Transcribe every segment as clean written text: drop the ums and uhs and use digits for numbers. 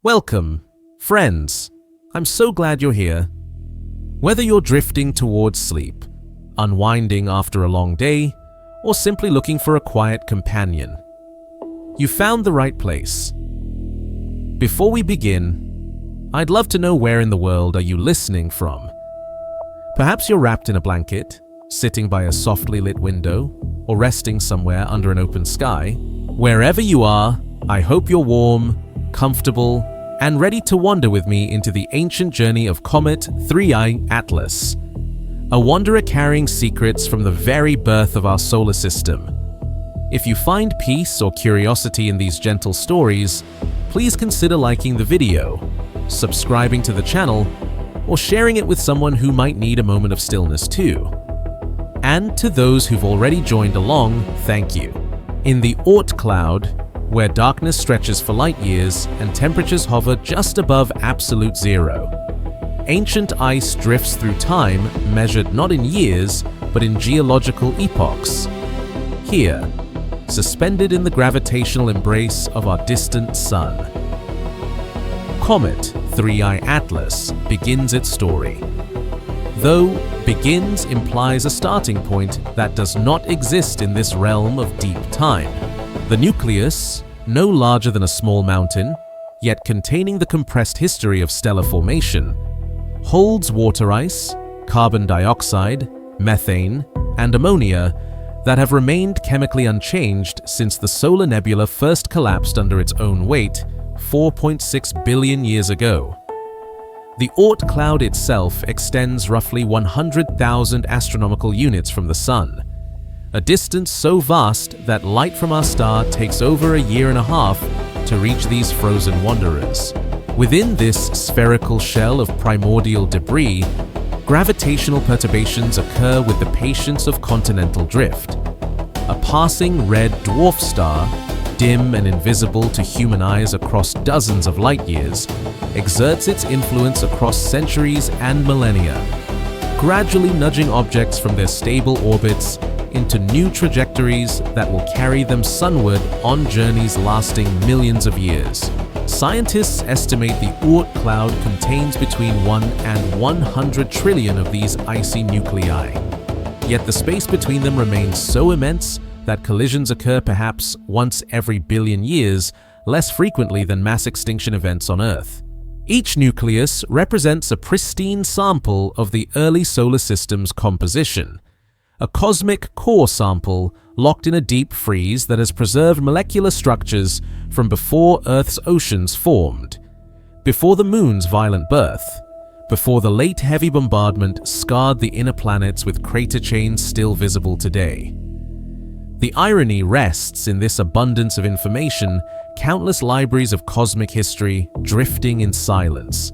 Welcome, friends. I'm so glad you're here. Whether you're drifting towards sleep, unwinding after a long day, or simply looking for a quiet companion, you found the right place. Before we begin, I'd love to know where in the world are you listening from. Perhaps you're wrapped in a blanket, sitting by a softly lit window, or resting somewhere under an open sky. Wherever you are, I hope you're warm, comfortable, and ready to wander with me into the ancient journey of Comet 3I Atlas, a wanderer carrying secrets from the very birth of our solar system. If you find peace or curiosity in these gentle stories, please consider liking the video, subscribing to the channel, or sharing it with someone who might need a moment of stillness too. And to those who've already joined along, thank you. In the Oort cloud, where darkness stretches for light years and temperatures hover just above absolute zero, ancient ice drifts through time measured not in years, but in geological epochs. Here, suspended in the gravitational embrace of our distant sun, Comet 3I Atlas begins its story. Though begins implies a starting point that does not exist in this realm of deep time. The nucleus, no larger than a small mountain, yet containing the compressed history of stellar formation, holds water ice, carbon dioxide, methane, and ammonia that have remained chemically unchanged since the solar nebula first collapsed under its own weight 4.6 billion years ago. The Oort cloud itself extends roughly 100,000 astronomical units from the Sun, a distance so vast that light from our star takes over a year and a half to reach these frozen wanderers. Within this spherical shell of primordial debris, gravitational perturbations occur with the patience of continental drift. A passing red dwarf star, dim and invisible to human eyes across dozens of light years, exerts its influence across centuries and millennia, gradually nudging objects from their stable orbits into new trajectories that will carry them sunward on journeys lasting millions of years. Scientists estimate the Oort cloud contains between 1 and 100 trillion of these icy nuclei. Yet the space between them remains so immense that collisions occur perhaps once every billion years, less frequently than mass extinction events on Earth. Each nucleus represents a pristine sample of the early solar system's composition, a cosmic core sample locked in a deep freeze that has preserved molecular structures from before Earth's oceans formed, before the moon's violent birth, before the late heavy bombardment scarred the inner planets with crater chains still visible today. The irony rests in this abundance of information, countless libraries of cosmic history drifting in silence,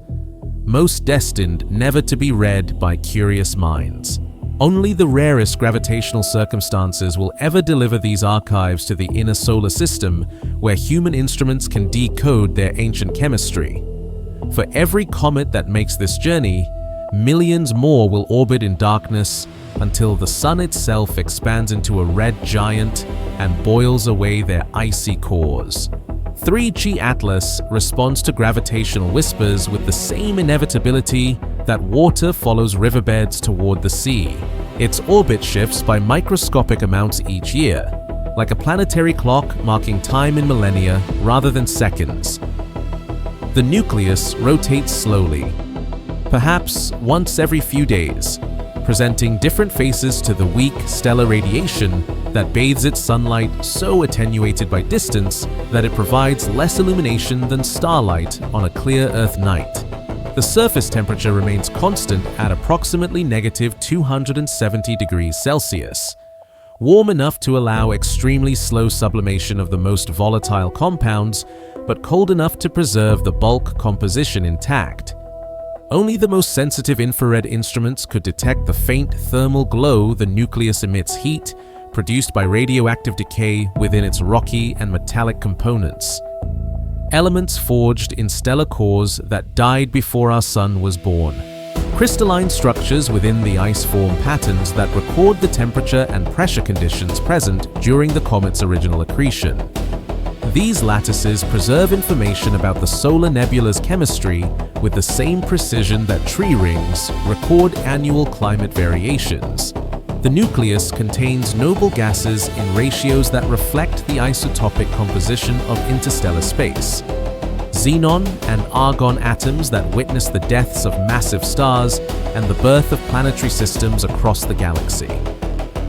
most destined never to be read by curious minds. Only the rarest gravitational circumstances will ever deliver these archives to the inner solar system, where human instruments can decode their ancient chemistry. For every comet that makes this journey, millions more will orbit in darkness until the sun itself expands into a red giant and boils away their icy cores. 3G Atlas responds to gravitational whispers with the same inevitability that water follows riverbeds toward the sea. Its orbit shifts by microscopic amounts each year, like a planetary clock marking time in millennia rather than seconds. The nucleus rotates slowly, perhaps once every few days, presenting different faces to the weak stellar radiation that bathes its sunlight so attenuated by distance that it provides less illumination than starlight on a clear Earth night. The surface temperature remains constant at approximately negative 270 degrees Celsius, warm enough to allow extremely slow sublimation of the most volatile compounds, but cold enough to preserve the bulk composition intact. Only the most sensitive infrared instruments could detect the faint thermal glow the nucleus emits heat produced by radioactive decay within its rocky and metallic components. Elements forged in stellar cores that died before our sun was born. Crystalline structures within the ice form patterns that record the temperature and pressure conditions present during the comet's original accretion. These lattices preserve information about the solar nebula's chemistry with the same precision that tree rings record annual climate variations. The nucleus contains noble gases in ratios that reflect the isotopic composition of interstellar space. Xenon and argon atoms that witness the deaths of massive stars and the birth of planetary systems across the galaxy.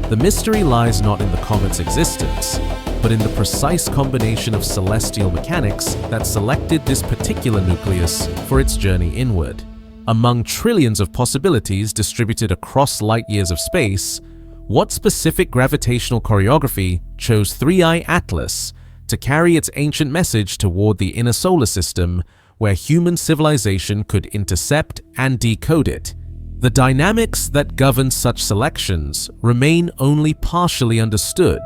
The mystery lies not in the comet's existence, but in the precise combination of celestial mechanics that selected this particular nucleus for its journey inward. Among trillions of possibilities distributed across light years of space, what specific gravitational choreography chose 3I Atlas to carry its ancient message toward the inner solar system where human civilization could intercept and decode it? The dynamics that govern such selections remain only partially understood,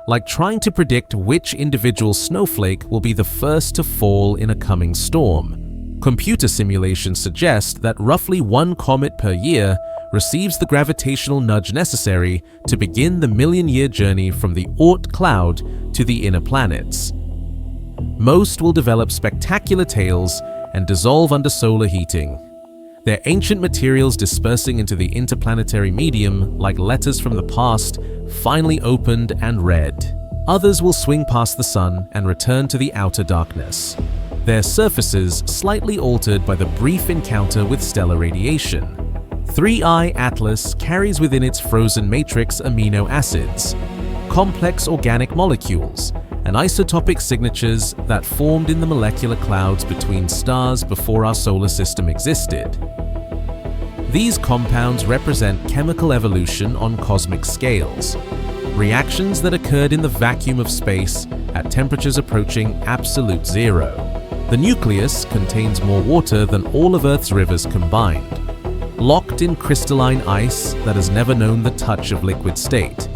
like trying to predict which individual snowflake will be the first to fall in a coming storm. Computer simulations suggest that roughly one comet per year receives the gravitational nudge necessary to begin the million-year journey from the Oort cloud to the inner planets. Most will develop spectacular tails and dissolve under solar heating, their ancient materials dispersing into the interplanetary medium like letters from the past, finally opened and read. Others will swing past the sun and return to the outer darkness, their surfaces slightly altered by the brief encounter with stellar radiation. 3I Atlas carries within its frozen matrix amino acids, complex organic molecules, and isotopic signatures that formed in the molecular clouds between stars before our solar system existed. These compounds represent chemical evolution on cosmic scales, reactions that occurred in the vacuum of space at temperatures approaching absolute zero. The nucleus contains more water than all of Earth's rivers combined, locked in crystalline ice that has never known the touch of liquid state.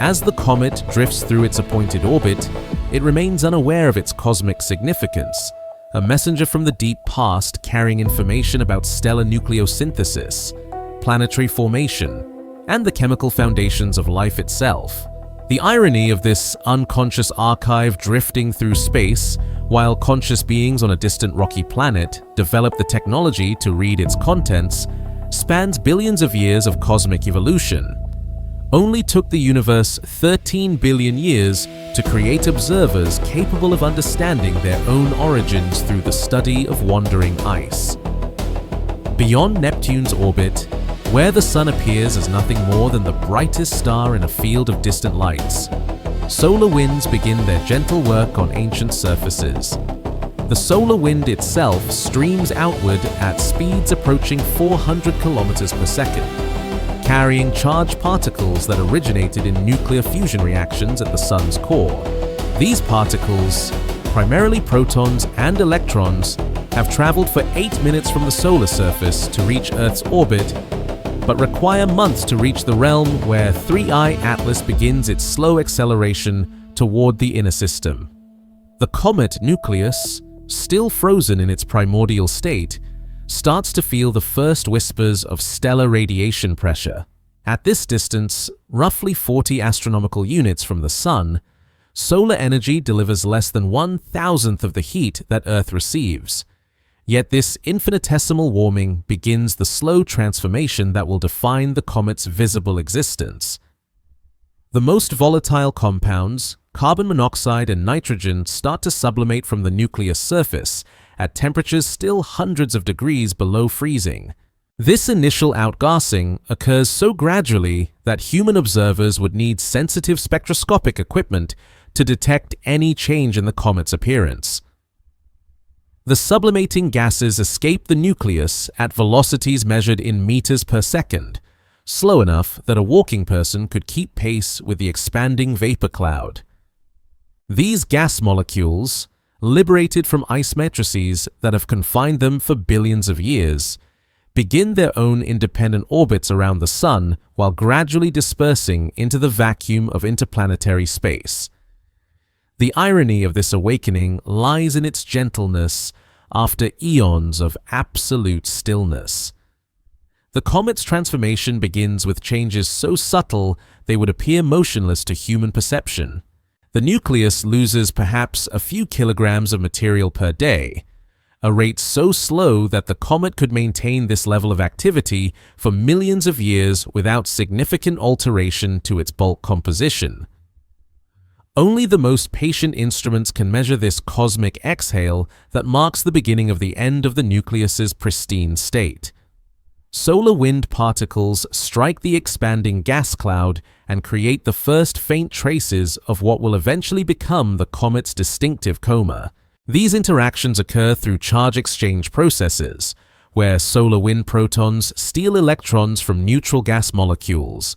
As the comet drifts through its appointed orbit, it remains unaware of its cosmic significance, a messenger from the deep past carrying information about stellar nucleosynthesis, planetary formation, and the chemical foundations of life itself. The irony of this unconscious archive drifting through space while conscious beings on a distant rocky planet develop the technology to read its contents spans billions of years of cosmic evolution. Only took the universe 13 billion years to create observers capable of understanding their own origins through the study of wandering ice. Beyond Neptune's orbit, where the sun appears as nothing more than the brightest star in a field of distant lights, solar winds begin their gentle work on ancient surfaces. The solar wind itself streams outward at speeds approaching 400 kilometers per second, carrying charged particles that originated in nuclear fusion reactions at the sun's core. These particles, primarily protons and electrons, have traveled for 8 minutes from the solar surface to reach Earth's orbit, but require months to reach the realm where 3I Atlas begins its slow acceleration toward the inner system. The comet nucleus, still frozen in its primordial state, starts to feel the first whispers of stellar radiation pressure. At this distance, roughly 40 astronomical units from the sun, solar energy delivers less than 1,000th of the heat that Earth receives. Yet this infinitesimal warming begins the slow transformation that will define the comet's visible existence. The most volatile compounds, carbon monoxide and nitrogen, start to sublimate from the nucleus surface at temperatures still hundreds of degrees below freezing. This initial outgassing occurs so gradually that human observers would need sensitive spectroscopic equipment to detect any change in the comet's appearance. The sublimating gases escape the nucleus at velocities measured in meters per second, slow enough that a walking person could keep pace with the expanding vapor cloud. These gas molecules, liberated from ice matrices that have confined them for billions of years, begin their own independent orbits around the sun while gradually dispersing into the vacuum of interplanetary space. The irony of this awakening lies in its gentleness after eons of absolute stillness. The comet's transformation begins with changes so subtle they would appear motionless to human perception. The nucleus loses perhaps a few kilograms of material per day, a rate so slow that the comet could maintain this level of activity for millions of years without significant alteration to its bulk composition. Only the most patient instruments can measure this cosmic exhale that marks the beginning of the end of the nucleus's pristine state. Solar wind particles strike the expanding gas cloud and create the first faint traces of what will eventually become the comet's distinctive coma. These interactions occur through charge exchange processes, where solar wind protons steal electrons from neutral gas molecules,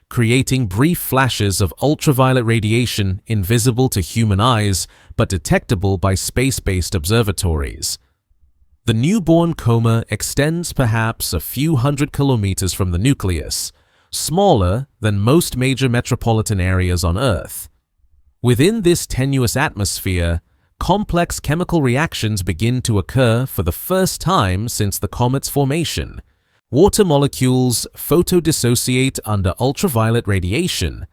creating brief flashes of ultraviolet radiation invisible to human eyes but detectable by space-based observatories. The newborn coma extends perhaps a few hundred kilometers from the nucleus, smaller than most major metropolitan areas on Earth. Within this tenuous atmosphere, complex chemical reactions begin to occur for the first time since the comet's formation. Water molecules photodissociate under ultraviolet radiation,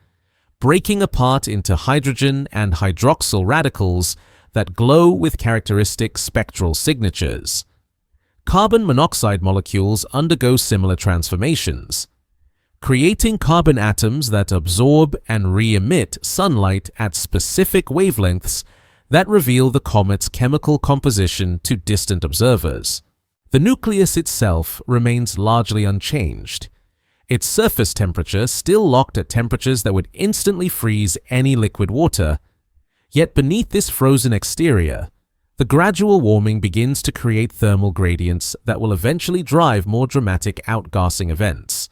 breaking apart into hydrogen and hydroxyl radicals that glow with characteristic spectral signatures. Carbon monoxide molecules undergo similar transformations, creating carbon atoms that absorb and re-emit sunlight at specific wavelengths that reveal the comet's chemical composition to distant observers. The nucleus itself remains largely unchanged, its surface temperature still locked at temperatures that would instantly freeze any liquid water. Yet beneath this frozen exterior, the gradual warming begins to create thermal gradients that will eventually drive more dramatic outgassing events.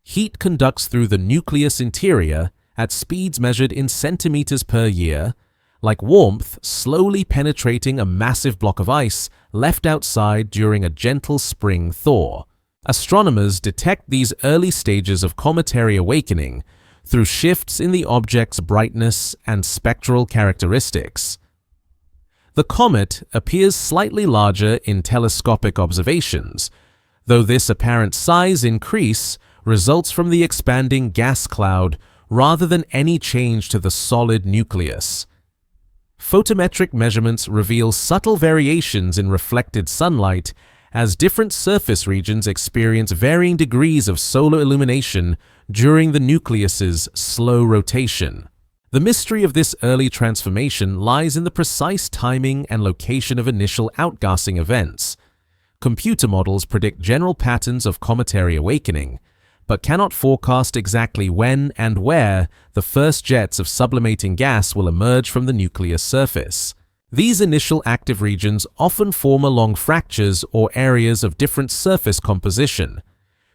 Heat conducts through the nucleus interior at speeds measured in centimeters per year, like warmth slowly penetrating a massive block of ice left outside during a gentle spring thaw. Astronomers detect these early stages of cometary awakening through shifts in the object's brightness and spectral characteristics. The comet appears slightly larger in telescopic observations, though this apparent size increase results from the expanding gas cloud rather than any change to the solid nucleus. Photometric measurements reveal subtle variations in reflected sunlight as different surface regions experience varying degrees of solar illumination during the nucleus's slow rotation. The mystery of this early transformation lies in the precise timing and location of initial outgassing events. Computer models predict general patterns of cometary awakening, but cannot forecast exactly when and where the first jets of sublimating gas will emerge from the nucleus surface. These initial active regions often form along fractures or areas of different surface composition,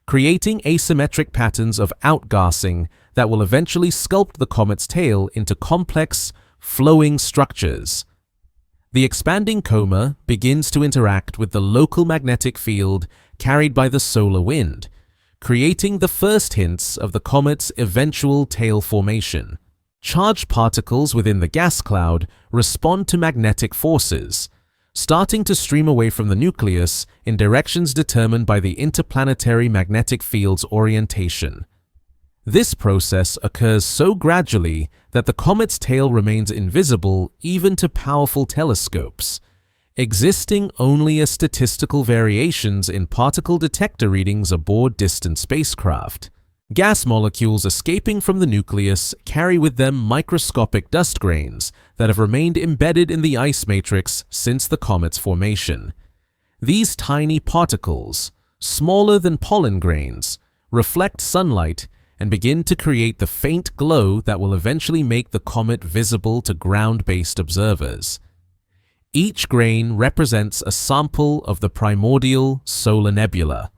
creating asymmetric patterns of outgassing that will eventually sculpt the comet's tail into complex, flowing structures. The expanding coma begins to interact with the local magnetic field carried by the solar wind, creating the first hints of the comet's eventual tail formation. Charged particles within the gas cloud respond to magnetic forces, starting to stream away from the nucleus in directions determined by the interplanetary magnetic field's orientation. This process occurs so gradually that the comet's tail remains invisible even to powerful telescopes, existing only as statistical variations in particle detector readings aboard distant spacecraft. Gas molecules escaping from the nucleus carry with them microscopic dust grains that have remained embedded in the ice matrix since the comet's formation. These tiny particles, smaller than pollen grains, reflect sunlight and begin to create the faint glow that will eventually make the comet visible to ground-based observers. Each grain represents a sample of the primordial solar nebula,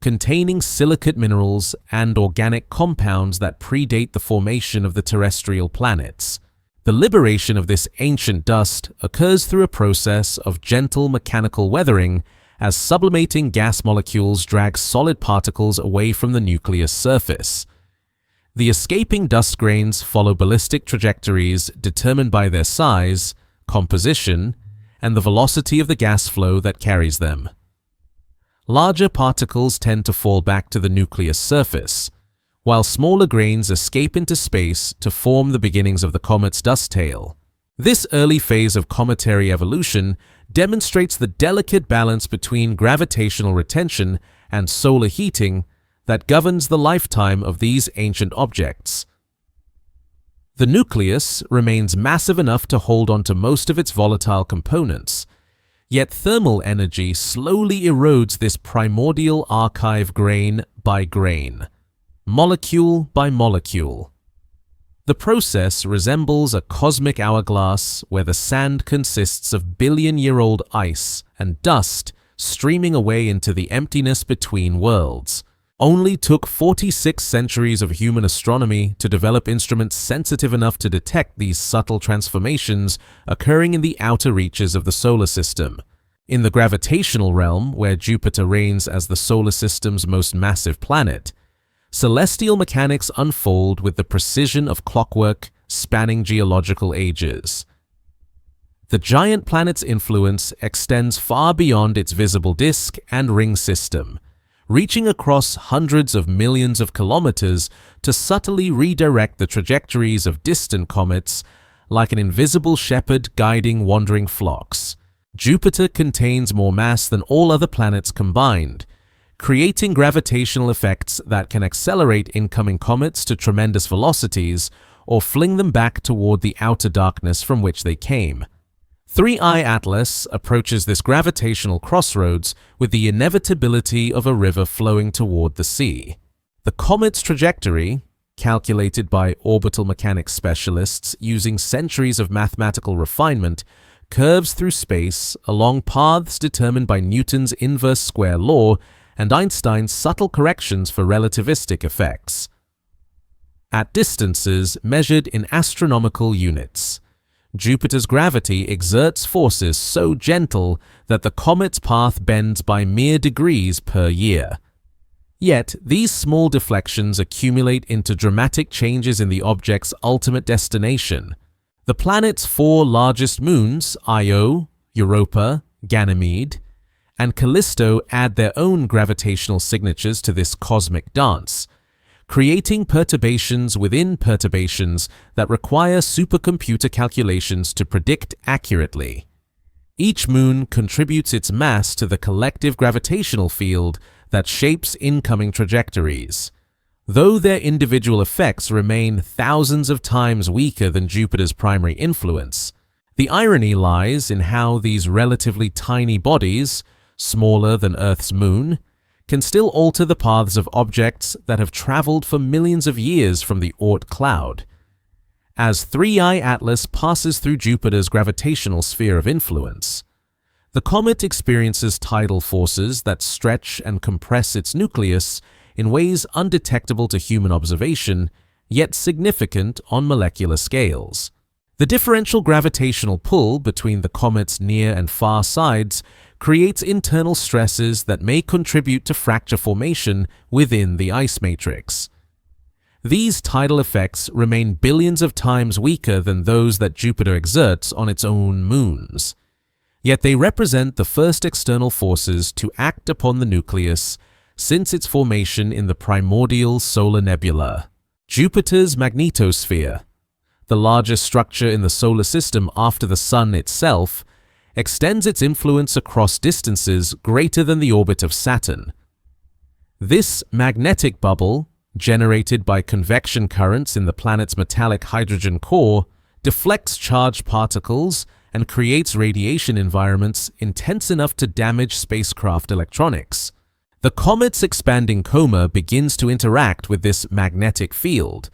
containing silicate minerals and organic compounds that predate the formation of the terrestrial planets. The liberation of this ancient dust occurs through a process of gentle mechanical weathering as sublimating gas molecules drag solid particles away from the nucleus surface. The escaping dust grains follow ballistic trajectories determined by their size, composition, and the velocity of the gas flow that carries them. Larger particles tend to fall back to the nucleus surface, while smaller grains escape into space to form the beginnings of the comet's dust tail. This early phase of cometary evolution demonstrates the delicate balance between gravitational retention and solar heating that governs the lifetime of these ancient objects. The nucleus remains massive enough to hold onto most of its volatile components, yet thermal energy slowly erodes this primordial archive grain by grain, molecule by molecule. The process resembles a cosmic hourglass where the sand consists of billion-year-old ice and dust streaming away into the emptiness between worlds. Only took 46 centuries of human astronomy to develop instruments sensitive enough to detect these subtle transformations occurring in the outer reaches of the solar system. In the gravitational realm, where Jupiter reigns as the solar system's most massive planet, celestial mechanics unfold with the precision of clockwork spanning geological ages. The giant planet's influence extends far beyond its visible disk and ring system, reaching across hundreds of millions of kilometers to subtly redirect the trajectories of distant comets like an invisible shepherd guiding wandering flocks. Jupiter contains more mass than all other planets combined, creating gravitational effects that can accelerate incoming comets to tremendous velocities or fling them back toward the outer darkness from which they came. 3I Atlas approaches this gravitational crossroads with the inevitability of a river flowing toward the sea. The comet's trajectory, calculated by orbital mechanics specialists using centuries of mathematical refinement, curves through space along paths determined by Newton's inverse square law and Einstein's subtle corrections for relativistic effects. At distances measured in astronomical units, Jupiter's gravity exerts forces so gentle that the comet's path bends by mere degrees per year. Yet, these small deflections accumulate into dramatic changes in the object's ultimate destination. The planet's 4 largest moons, Io, Europa, Ganymede, and Callisto, add their own gravitational signatures to this cosmic dance, creating perturbations within perturbations that require supercomputer calculations to predict accurately. Each moon contributes its mass to the collective gravitational field that shapes incoming trajectories. Though their individual effects remain thousands of times weaker than Jupiter's primary influence, the irony lies in how these relatively tiny bodies, smaller than Earth's moon, can still alter the paths of objects that have traveled for millions of years from the Oort cloud. As 3I Atlas passes through Jupiter's gravitational sphere of influence, the comet experiences tidal forces that stretch and compress its nucleus in ways undetectable to human observation, yet significant on molecular scales. The differential gravitational pull between the comet's near and far sides creates internal stresses that may contribute to fracture formation within the ice matrix. These tidal effects remain billions of times weaker than those that Jupiter exerts on its own moons. Yet they represent the first external forces to act upon the nucleus since its formation in the primordial solar nebula. Jupiter's magnetosphere, the largest structure in the solar system after the Sun itself, extends its influence across distances greater than the orbit of Saturn. This magnetic bubble, generated by convection currents in the planet's metallic hydrogen core, deflects charged particles and creates radiation environments intense enough to damage spacecraft electronics. The comet's expanding coma begins to interact with this magnetic field,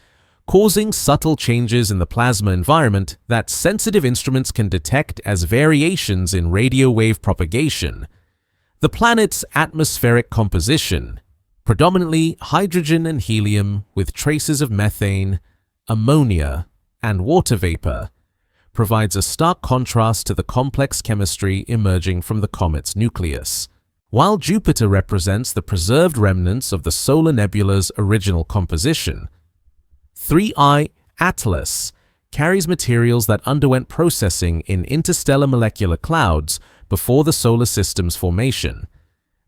causing subtle changes in the plasma environment that sensitive instruments can detect as variations in radio wave propagation. The planet's atmospheric composition, predominantly hydrogen and helium with traces of methane, ammonia, and water vapor, provides a stark contrast to the complex chemistry emerging from the comet's nucleus. While Jupiter represents the preserved remnants of the solar nebula's original composition, 3I Atlas carries materials that underwent processing in interstellar molecular clouds before the solar system's formation.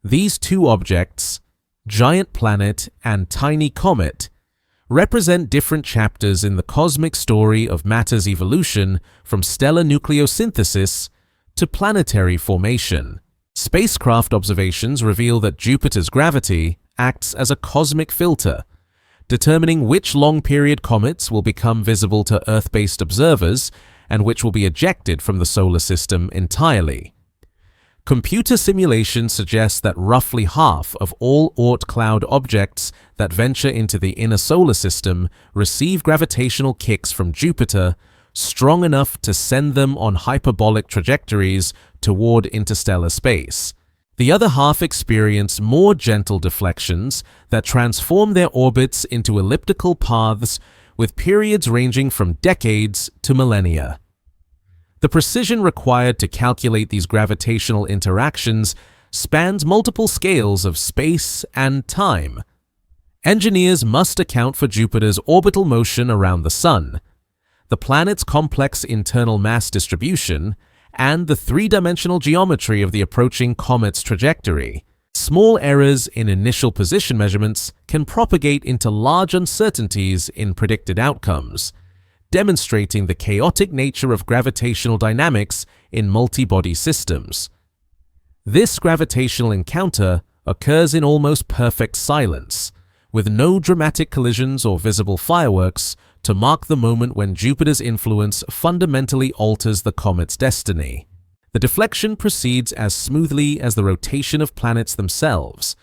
These two objects, giant planet and tiny comet, represent different chapters in the cosmic story of matter's evolution from stellar nucleosynthesis to planetary formation. Spacecraft observations reveal that Jupiter's gravity acts as a cosmic filter, determining which long-period comets will become visible to Earth-based observers and which will be ejected from the solar system entirely. Computer simulations suggest that roughly half of all Oort cloud objects that venture into the inner solar system receive gravitational kicks from Jupiter strong enough to send them on hyperbolic trajectories toward interstellar space. The other half experience more gentle deflections that transform their orbits into elliptical paths with periods ranging from decades to millennia. The precision required to calculate these gravitational interactions spans multiple scales of space and time. Engineers must account for Jupiter's orbital motion around the Sun, the planet's complex internal mass distribution, and the three-dimensional geometry of the approaching comet's trajectory. Small errors in initial position measurements can propagate into large uncertainties in predicted outcomes, demonstrating the chaotic nature of gravitational dynamics in multi-body systems. This gravitational encounter occurs in almost perfect silence, with no dramatic collisions or visible fireworks to mark the moment when Jupiter's influence fundamentally alters the comet's destiny. The deflection proceeds as smoothly as the rotation of planets themselves,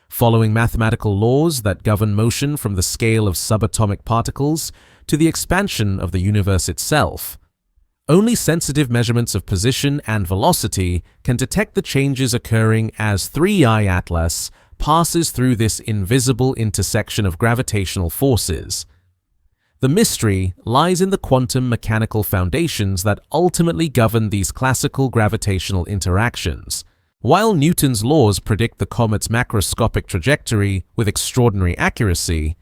following mathematical laws that govern motion from the scale of subatomic particles to the expansion of the universe itself. Only sensitive measurements of position and velocity can detect the changes occurring as 3i Atlas passes through this invisible intersection of gravitational forces. The mystery lies in the quantum mechanical foundations that ultimately govern these classical gravitational interactions. While Newton's laws predict the comet's macroscopic trajectory with extraordinary accuracy,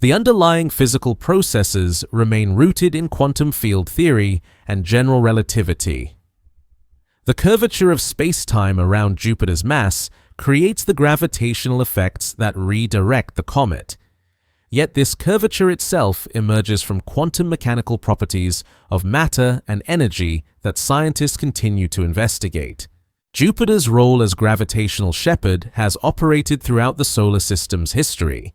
the underlying physical processes remain rooted in quantum field theory and general relativity. The curvature of space-time around Jupiter's mass creates the gravitational effects that redirect the comet. Yet this curvature itself emerges from quantum mechanical properties of matter and energy that scientists continue to investigate. Jupiter's role as gravitational shepherd has operated throughout the solar system's history,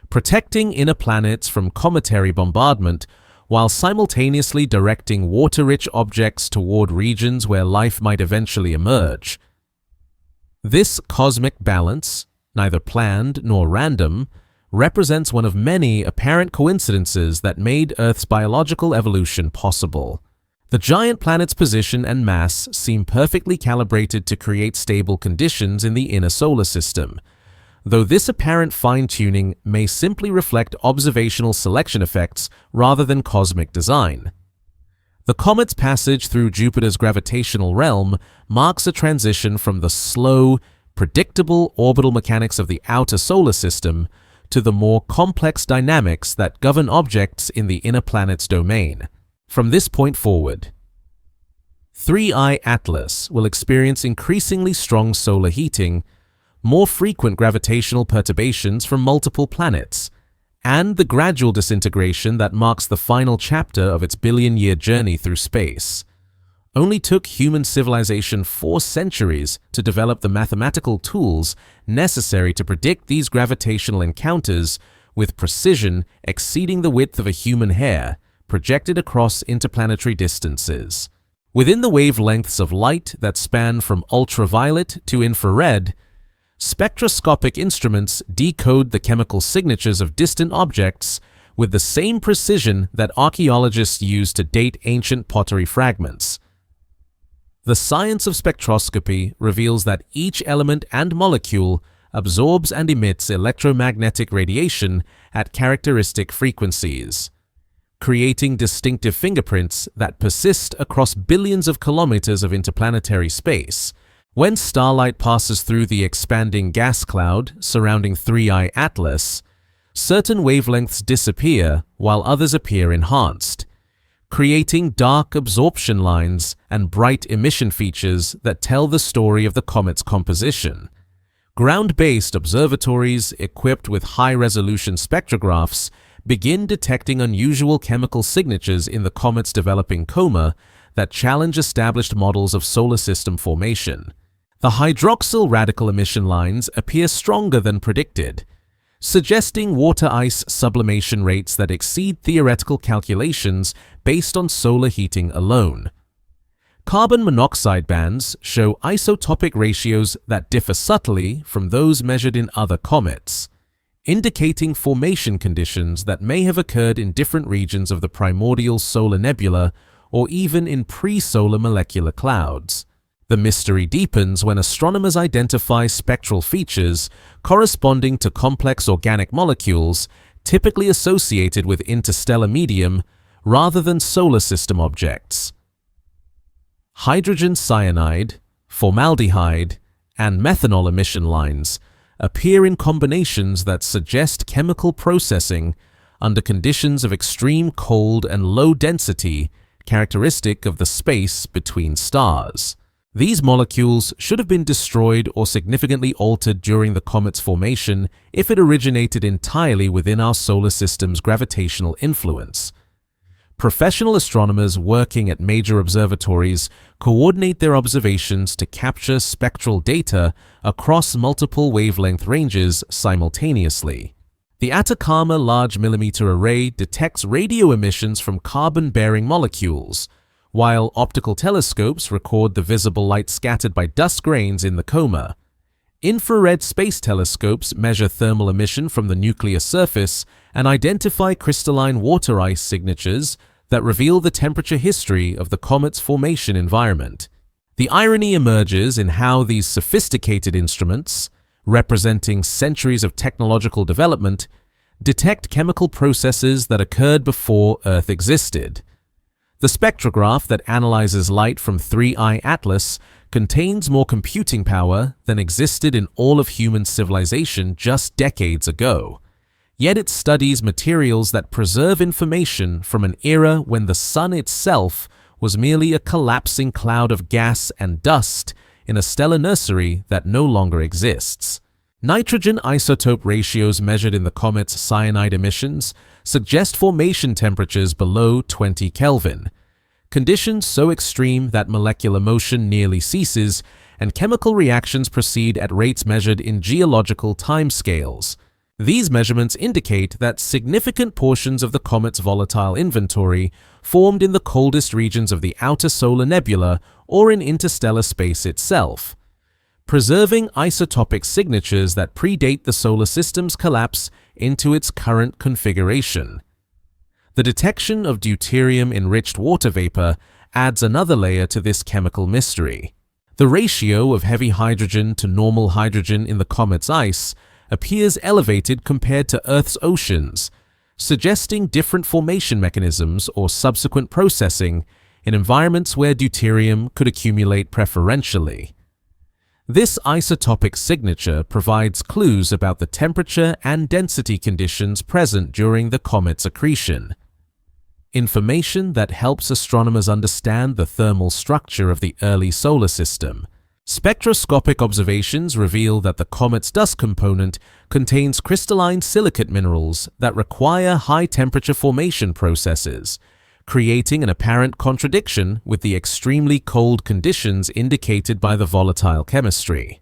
protecting inner planets from cometary bombardment while simultaneously directing water-rich objects toward regions where life might eventually emerge. This cosmic balance, neither planned nor random, represents one of many apparent coincidences that made Earth's biological evolution possible. The giant planet's position and mass seem perfectly calibrated to create stable conditions in the inner solar system, though this apparent fine-tuning may simply reflect observational selection effects rather than cosmic design. The comet's passage through Jupiter's gravitational realm marks a transition from the slow, predictable orbital mechanics of the outer solar system to the more complex dynamics that govern objects in the inner planet's domain. From this point forward, 3i Atlas will experience increasingly strong solar heating, more frequent gravitational perturbations from multiple planets, and the gradual disintegration that marks the final chapter of its billion-year journey through space. Only took human civilization 4 centuries to develop the mathematical tools necessary to predict these gravitational encounters with precision exceeding the width of a human hair, projected across interplanetary distances. Within the wavelengths of light that span from ultraviolet to infrared, spectroscopic instruments decode the chemical signatures of distant objects with the same precision that archaeologists use to date ancient pottery fragments. The science of spectroscopy reveals that each element and molecule absorbs and emits electromagnetic radiation at characteristic frequencies, creating distinctive fingerprints that persist across billions of kilometers of interplanetary space. When starlight passes through the expanding gas cloud surrounding 3i Atlas, certain wavelengths disappear while others appear enhanced, creating dark absorption lines and bright emission features that tell the story of the comet's composition. Ground-based observatories equipped with high-resolution spectrographs begin detecting unusual chemical signatures in the comet's developing coma that challenge established models of solar system formation. The hydroxyl radical emission lines appear stronger than predicted, suggesting water ice sublimation rates that exceed theoretical calculations based on solar heating alone. Carbon monoxide bands show isotopic ratios that differ subtly from those measured in other comets, indicating formation conditions that may have occurred in different regions of the primordial solar nebula or even in pre-solar molecular clouds. The mystery deepens when astronomers identify spectral features corresponding to complex organic molecules typically associated with interstellar medium rather than solar system objects. Hydrogen cyanide, formaldehyde, and methanol emission lines appear in combinations that suggest chemical processing under conditions of extreme cold and low density characteristic of the space between stars. These molecules should have been destroyed or significantly altered during the comet's formation if it originated entirely within our solar system's gravitational influence. Professional astronomers working at major observatories coordinate their observations to capture spectral data across multiple wavelength ranges simultaneously. The Atacama Large Millimeter Array detects radio emissions from carbon-bearing molecules, while optical telescopes record the visible light scattered by dust grains in the coma. Infrared space telescopes measure thermal emission from the nuclear surface and identify crystalline water ice signatures that reveal the temperature history of the comet's formation environment. The irony emerges in how these sophisticated instruments, representing centuries of technological development, detect chemical processes that occurred before Earth existed. The spectrograph that analyzes light from 3I Atlas contains more computing power than existed in all of human civilization just decades ago. Yet it studies materials that preserve information from an era when the sun itself was merely a collapsing cloud of gas and dust in a stellar nursery that no longer exists. Nitrogen isotope ratios measured in the comet's cyanide emissions suggest formation temperatures below 20 Kelvin, conditions so extreme that molecular motion nearly ceases and chemical reactions proceed at rates measured in geological timescales. These measurements indicate that significant portions of the comet's volatile inventory formed in the coldest regions of the outer solar nebula or in interstellar space itself, preserving isotopic signatures that predate the solar system's collapse into its current configuration. The detection of deuterium-enriched water vapor adds another layer to this chemical mystery. The ratio of heavy hydrogen to normal hydrogen in the comet's ice appears elevated compared to Earth's oceans, suggesting different formation mechanisms or subsequent processing in environments where deuterium could accumulate preferentially. This isotopic signature provides clues about the temperature and density conditions present during the comet's accretion, information that helps astronomers understand the thermal structure of the early solar system. Spectroscopic observations reveal that the comet's dust component contains crystalline silicate minerals that require high-temperature formation processes, creating an apparent contradiction with the extremely cold conditions indicated by the volatile chemistry.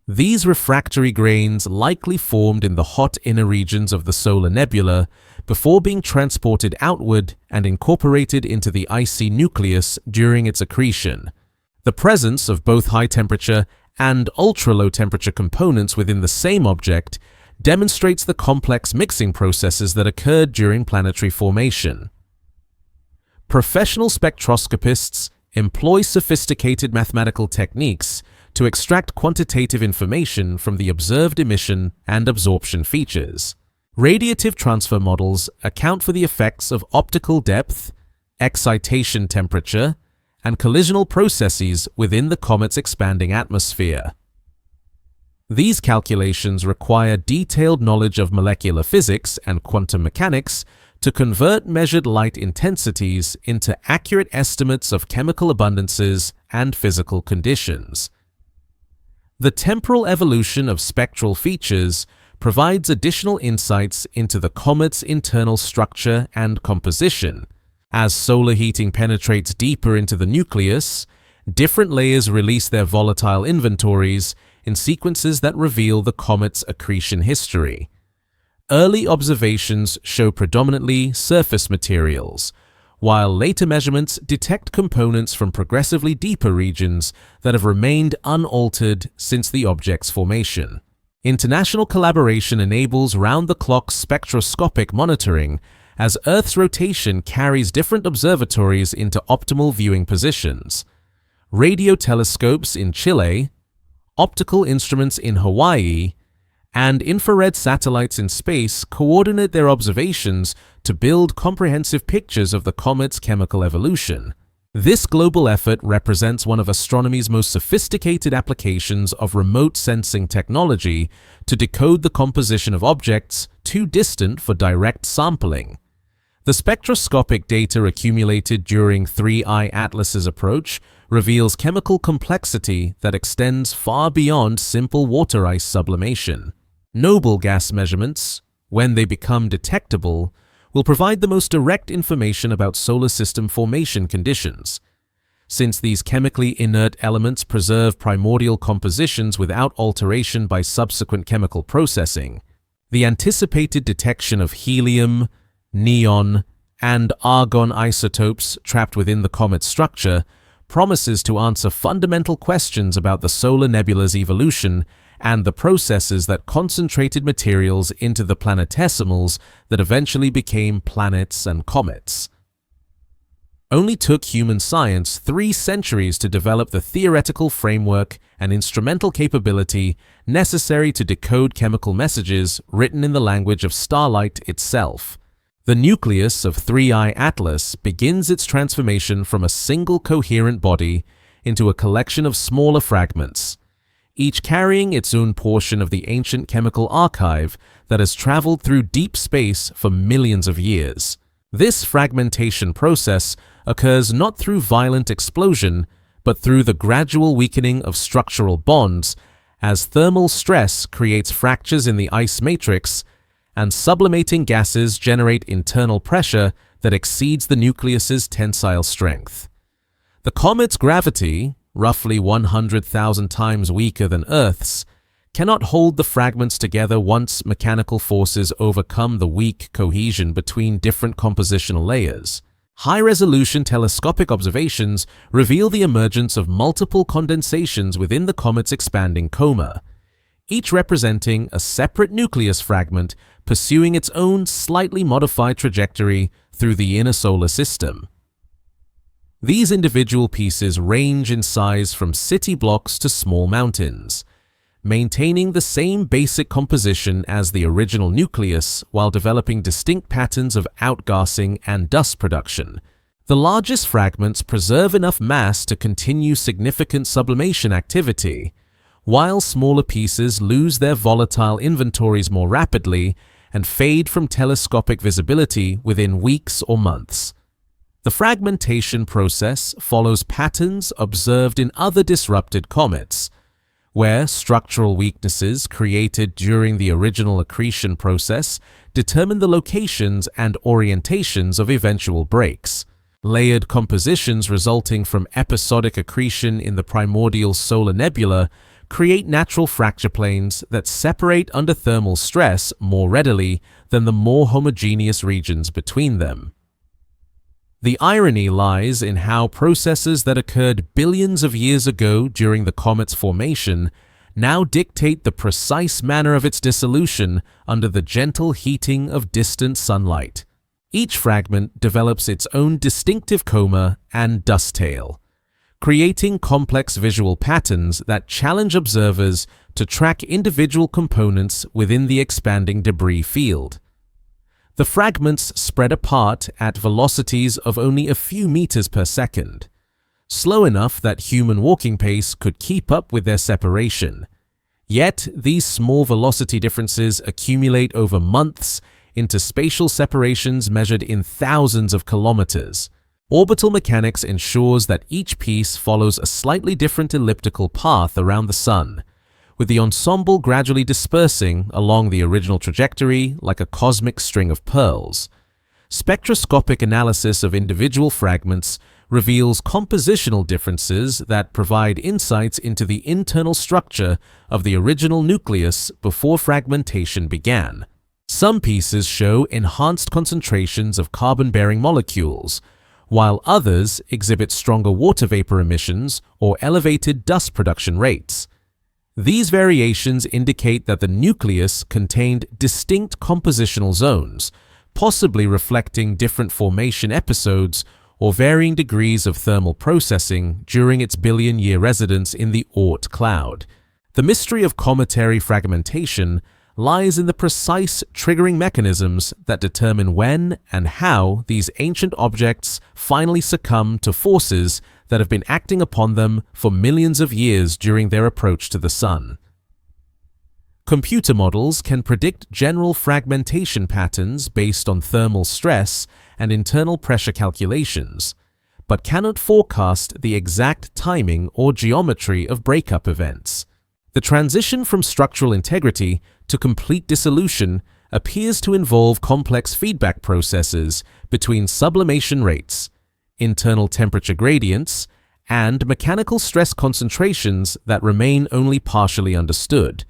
These refractory grains likely formed in the hot inner regions of the solar nebula before being transported outward and incorporated into the icy nucleus during its accretion. The presence of both high-temperature and ultra-low-temperature components within the same object demonstrates the complex mixing processes that occurred during planetary formation. Professional spectroscopists employ sophisticated mathematical techniques to extract quantitative information from the observed emission and absorption features. Radiative transfer models account for the effects of optical depth, excitation temperature, and collisional processes within the comet's expanding atmosphere. These calculations require detailed knowledge of molecular physics and quantum mechanics to convert measured light intensities into accurate estimates of chemical abundances and physical conditions. The temporal evolution of spectral features provides additional insights into the comet's internal structure and composition. As solar heating penetrates deeper into the nucleus, different layers release their volatile inventories in sequences that reveal the comet's accretion history. Early observations show predominantly surface materials, while later measurements detect components from progressively deeper regions that have remained unaltered since the object's formation. International collaboration enables round-the-clock spectroscopic monitoring as Earth's rotation carries different observatories into optimal viewing positions. Radio telescopes in Chile, optical instruments in Hawaii, and infrared satellites in space coordinate their observations to build comprehensive pictures of the comet's chemical evolution. This global effort represents one of astronomy's most sophisticated applications of remote sensing technology to decode the composition of objects too distant for direct sampling. The spectroscopic data accumulated during 3I Atlas's approach reveals chemical complexity that extends far beyond simple water ice sublimation. Noble gas measurements, when they become detectable, will provide the most direct information about solar system formation conditions. Since these chemically inert elements preserve primordial compositions without alteration by subsequent chemical processing, the anticipated detection of helium, neon, and argon isotopes trapped within the comet's structure promises to answer fundamental questions about the solar nebula's evolution and the processes that concentrated materials into the planetesimals that eventually became planets and comets. Only took human science 3 centuries to develop the theoretical framework and instrumental capability necessary to decode chemical messages written in the language of starlight itself. The nucleus of 3I Atlas begins its transformation from a single coherent body into a collection of smaller fragments, each carrying its own portion of the ancient chemical archive that has traveled through deep space for millions of years. This fragmentation process occurs not through violent explosion, but through the gradual weakening of structural bonds as thermal stress creates fractures in the ice matrix and sublimating gases generate internal pressure that exceeds the nucleus's tensile strength. The comet's gravity, roughly 100,000 times weaker than Earth's, cannot hold the fragments together once mechanical forces overcome the weak cohesion between different compositional layers. High-resolution telescopic observations reveal the emergence of multiple condensations within the comet's expanding coma, each representing a separate nucleus fragment pursuing its own slightly modified trajectory through the inner solar system. These individual pieces range in size from city blocks to small mountains, maintaining the same basic composition as the original nucleus while developing distinct patterns of outgassing and dust production. The largest fragments preserve enough mass to continue significant sublimation activity, while smaller pieces lose their volatile inventories more rapidly and fade from telescopic visibility within weeks or months. The fragmentation process follows patterns observed in other disrupted comets, where structural weaknesses created during the original accretion process determine the locations and orientations of eventual breaks. Layered compositions resulting from episodic accretion in the primordial solar nebula create natural fracture planes that separate under thermal stress more readily than the more homogeneous regions between them. The irony lies in how processes that occurred billions of years ago during the comet's formation now dictate the precise manner of its dissolution under the gentle heating of distant sunlight. Each fragment develops its own distinctive coma and dust tail, creating complex visual patterns that challenge observers to track individual components within the expanding debris field. The fragments spread apart at velocities of only a few meters per second, slow enough that human walking pace could keep up with their separation. Yet, these small velocity differences accumulate over months into spatial separations measured in thousands of kilometers. Orbital mechanics ensures that each piece follows a slightly different elliptical path around the Sun, with the ensemble gradually dispersing along the original trajectory like a cosmic string of pearls. Spectroscopic analysis of individual fragments reveals compositional differences that provide insights into the internal structure of the original nucleus before fragmentation began. Some pieces show enhanced concentrations of carbon-bearing molecules, while others exhibit stronger water vapor emissions or elevated dust production rates. These variations indicate that the nucleus contained distinct compositional zones, possibly reflecting different formation episodes or varying degrees of thermal processing during its billion-year residence in the Oort cloud. The mystery of cometary fragmentation lies in the precise triggering mechanisms that determine when and how these ancient objects finally succumb to forces that have been acting upon them for millions of years during their approach to the Sun. Computer models can predict general fragmentation patterns based on thermal stress and internal pressure calculations, but cannot forecast the exact timing or geometry of breakup events. The transition from structural integrity to complete dissolution appears to involve complex feedback processes between sublimation rates, internal temperature gradients, and mechanical stress concentrations that remain only partially understood.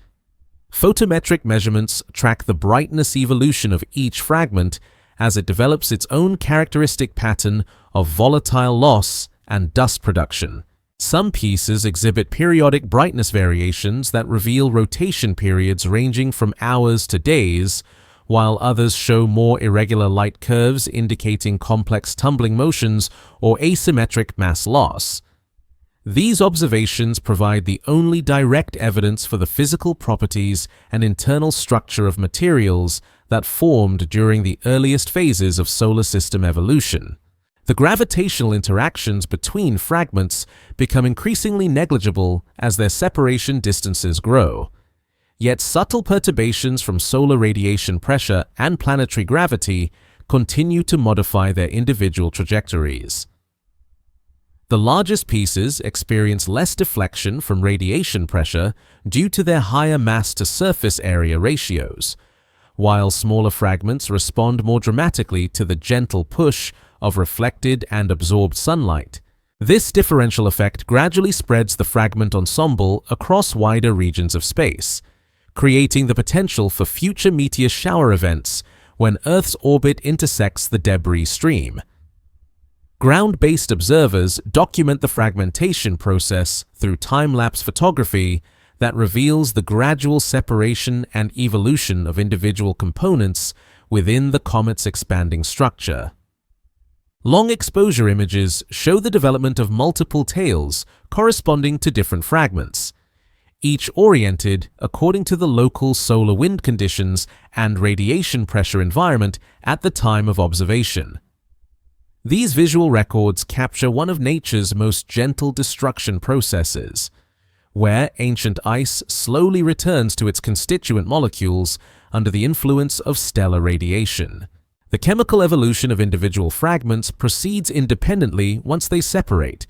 Photometric measurements track the brightness evolution of each fragment as it develops its own characteristic pattern of volatile loss and dust production. Some pieces exhibit periodic brightness variations that reveal rotation periods ranging from hours to days, while others show more irregular light curves indicating complex tumbling motions or asymmetric mass loss. These observations provide the only direct evidence for the physical properties and internal structure of materials that formed during the earliest phases of solar system evolution. The gravitational interactions between fragments become increasingly negligible as their separation distances grow. Yet subtle perturbations from solar radiation pressure and planetary gravity continue to modify their individual trajectories. The largest pieces experience less deflection from radiation pressure due to their higher mass-to-surface area ratios, while smaller fragments respond more dramatically to the gentle push of reflected and absorbed sunlight. This differential effect gradually spreads the fragment ensemble across wider regions of space, creating the potential for future meteor shower events when Earth's orbit intersects the debris stream. Ground-based observers document the fragmentation process through time-lapse photography that reveals the gradual separation and evolution of individual components within the comet's expanding structure. Long exposure images show the development of multiple tails corresponding to different fragments, each oriented according to the local solar wind conditions and radiation pressure environment at the time of observation. These visual records capture one of nature's most gentle destruction processes, where ancient ice slowly returns to its constituent molecules under the influence of stellar radiation. The chemical evolution of individual fragments proceeds independently once they separate,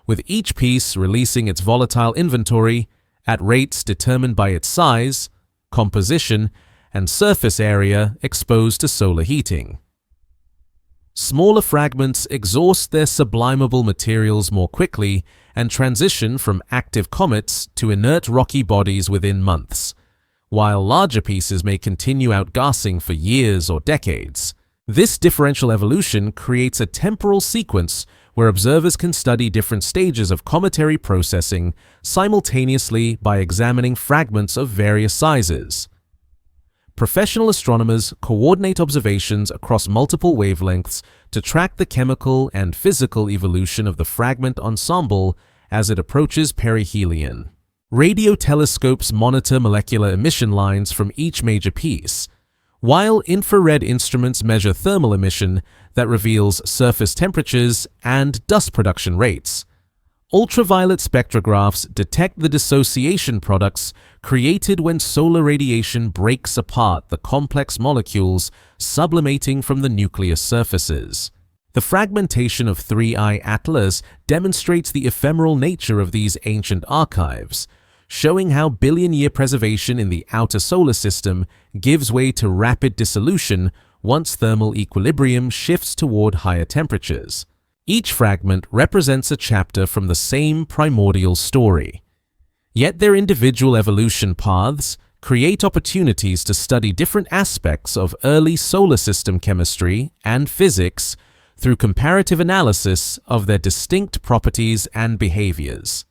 with each piece releasing its volatile inventory at rates determined by its size, composition, and surface area exposed to solar heating. Smaller fragments exhaust their sublimable materials more quickly and transition from active comets to inert rocky bodies within months, while larger pieces may continue outgassing for years or decades. This differential evolution creates a temporal sequence where observers can study different stages of cometary processing simultaneously by examining fragments of various sizes. Professional astronomers coordinate observations across multiple wavelengths to track the chemical and physical evolution of the fragment ensemble as it approaches perihelion. Radio telescopes monitor molecular emission lines from each major piece, while infrared instruments measure thermal emission that reveals surface temperatures and dust production rates. Ultraviolet spectrographs detect the dissociation products created when solar radiation breaks apart the complex molecules sublimating from the nucleus surfaces. The fragmentation of 3I Atlas demonstrates the ephemeral nature of these ancient archives, showing how billion-year preservation in the outer solar system gives way to rapid dissolution once thermal equilibrium shifts toward higher temperatures. Each fragment represents a chapter from the same primordial story. Yet their individual evolution paths create opportunities to study different aspects of early solar system chemistry and physics through comparative analysis of their distinct properties and behaviors.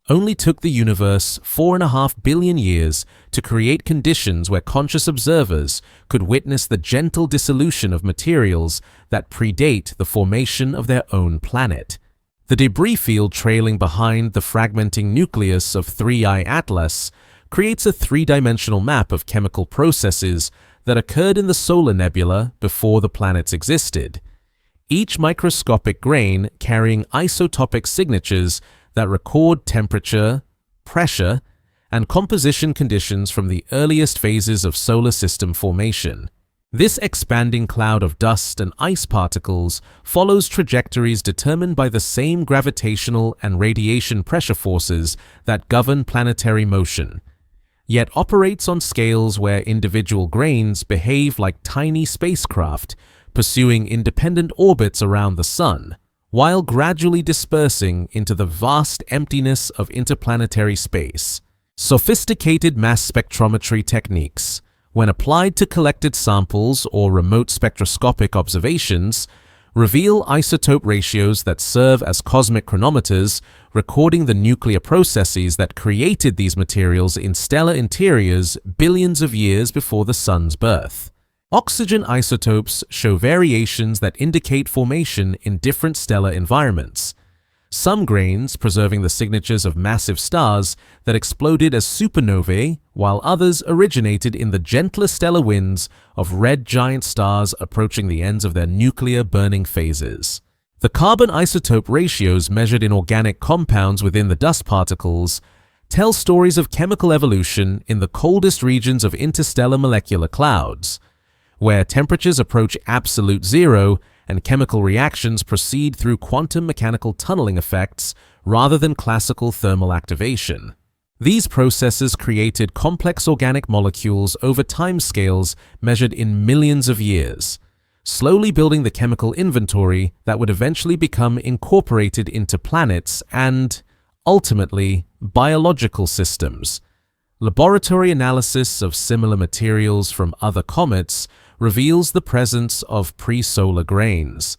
Only took the universe 4.5 billion years to create conditions where conscious observers could witness the gentle dissolution of materials that predate the formation of their own planet. The debris field trailing behind the fragmenting nucleus of 3I Atlas creates a three-dimensional map of chemical processes that occurred in the solar nebula before the planets existed, each microscopic grain carrying isotopic signatures that record temperature, pressure, and composition conditions from the earliest phases of solar system formation. This expanding cloud of dust and ice particles follows trajectories determined by the same gravitational and radiation pressure forces that govern planetary motion, yet operates on scales where individual grains behave like tiny spacecraft pursuing independent orbits around the Sun, while gradually dispersing into the vast emptiness of interplanetary space. Sophisticated mass spectrometry techniques, when applied to collected samples or remote spectroscopic observations, reveal isotope ratios that serve as cosmic chronometers, recording the nuclear processes that created these materials in stellar interiors billions of years before the Sun's birth. Oxygen isotopes show variations that indicate formation in different stellar environments, some grains preserving the signatures of massive stars that exploded as supernovae, while others originated in the gentler stellar winds of red giant stars approaching the ends of their nuclear burning phases. The carbon isotope ratios measured in organic compounds within the dust particles tell stories of chemical evolution in the coldest regions of interstellar molecular clouds, where temperatures approach absolute zero and chemical reactions proceed through quantum mechanical tunneling effects rather than classical thermal activation. These processes created complex organic molecules over timescales measured in millions of years, slowly building the chemical inventory that would eventually become incorporated into planets and, ultimately, biological systems. Laboratory analysis of similar materials from other comets reveals the presence of pre-solar grains,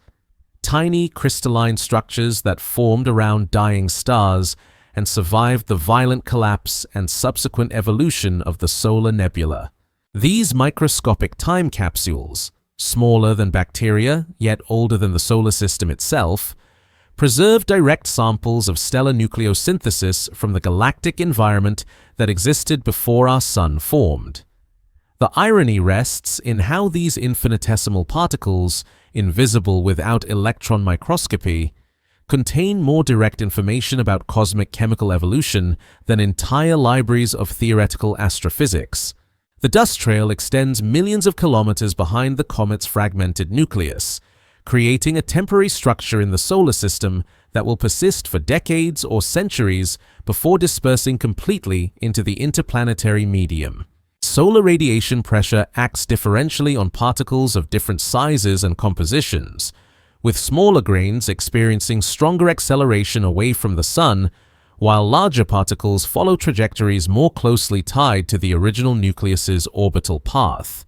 tiny crystalline structures that formed around dying stars and survived the violent collapse and subsequent evolution of the solar nebula. These microscopic time capsules, smaller than bacteria yet older than the solar system itself, preserve direct samples of stellar nucleosynthesis from the galactic environment that existed before our Sun formed. The irony rests in how these infinitesimal particles, invisible without electron microscopy, contain more direct information about cosmic chemical evolution than entire libraries of theoretical astrophysics. The dust trail extends millions of kilometers behind the comet's fragmented nucleus, creating a temporary structure in the solar system that will persist for decades or centuries before dispersing completely into the interplanetary medium. Solar radiation pressure acts differentially on particles of different sizes and compositions, with smaller grains experiencing stronger acceleration away from the Sun, while larger particles follow trajectories more closely tied to the original nucleus's orbital path.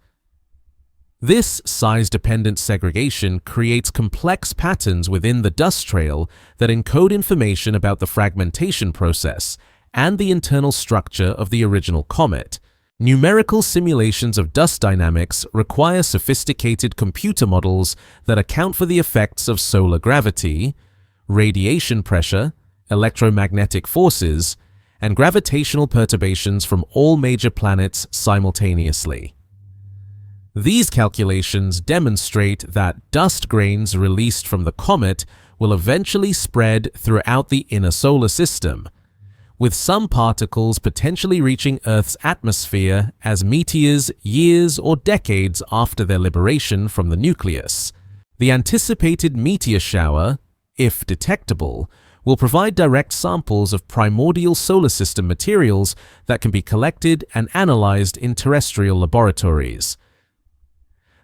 This size-dependent segregation creates complex patterns within the dust trail that encode information about the fragmentation process and the internal structure of the original comet. Numerical simulations of dust dynamics require sophisticated computer models that account for the effects of solar gravity, radiation pressure, electromagnetic forces, and gravitational perturbations from all major planets simultaneously. These calculations demonstrate that dust grains released from the comet will eventually spread throughout the inner solar system, with some particles potentially reaching Earth's atmosphere as meteors years or decades after their liberation from the nucleus. The anticipated meteor shower, if detectable, will provide direct samples of primordial solar system materials that can be collected and analyzed in terrestrial laboratories.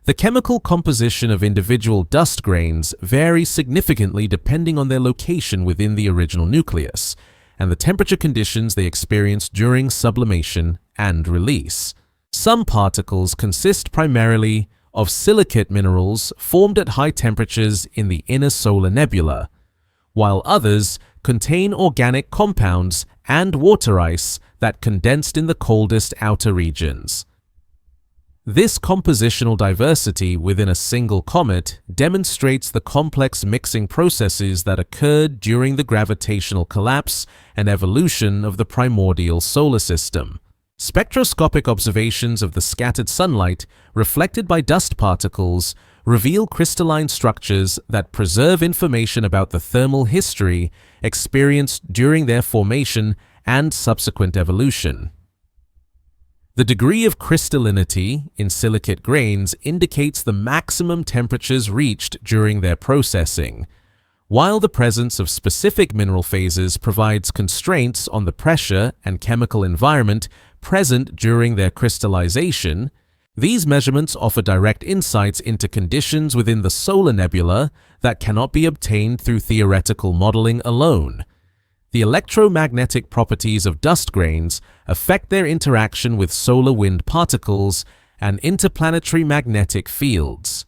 The chemical composition of individual dust grains varies significantly depending on their location within the original nucleus and the temperature conditions they experience during sublimation and release. Some particles consist primarily of silicate minerals formed at high temperatures in the inner solar nebula, while others contain organic compounds and water ice that condensed in the coldest outer regions. This compositional diversity within a single comet demonstrates the complex mixing processes that occurred during the gravitational collapse and evolution of the primordial solar system. Spectroscopic observations of the scattered sunlight reflected by dust particles reveal crystalline structures that preserve information about the thermal history experienced during their formation and subsequent evolution. The degree of crystallinity in silicate grains indicates the maximum temperatures reached during their processing, while the presence of specific mineral phases provides constraints on the pressure and chemical environment present during their crystallization. These measurements offer direct insights into conditions within the solar nebula that cannot be obtained through theoretical modeling alone. The electromagnetic properties of dust grains affect their interaction with solar wind particles and interplanetary magnetic fields,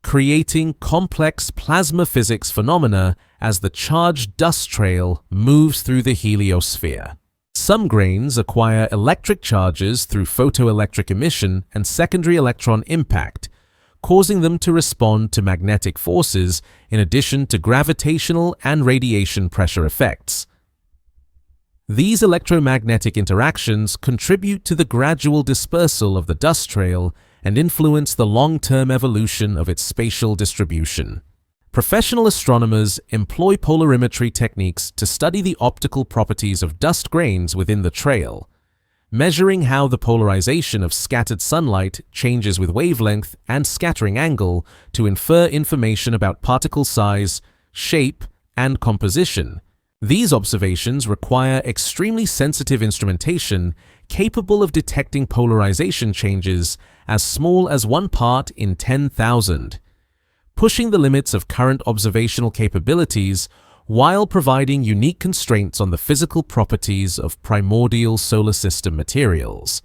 creating complex plasma physics phenomena as the charged dust trail moves through the heliosphere. Some grains acquire electric charges through photoelectric emission and secondary electron impact, causing them to respond to magnetic forces in addition to gravitational and radiation pressure effects. These electromagnetic interactions contribute to the gradual dispersal of the dust trail and influence the long-term evolution of its spatial distribution. Professional astronomers employ polarimetry techniques to study the optical properties of dust grains within the trail, measuring how the polarization of scattered sunlight changes with wavelength and scattering angle to infer information about particle size, shape, and composition. These observations require extremely sensitive instrumentation capable of detecting polarization changes as small as 1 part in 10,000, pushing the limits of current observational capabilities while providing unique constraints on the physical properties of primordial solar system materials.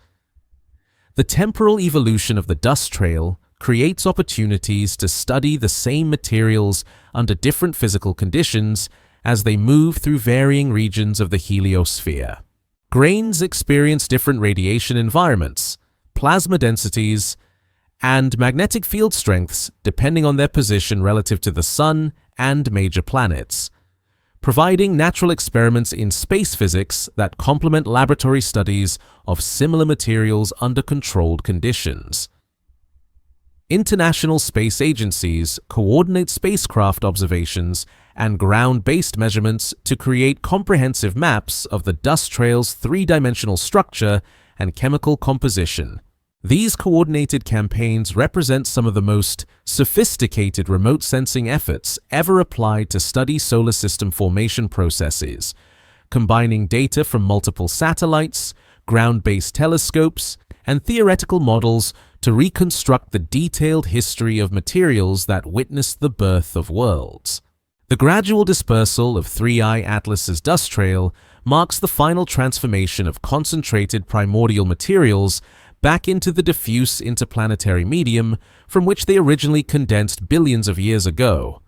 The temporal evolution of the dust trail creates opportunities to study the same materials under different physical conditions as they move through varying regions of the heliosphere. Grains experience different radiation environments, plasma densities, and magnetic field strengths depending on their position relative to the Sun and major planets, providing natural experiments in space physics that complement laboratory studies of similar materials under controlled conditions. International space agencies coordinate spacecraft observations and ground-based measurements to create comprehensive maps of the dust trail's three-dimensional structure and chemical composition. These coordinated campaigns represent some of the most sophisticated remote sensing efforts ever applied to study solar system formation processes, combining data from multiple satellites, ground-based telescopes, and theoretical models to reconstruct the detailed history of materials that witnessed the birth of worlds. The gradual dispersal of 3I Atlas's dust trail marks the final transformation of concentrated primordial materials back into the diffuse interplanetary medium from which they originally condensed billions of years ago,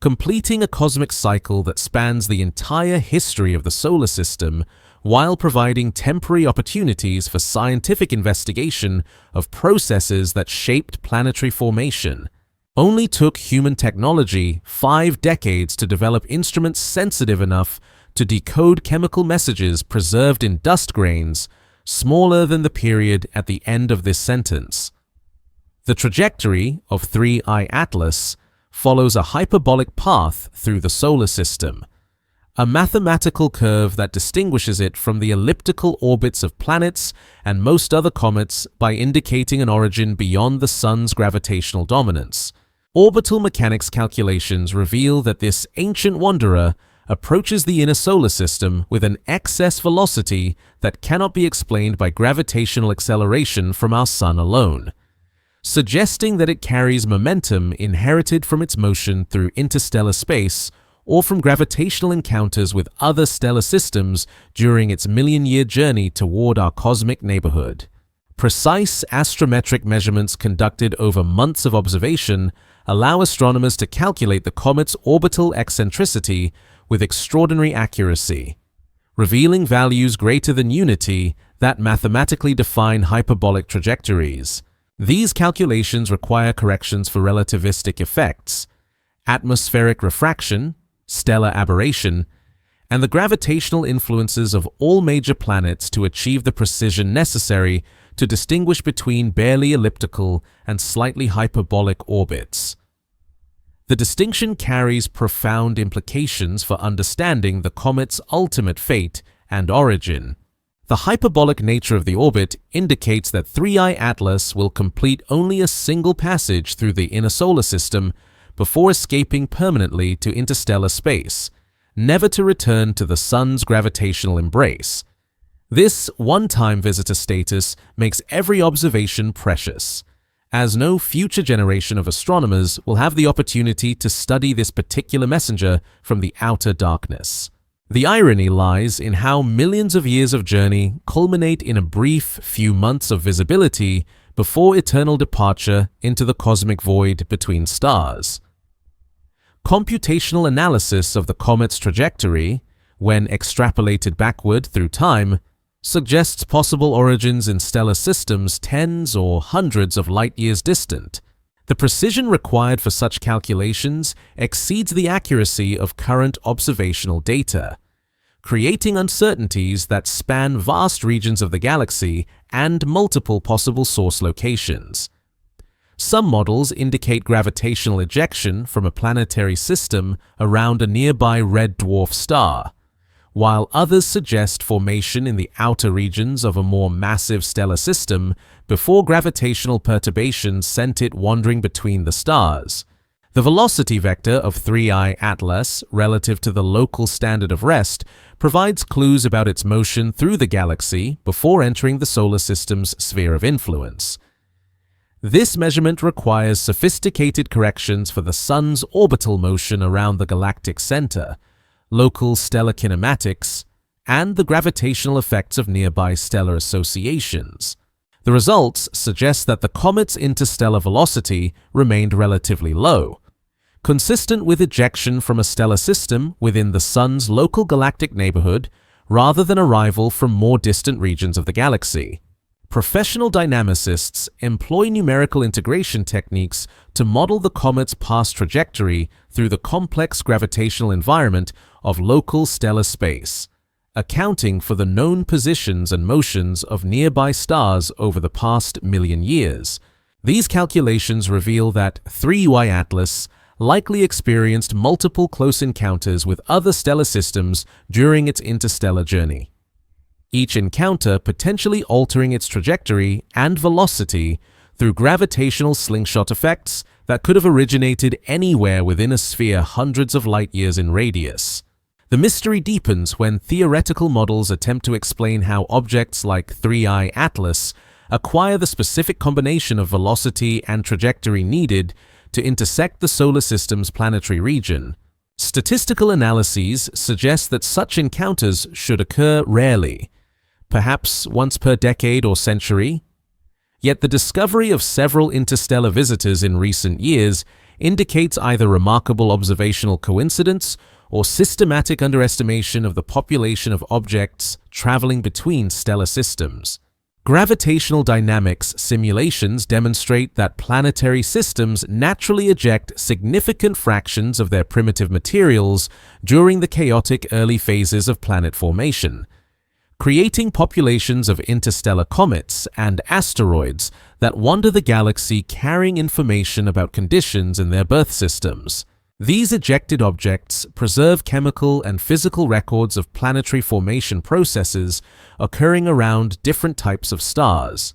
completing a cosmic cycle that spans the entire history of the solar system while providing temporary opportunities for scientific investigation of processes that shaped planetary formation. Only took human technology 5 decades to develop instruments sensitive enough to decode chemical messages preserved in dust grains smaller than the period at the end of this sentence. The trajectory of 3I Atlas follows a hyperbolic path through the solar system, a mathematical curve that distinguishes it from the elliptical orbits of planets and most other comets by indicating an origin beyond the Sun's gravitational dominance. Orbital mechanics calculations reveal that this ancient wanderer approaches the inner solar system with an excess velocity that cannot be explained by gravitational acceleration from our Sun alone, suggesting that it carries momentum inherited from its motion through interstellar space or from gravitational encounters with other stellar systems during its million-year journey toward our cosmic neighborhood. Precise astrometric measurements conducted over months of observation allow astronomers to calculate the comet's orbital eccentricity with extraordinary accuracy, revealing values greater than unity that mathematically define hyperbolic trajectories. These calculations require corrections for relativistic effects, atmospheric refraction, stellar aberration, and the gravitational influences of all major planets to achieve the precision necessary to distinguish between barely elliptical and slightly hyperbolic orbits. The distinction carries profound implications for understanding the comet's ultimate fate and origin. The hyperbolic nature of the orbit indicates that 3I Atlas will complete only a single passage through the inner solar system before escaping permanently to interstellar space, never to return to the Sun's gravitational embrace. This one-time visitor status makes every observation precious, as no future generation of astronomers will have the opportunity to study this particular messenger from the outer darkness. The irony lies in how millions of years of journey culminate in a brief few months of visibility before eternal departure into the cosmic void between stars. Computational analysis of the comet's trajectory, when extrapolated backward through time, suggests possible origins in stellar systems tens or hundreds of light-years distant. The precision required for such calculations exceeds the accuracy of current observational data, creating uncertainties that span vast regions of the galaxy and multiple possible source locations. Some models indicate gravitational ejection from a planetary system around a nearby red dwarf star, while others suggest formation in the outer regions of a more massive stellar system before gravitational perturbations sent it wandering between the stars. The velocity vector of 3I Atlas relative to the local standard of rest provides clues about its motion through the galaxy before entering the solar system's sphere of influence. This measurement requires sophisticated corrections for the Sun's orbital motion around the galactic center, local stellar kinematics, and the gravitational effects of nearby stellar associations. The results suggest that the comet's interstellar velocity remained relatively low, consistent with ejection from a stellar system within the Sun's local galactic neighborhood rather than arrival from more distant regions of the galaxy. Professional dynamicists employ numerical integration techniques to model the comet's past trajectory through the complex gravitational environment of local stellar space, accounting for the known positions and motions of nearby stars over the past million years. These calculations reveal that 3Y Atlas likely experienced multiple close encounters with other stellar systems during its interstellar journey, each encounter potentially altering its trajectory and velocity through gravitational slingshot effects that could have originated anywhere within a sphere hundreds of light-years in radius. The mystery deepens when theoretical models attempt to explain how objects like 3I Atlas acquire the specific combination of velocity and trajectory needed to intersect the solar system's planetary region. Statistical analyses suggest that such encounters should occur rarely, perhaps once per decade or century. Yet the discovery of several interstellar visitors in recent years indicates either remarkable observational coincidence or systematic underestimation of the population of objects traveling between stellar systems. Gravitational dynamics simulations demonstrate that planetary systems naturally eject significant fractions of their primitive materials during the chaotic early phases of planet formation, creating populations of interstellar comets and asteroids that wander the galaxy carrying information about conditions in their birth systems. These ejected objects preserve chemical and physical records of planetary formation processes occurring around different types of stars,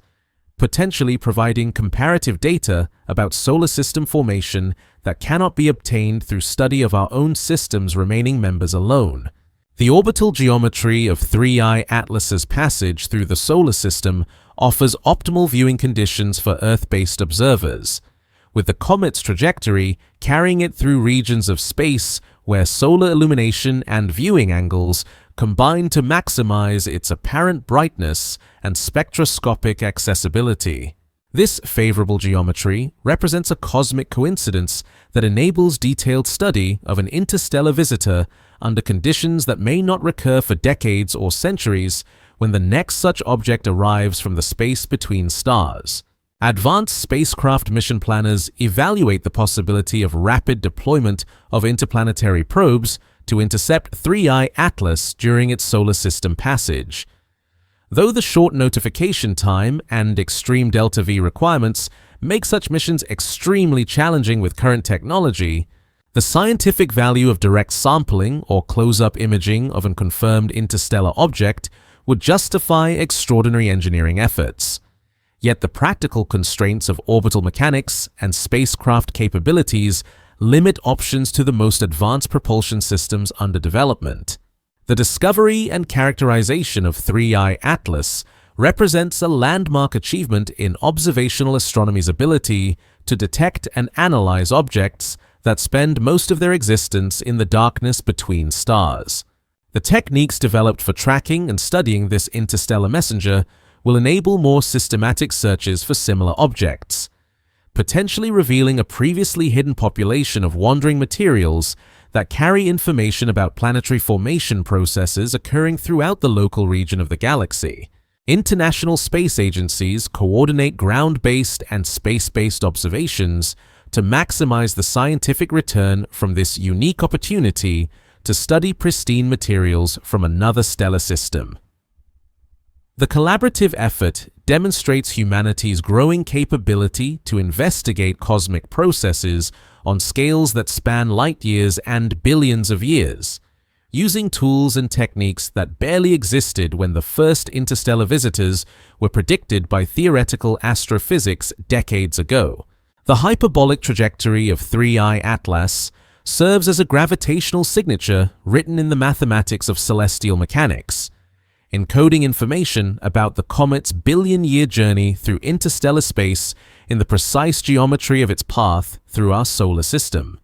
potentially providing comparative data about solar system formation that cannot be obtained through study of our own system's remaining members alone. The orbital geometry of 3I Atlas's passage through the solar system offers optimal viewing conditions for Earth-based observers, with the comet's trajectory carrying it through regions of space where solar illumination and viewing angles combine to maximize its apparent brightness and spectroscopic accessibility. This favorable geometry represents a cosmic coincidence that enables detailed study of an interstellar visitor under conditions that may not recur for decades or centuries when the next such object arrives from the space between stars. Advanced spacecraft mission planners evaluate the possibility of rapid deployment of interplanetary probes to intercept 3I Atlas during its solar system passage. Though the short notification time and extreme delta-V requirements make such missions extremely challenging with current technology, the scientific value of direct sampling or close-up imaging of a confirmed interstellar object would justify extraordinary engineering efforts. Yet the practical constraints of orbital mechanics and spacecraft capabilities limit options to the most advanced propulsion systems under development. The discovery and characterization of 3I Atlas represents a landmark achievement in observational astronomy's ability to detect and analyze objects that spend most of their existence in the darkness between stars. The techniques developed for tracking and studying this interstellar messenger will enable more systematic searches for similar objects, potentially revealing a previously hidden population of wandering materials that carry information about planetary formation processes occurring throughout the local region of the galaxy. International space agencies coordinate ground-based and space-based observations to maximize the scientific return from this unique opportunity to study pristine materials from another stellar system. The collaborative effort demonstrates humanity's growing capability to investigate cosmic processes on scales that span light years and billions of years, using tools and techniques that barely existed when the first interstellar visitors were predicted by theoretical astrophysics decades ago. The hyperbolic trajectory of 3I Atlas serves as a gravitational signature written in the mathematics of celestial mechanics, encoding information about the comet's billion-year journey through interstellar space in the precise geometry of its path through our solar system.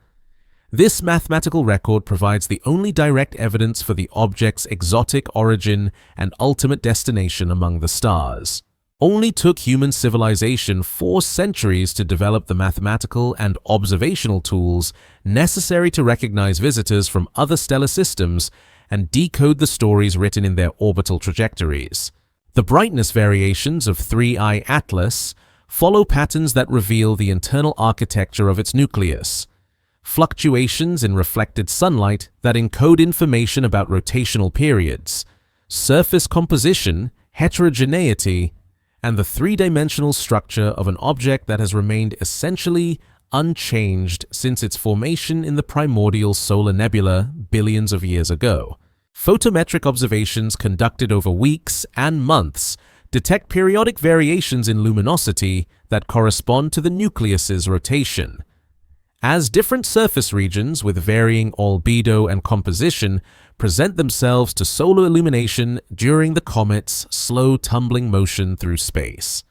This mathematical record provides the only direct evidence for the object's exotic origin and ultimate destination among the stars. Only took human civilization 4 centuries to develop the mathematical and observational tools necessary to recognize visitors from other stellar systems and decode the stories written in their orbital trajectories. The brightness variations of 3I Atlas follow patterns that reveal the internal architecture of its nucleus, fluctuations in reflected sunlight that encode information about rotational periods, surface composition, heterogeneity, and the three-dimensional structure of an object that has remained essentially unchanged since its formation in the primordial solar nebula billions of years ago. Photometric observations conducted over weeks and months detect periodic variations in luminosity that correspond to the nucleus's rotation. As different surface regions with varying albedo and composition present themselves to solar illumination during the comet's slow tumbling motion through space.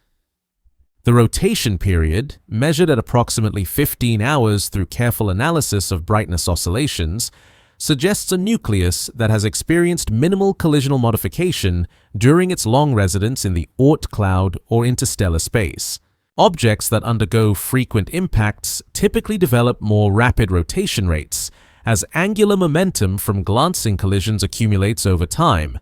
The rotation period, measured at approximately 15 hours through careful analysis of brightness oscillations, suggests a nucleus that has experienced minimal collisional modification during its long residence in the Oort cloud or interstellar space. Objects that undergo frequent impacts typically develop more rapid rotation rates as angular momentum from glancing collisions accumulates over time,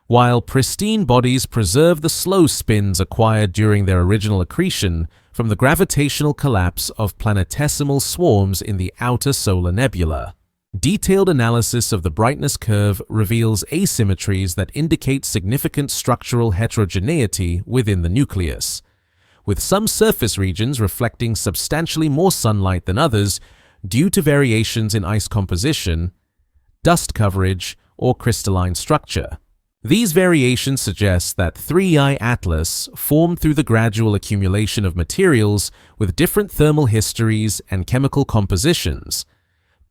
while pristine bodies preserve the slow spins acquired during their original accretion from the gravitational collapse of planetesimal swarms in the outer solar nebula. Detailed analysis of the brightness curve reveals asymmetries that indicate significant structural heterogeneity within the nucleus, with some surface regions reflecting substantially more sunlight than others due to variations in ice composition, dust coverage, or crystalline structure. These variations suggest that 3I Atlas formed through the gradual accumulation of materials with different thermal histories and chemical compositions,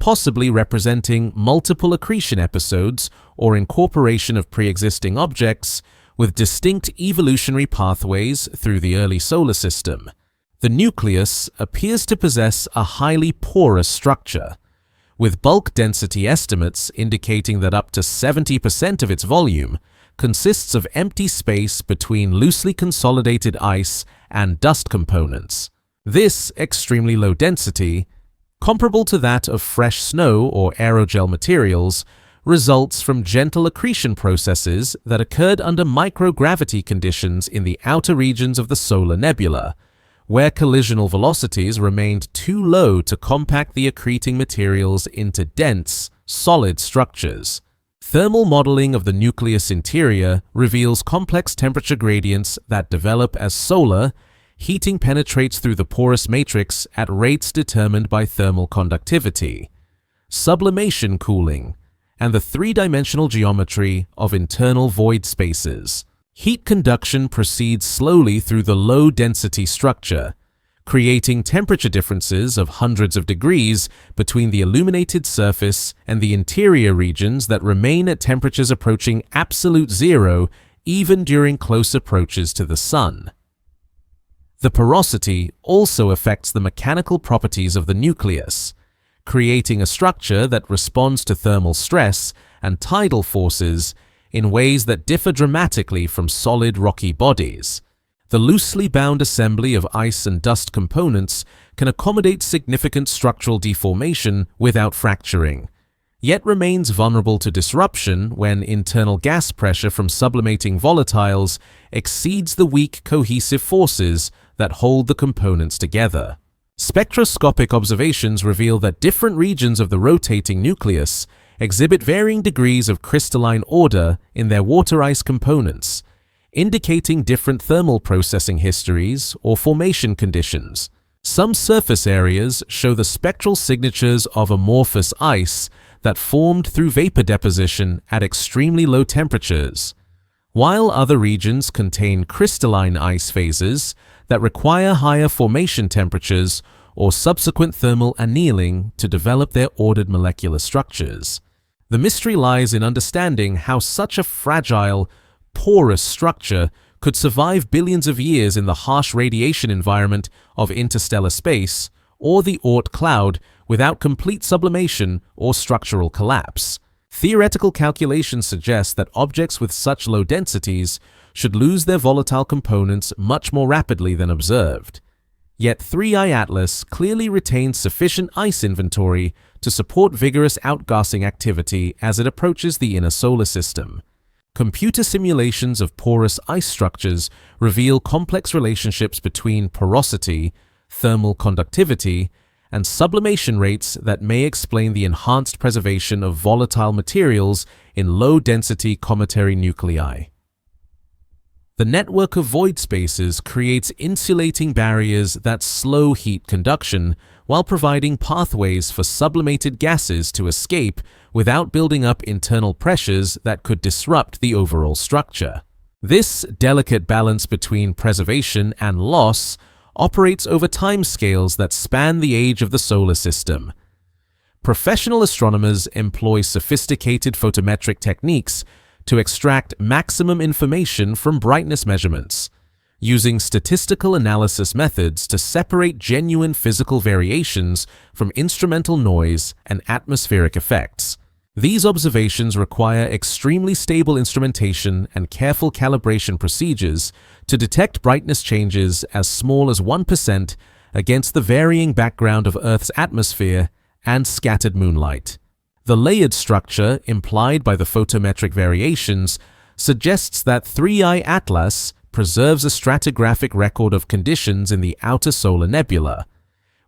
possibly representing multiple accretion episodes or incorporation of pre-existing objects with distinct evolutionary pathways through the early solar system. The nucleus appears to possess a highly porous structure, with bulk density estimates indicating that up to 70% of its volume consists of empty space between loosely consolidated ice and dust components. This extremely low density, comparable to that of fresh snow or aerogel materials, results from gentle accretion processes that occurred under microgravity conditions in the outer regions of the solar nebula, where collisional velocities remained too low to compact the accreting materials into dense, solid structures. Thermal modeling of the nucleus interior reveals complex temperature gradients that develop as solar heating penetrates through the porous matrix at rates determined by thermal conductivity, sublimation cooling, and the three-dimensional geometry of internal void spaces. Heat conduction proceeds slowly through the low-density structure, creating temperature differences of hundreds of degrees between the illuminated surface and the interior regions that remain at temperatures approaching absolute zero even during close approaches to the Sun. The porosity also affects the mechanical properties of the nucleus, creating a structure that responds to thermal stress and tidal forces in ways that differ dramatically from solid rocky bodies. The loosely bound assembly of ice and dust components can accommodate significant structural deformation without fracturing, yet remains vulnerable to disruption when internal gas pressure from sublimating volatiles exceeds the weak cohesive forces that hold the components together. Spectroscopic observations reveal that different regions of the rotating nucleus exhibit varying degrees of crystalline order in their water-ice components, indicating different thermal processing histories or formation conditions. Some surface areas show the spectral signatures of amorphous ice that formed through vapor deposition at extremely low temperatures, while other regions contain crystalline ice phases that require higher formation temperatures or subsequent thermal annealing to develop their ordered molecular structures. The mystery lies in understanding how such a fragile, porous structure could survive billions of years in the harsh radiation environment of interstellar space or the Oort cloud without complete sublimation or structural collapse. Theoretical calculations suggest that objects with such low densities should lose their volatile components much more rapidly than observed. Yet 3I Atlas clearly retains sufficient ice inventory to support vigorous outgassing activity as it approaches the inner solar system. Computer simulations of porous ice structures reveal complex relationships between porosity, thermal conductivity, and sublimation rates that may explain the enhanced preservation of volatile materials in low-density cometary nuclei. The network of void spaces creates insulating barriers that slow heat conduction while providing pathways for sublimated gases to escape without building up internal pressures that could disrupt the overall structure. This delicate balance between preservation and loss operates over timescales that span the age of the solar system. Professional astronomers employ sophisticated photometric techniques to extract maximum information from brightness measurements, using statistical analysis methods to separate genuine physical variations from instrumental noise and atmospheric effects. These observations require extremely stable instrumentation and careful calibration procedures to detect brightness changes as small as 1% against the varying background of Earth's atmosphere and scattered moonlight. The layered structure implied by the photometric variations suggests that 3I Atlas preserves a stratigraphic record of conditions in the outer solar nebula,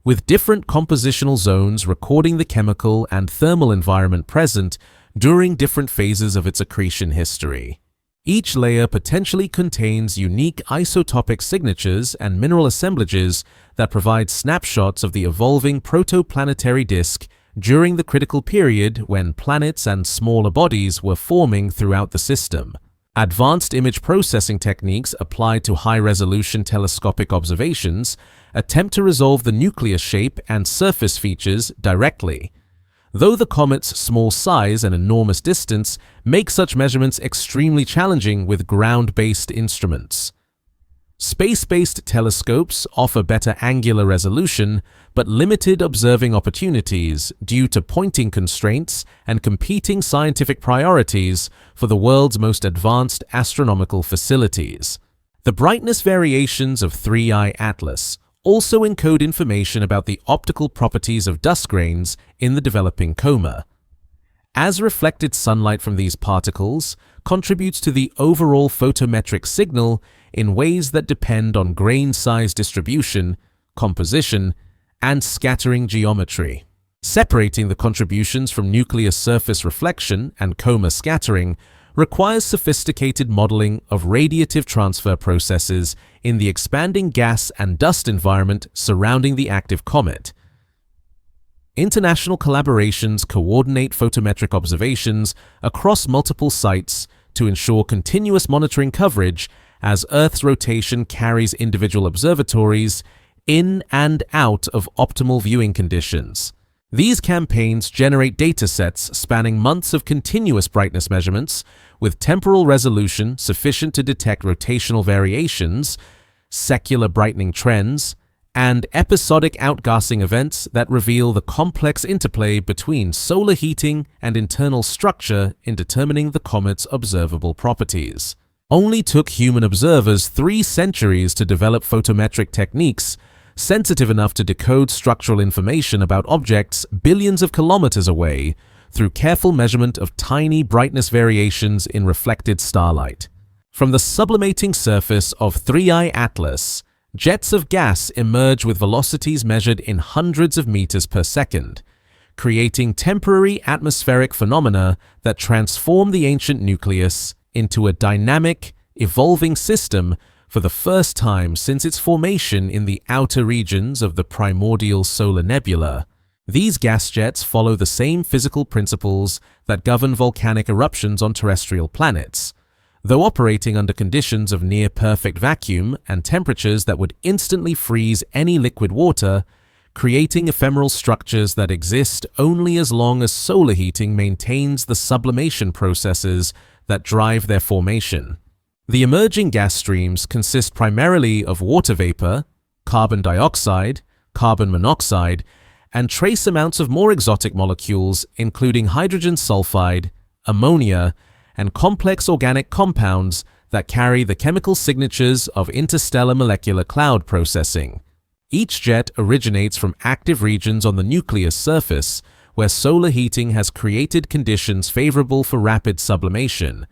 with different compositional zones recording the chemical and thermal environment present during different phases of its accretion history. Each layer potentially contains unique isotopic signatures and mineral assemblages that provide snapshots of the evolving protoplanetary disk during the critical period when planets and smaller bodies were forming throughout the system. Advanced image processing techniques applied to high-resolution telescopic observations attempt to resolve the nucleus shape and surface features directly, though the comet's small size and enormous distance make such measurements extremely challenging with ground-based instruments. Space-based telescopes offer better angular resolution but limited observing opportunities due to pointing constraints and competing scientific priorities for the world's most advanced astronomical facilities. The brightness variations of 3i Atlas also encode information about the optical properties of dust grains in the developing coma. As reflected sunlight from these particles contributes to the overall photometric signal in ways that depend on grain size distribution, composition, and scattering geometry. Separating the contributions from nucleus surface reflection and coma scattering requires sophisticated modeling of radiative transfer processes in the expanding gas and dust environment surrounding the active comet. International collaborations coordinate photometric observations across multiple sites to ensure continuous monitoring coverage as Earth's rotation carries individual observatories in and out of optimal viewing conditions. These campaigns generate datasets spanning months of continuous brightness measurements with temporal resolution sufficient to detect rotational variations, secular brightening trends, and episodic outgassing events that reveal the complex interplay between solar heating and internal structure in determining the comet's observable properties. Only took human observers 3 centuries to develop photometric techniques sensitive enough to decode structural information about objects billions of kilometers away through careful measurement of tiny brightness variations in reflected starlight. From the sublimating surface of 3i Atlas, jets of gas emerge with velocities measured in hundreds of meters per second, creating temporary atmospheric phenomena that transform the ancient nucleus into a dynamic, evolving system for the first time since its formation in the outer regions of the primordial solar nebula. These gas jets follow the same physical principles that govern volcanic eruptions on terrestrial planets, though operating under conditions of near-perfect vacuum and temperatures that would instantly freeze any liquid water, creating ephemeral structures that exist only as long as solar heating maintains the sublimation processes that drive their formation. The emerging gas streams consist primarily of water vapor, carbon dioxide, carbon monoxide, and trace amounts of more exotic molecules including hydrogen sulfide, ammonia, and complex organic compounds that carry the chemical signatures of interstellar molecular cloud processing. Each jet originates from active regions on the nucleus surface where solar heating has created conditions favorable for rapid sublimation,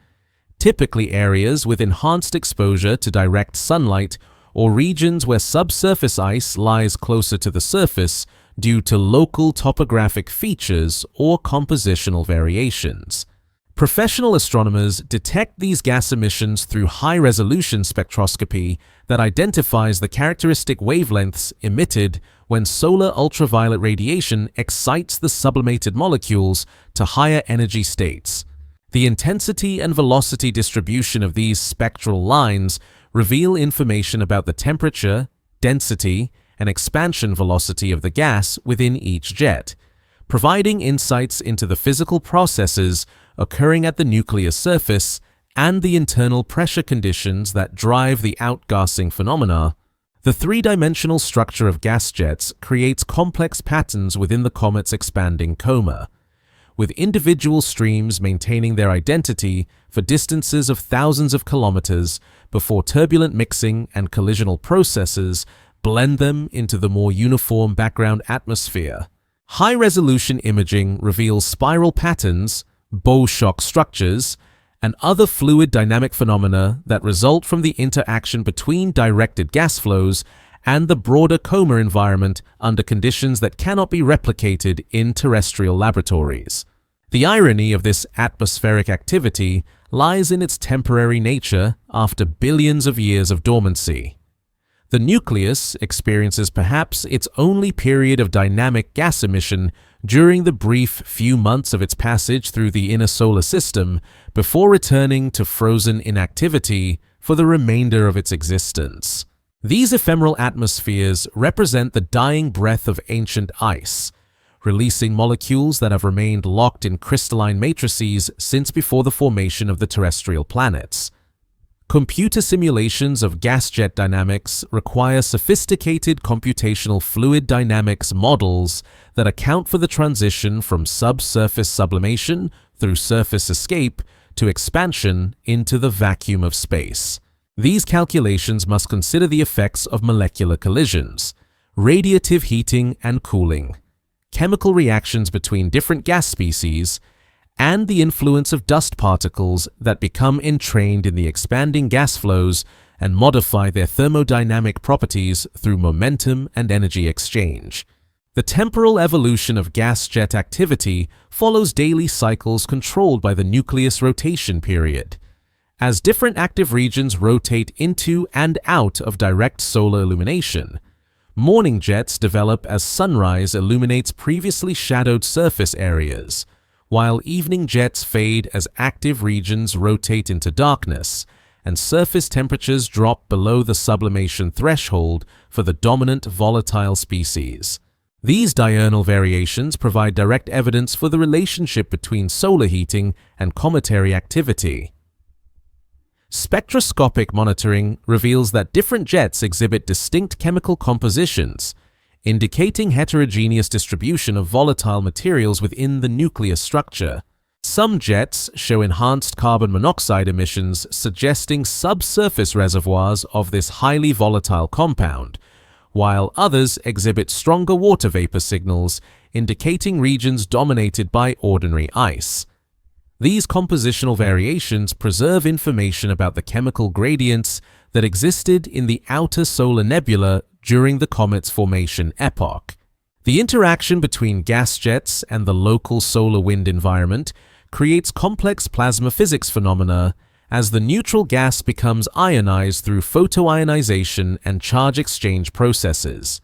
typically areas with enhanced exposure to direct sunlight or regions where subsurface ice lies closer to the surface due to local topographic features or compositional variations. Professional astronomers detect these gas emissions through high-resolution spectroscopy that identifies the characteristic wavelengths emitted when solar ultraviolet radiation excites the sublimated molecules to higher energy states. The intensity and velocity distribution of these spectral lines reveal information about the temperature, density, and expansion velocity of the gas within each jet, providing insights into the physical processes occurring at the nucleus surface and the internal pressure conditions that drive the outgassing phenomena. The three-dimensional structure of gas jets creates complex patterns within the comet's expanding coma, with individual streams maintaining their identity for distances of thousands of kilometers before turbulent mixing and collisional processes blend them into the more uniform background atmosphere. High-resolution imaging reveals spiral patterns, bow shock structures, and other fluid dynamic phenomena that result from the interaction between directed gas flows and the broader coma environment under conditions that cannot be replicated in terrestrial laboratories. The irony of this atmospheric activity lies in its temporary nature after billions of years of dormancy. The nucleus experiences perhaps its only period of dynamic gas emission during the brief few months of its passage through the inner solar system before returning to frozen inactivity for the remainder of its existence. These ephemeral atmospheres represent the dying breath of ancient ice, releasing molecules that have remained locked in crystalline matrices since before the formation of the terrestrial planets. Computer simulations of gas jet dynamics require sophisticated computational fluid dynamics models that account for the transition from subsurface sublimation through surface escape to expansion into the vacuum of space. These calculations must consider the effects of molecular collisions, radiative heating and cooling, chemical reactions between different gas species, and the influence of dust particles that become entrained in the expanding gas flows and modify their thermodynamic properties through momentum and energy exchange. The temporal evolution of gas jet activity follows daily cycles controlled by the nucleus rotation period. As different active regions rotate into and out of direct solar illumination, morning jets develop as sunrise illuminates previously shadowed surface areas, while evening jets fade as active regions rotate into darkness and surface temperatures drop below the sublimation threshold for the dominant volatile species. These diurnal variations provide direct evidence for the relationship between solar heating and cometary activity. Spectroscopic monitoring reveals that different jets exhibit distinct chemical compositions, indicating heterogeneous distribution of volatile materials within the nucleus structure. Some jets show enhanced carbon monoxide emissions, suggesting subsurface reservoirs of this highly volatile compound, while others exhibit stronger water vapor signals, indicating regions dominated by ordinary ice. These compositional variations preserve information about the chemical gradients that existed in the outer solar nebula during the comet's formation epoch. The interaction between gas jets and the local solar wind environment creates complex plasma physics phenomena as the neutral gas becomes ionized through photoionization and charge exchange processes.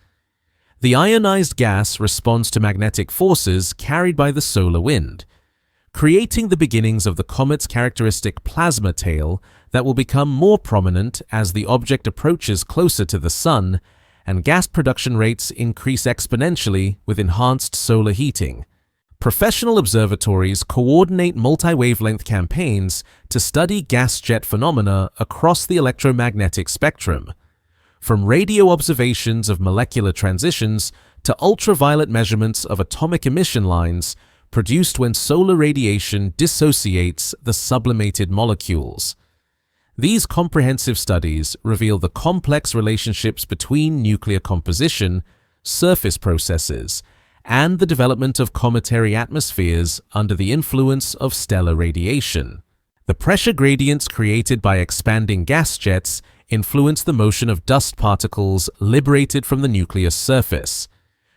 The ionized gas responds to magnetic forces carried by the solar wind, creating the beginnings of the comet's characteristic plasma tail that will become more prominent as the object approaches closer to the Sun and gas production rates increase exponentially with enhanced solar heating. Professional observatories coordinate multi-wavelength campaigns to study gas jet phenomena across the electromagnetic spectrum, from radio observations of molecular transitions to ultraviolet measurements of atomic emission lines produced when solar radiation dissociates the sublimated molecules. These comprehensive studies reveal the complex relationships between nuclear composition, surface processes, and the development of cometary atmospheres under the influence of stellar radiation. The pressure gradients created by expanding gas jets influence the motion of dust particles liberated from the nucleus surface,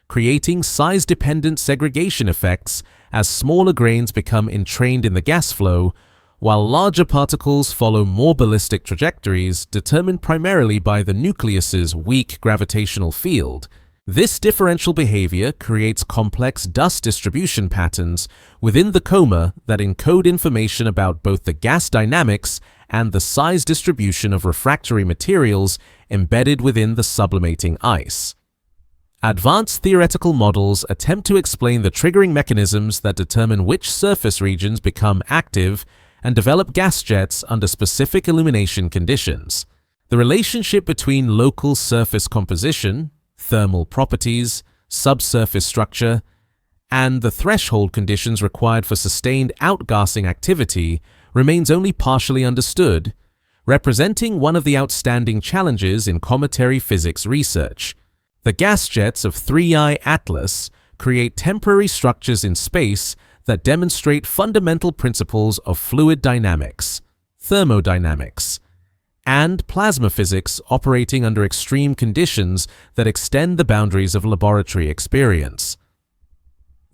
creating size-dependent segregation effects as smaller grains become entrained in the gas flow, while larger particles follow more ballistic trajectories determined primarily by the nucleus's weak gravitational field. This differential behavior creates complex dust distribution patterns within the coma that encode information about both the gas dynamics and the size distribution of refractory materials embedded within the sublimating ice. Advanced theoretical models attempt to explain the triggering mechanisms that determine which surface regions become active and develop gas jets under specific illumination conditions. The relationship between local surface composition, thermal properties, subsurface structure, and the threshold conditions required for sustained outgassing activity remains only partially understood, representing one of the outstanding challenges in cometary physics research. The gas jets of 3I Atlas create temporary structures in space that demonstrate fundamental principles of fluid dynamics, thermodynamics, and plasma physics operating under extreme conditions that extend the boundaries of laboratory experience.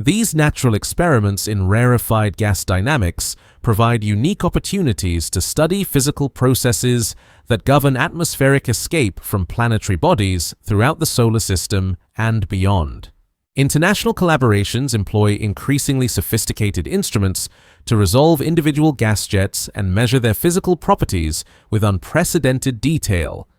These natural experiments in rarefied gas dynamics provide unique opportunities to study physical processes that govern atmospheric escape from planetary bodies throughout the solar system and beyond. International collaborations employ increasingly sophisticated instruments to resolve individual gas jets and measure their physical properties with unprecedented detail,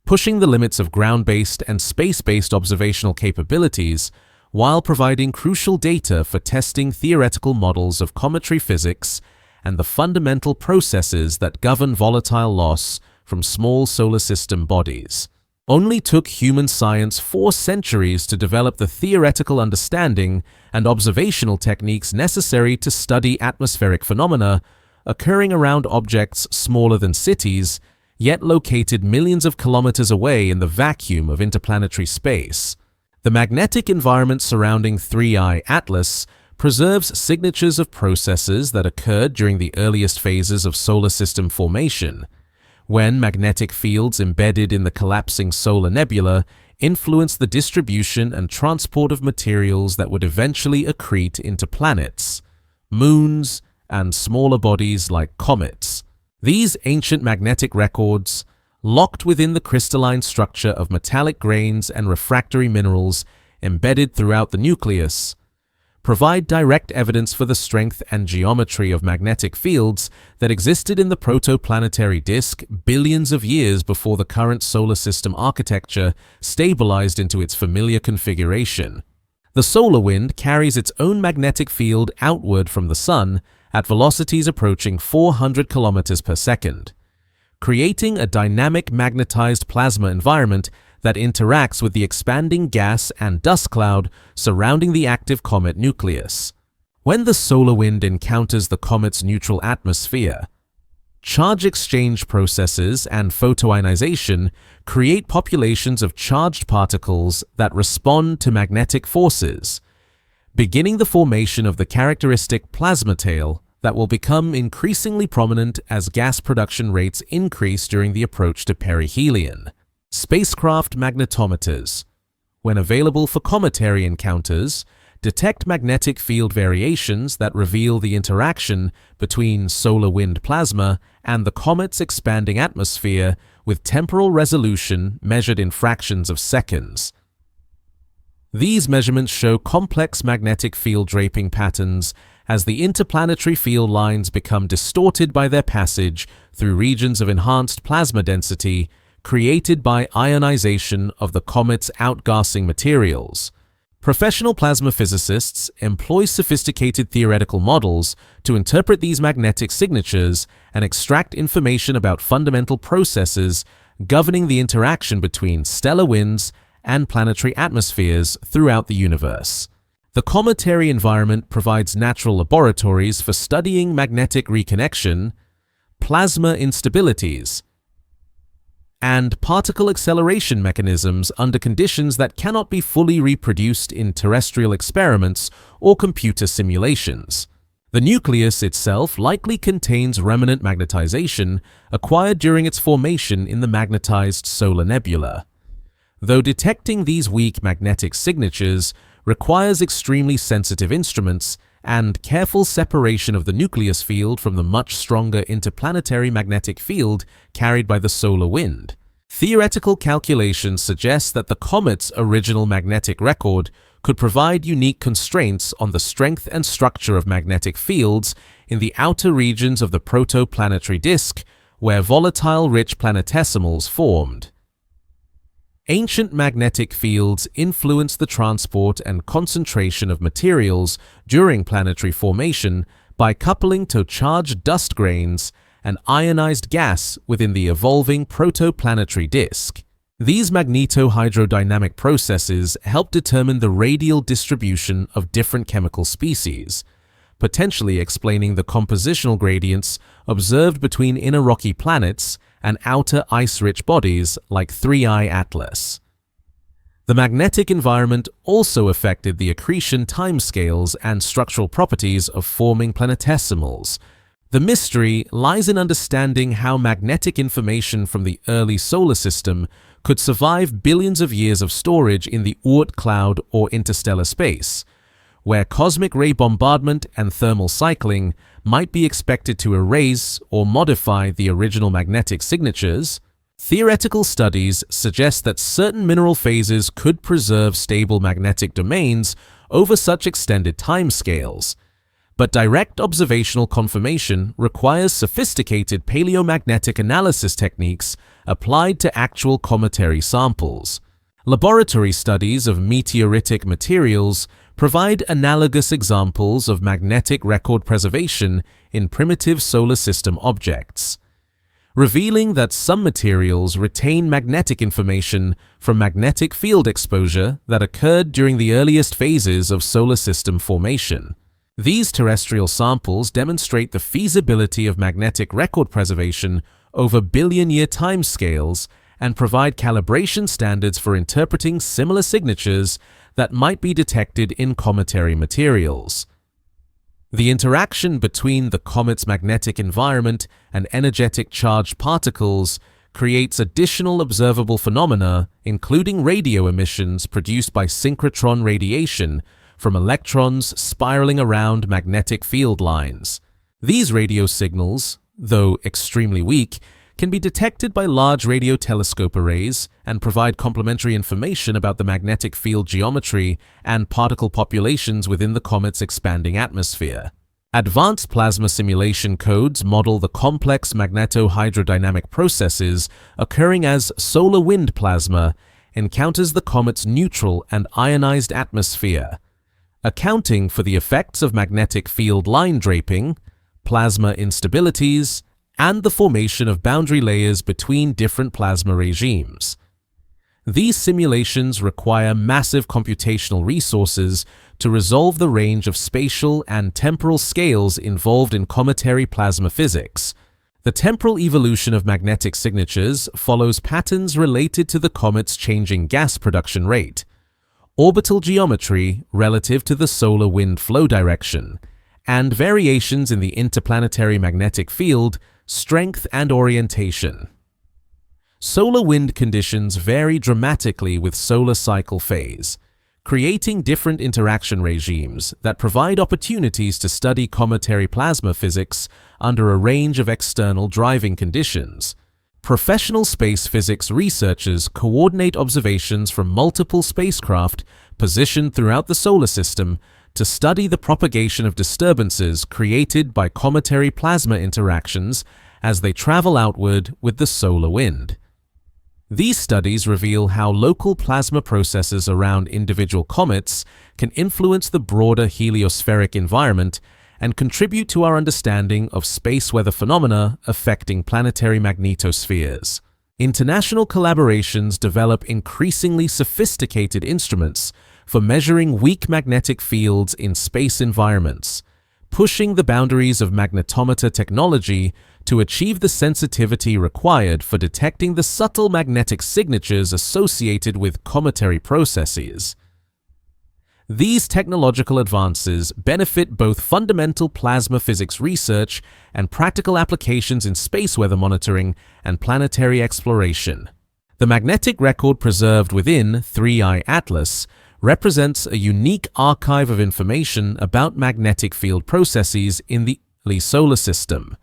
pushing the limits of ground-based and space-based observational capabilities while providing crucial data for testing theoretical models of cometary physics and the fundamental processes that govern volatile loss from small solar system bodies. Only took human science 4 centuries to develop the theoretical understanding and observational techniques necessary to study atmospheric phenomena occurring around objects smaller than cities, yet located millions of kilometers away in the vacuum of interplanetary space. The magnetic environment surrounding 3I Atlas preserves signatures of processes that occurred during the earliest phases of solar system formation, when magnetic fields embedded in the collapsing solar nebula influenced the distribution and transport of materials that would eventually accrete into planets, moons, and smaller bodies like comets. These ancient magnetic records, locked within the crystalline structure of metallic grains and refractory minerals embedded throughout the nucleus, provide direct evidence for the strength and geometry of magnetic fields that existed in the protoplanetary disk billions of years before the current solar system architecture stabilized into its familiar configuration. The solar wind carries its own magnetic field outward from the Sun at velocities approaching 400 kilometers per second, creating a dynamic magnetized plasma environment that interacts with the expanding gas and dust cloud surrounding the active comet nucleus. When the solar wind encounters the comet's neutral atmosphere, charge exchange processes and photoionization create populations of charged particles that respond to magnetic forces, beginning the formation of the characteristic plasma tail that will become increasingly prominent as gas production rates increase during the approach to perihelion. Spacecraft magnetometers, when available for cometary encounters, detect magnetic field variations that reveal the interaction between solar wind plasma and the comet's expanding atmosphere with temporal resolution measured in fractions of seconds. These measurements show complex magnetic field draping patterns as the interplanetary field lines become distorted by their passage through regions of enhanced plasma density created by ionization of the comet's outgassing materials. Professional plasma physicists employ sophisticated theoretical models to interpret these magnetic signatures and extract information about fundamental processes governing the interaction between stellar winds and planetary atmospheres throughout the universe. The cometary environment provides natural laboratories for studying magnetic reconnection, plasma instabilities, and particle acceleration mechanisms under conditions that cannot be fully reproduced in terrestrial experiments or computer simulations. The nucleus itself likely contains remnant magnetization acquired during its formation in the magnetized solar nebula. Though detecting these weak magnetic signatures requires extremely sensitive instruments and careful separation of the nucleus field from the much stronger interplanetary magnetic field carried by the solar wind, theoretical calculations suggest that the comet's original magnetic record could provide unique constraints on the strength and structure of magnetic fields in the outer regions of the protoplanetary disk where volatile-rich planetesimals formed. Ancient magnetic fields influence the transport and concentration of materials during planetary formation by coupling to charged dust grains and ionized gas within the evolving protoplanetary disk. These magnetohydrodynamic processes help determine the radial distribution of different chemical species, potentially explaining the compositional gradients observed between inner rocky planets and outer ice-rich bodies like 3I Atlas. The magnetic environment also affected the accretion timescales and structural properties of forming planetesimals. The mystery lies in understanding how magnetic information from the early solar system could survive billions of years of storage in the Oort cloud or interstellar space, where cosmic ray bombardment and thermal cycling might be expected to erase or modify the original magnetic signatures. Theoretical studies suggest that certain mineral phases could preserve stable magnetic domains over such extended timescales, but direct observational confirmation requires sophisticated paleomagnetic analysis techniques applied to actual cometary samples. Laboratory studies of meteoritic materials provide analogous examples of magnetic record preservation in primitive solar system objects, revealing that some materials retain magnetic information from magnetic field exposure that occurred during the earliest phases of solar system formation. These terrestrial samples demonstrate the feasibility of magnetic record preservation over billion-year timescales and provide calibration standards for interpreting similar signatures that might be detected in cometary materials. The interaction between the comet's magnetic environment and energetic charged particles creates additional observable phenomena, including radio emissions produced by synchrotron radiation from electrons spiraling around magnetic field lines. These radio signals, though extremely weak, can be detected by large radio telescope arrays and provide complementary information about the magnetic field geometry and particle populations within the comet's expanding atmosphere. Advanced plasma simulation codes model the complex magneto-hydrodynamic processes occurring as solar wind plasma encounters the comet's neutral and ionized atmosphere, accounting for the effects of magnetic field line draping, plasma instabilities, and the formation of boundary layers between different plasma regimes. These simulations require massive computational resources to resolve the range of spatial and temporal scales involved in cometary plasma physics. The temporal evolution of magnetic signatures follows patterns related to the comet's changing gas production rate, orbital geometry relative to the solar wind flow direction, and variations in the interplanetary magnetic field, strength, and orientation. Solar wind conditions vary dramatically with solar cycle phase, creating different interaction regimes that provide opportunities to study cometary plasma physics under a range of external driving conditions. Professional space physics researchers coordinate observations from multiple spacecraft positioned throughout the solar system to study the propagation of disturbances created by cometary plasma interactions as they travel outward with the solar wind. These studies reveal how local plasma processes around individual comets can influence the broader heliospheric environment and contribute to our understanding of space weather phenomena affecting planetary magnetospheres. International collaborations develop increasingly sophisticated instruments for measuring weak magnetic fields in space environments, pushing the boundaries of magnetometer technology to achieve the sensitivity required for detecting the subtle magnetic signatures associated with cometary processes. These technological advances benefit both fundamental plasma physics research and practical applications in space weather monitoring and planetary exploration. The magnetic record preserved within 3I Atlas represents a unique archive of information about magnetic field processes in the early solar system,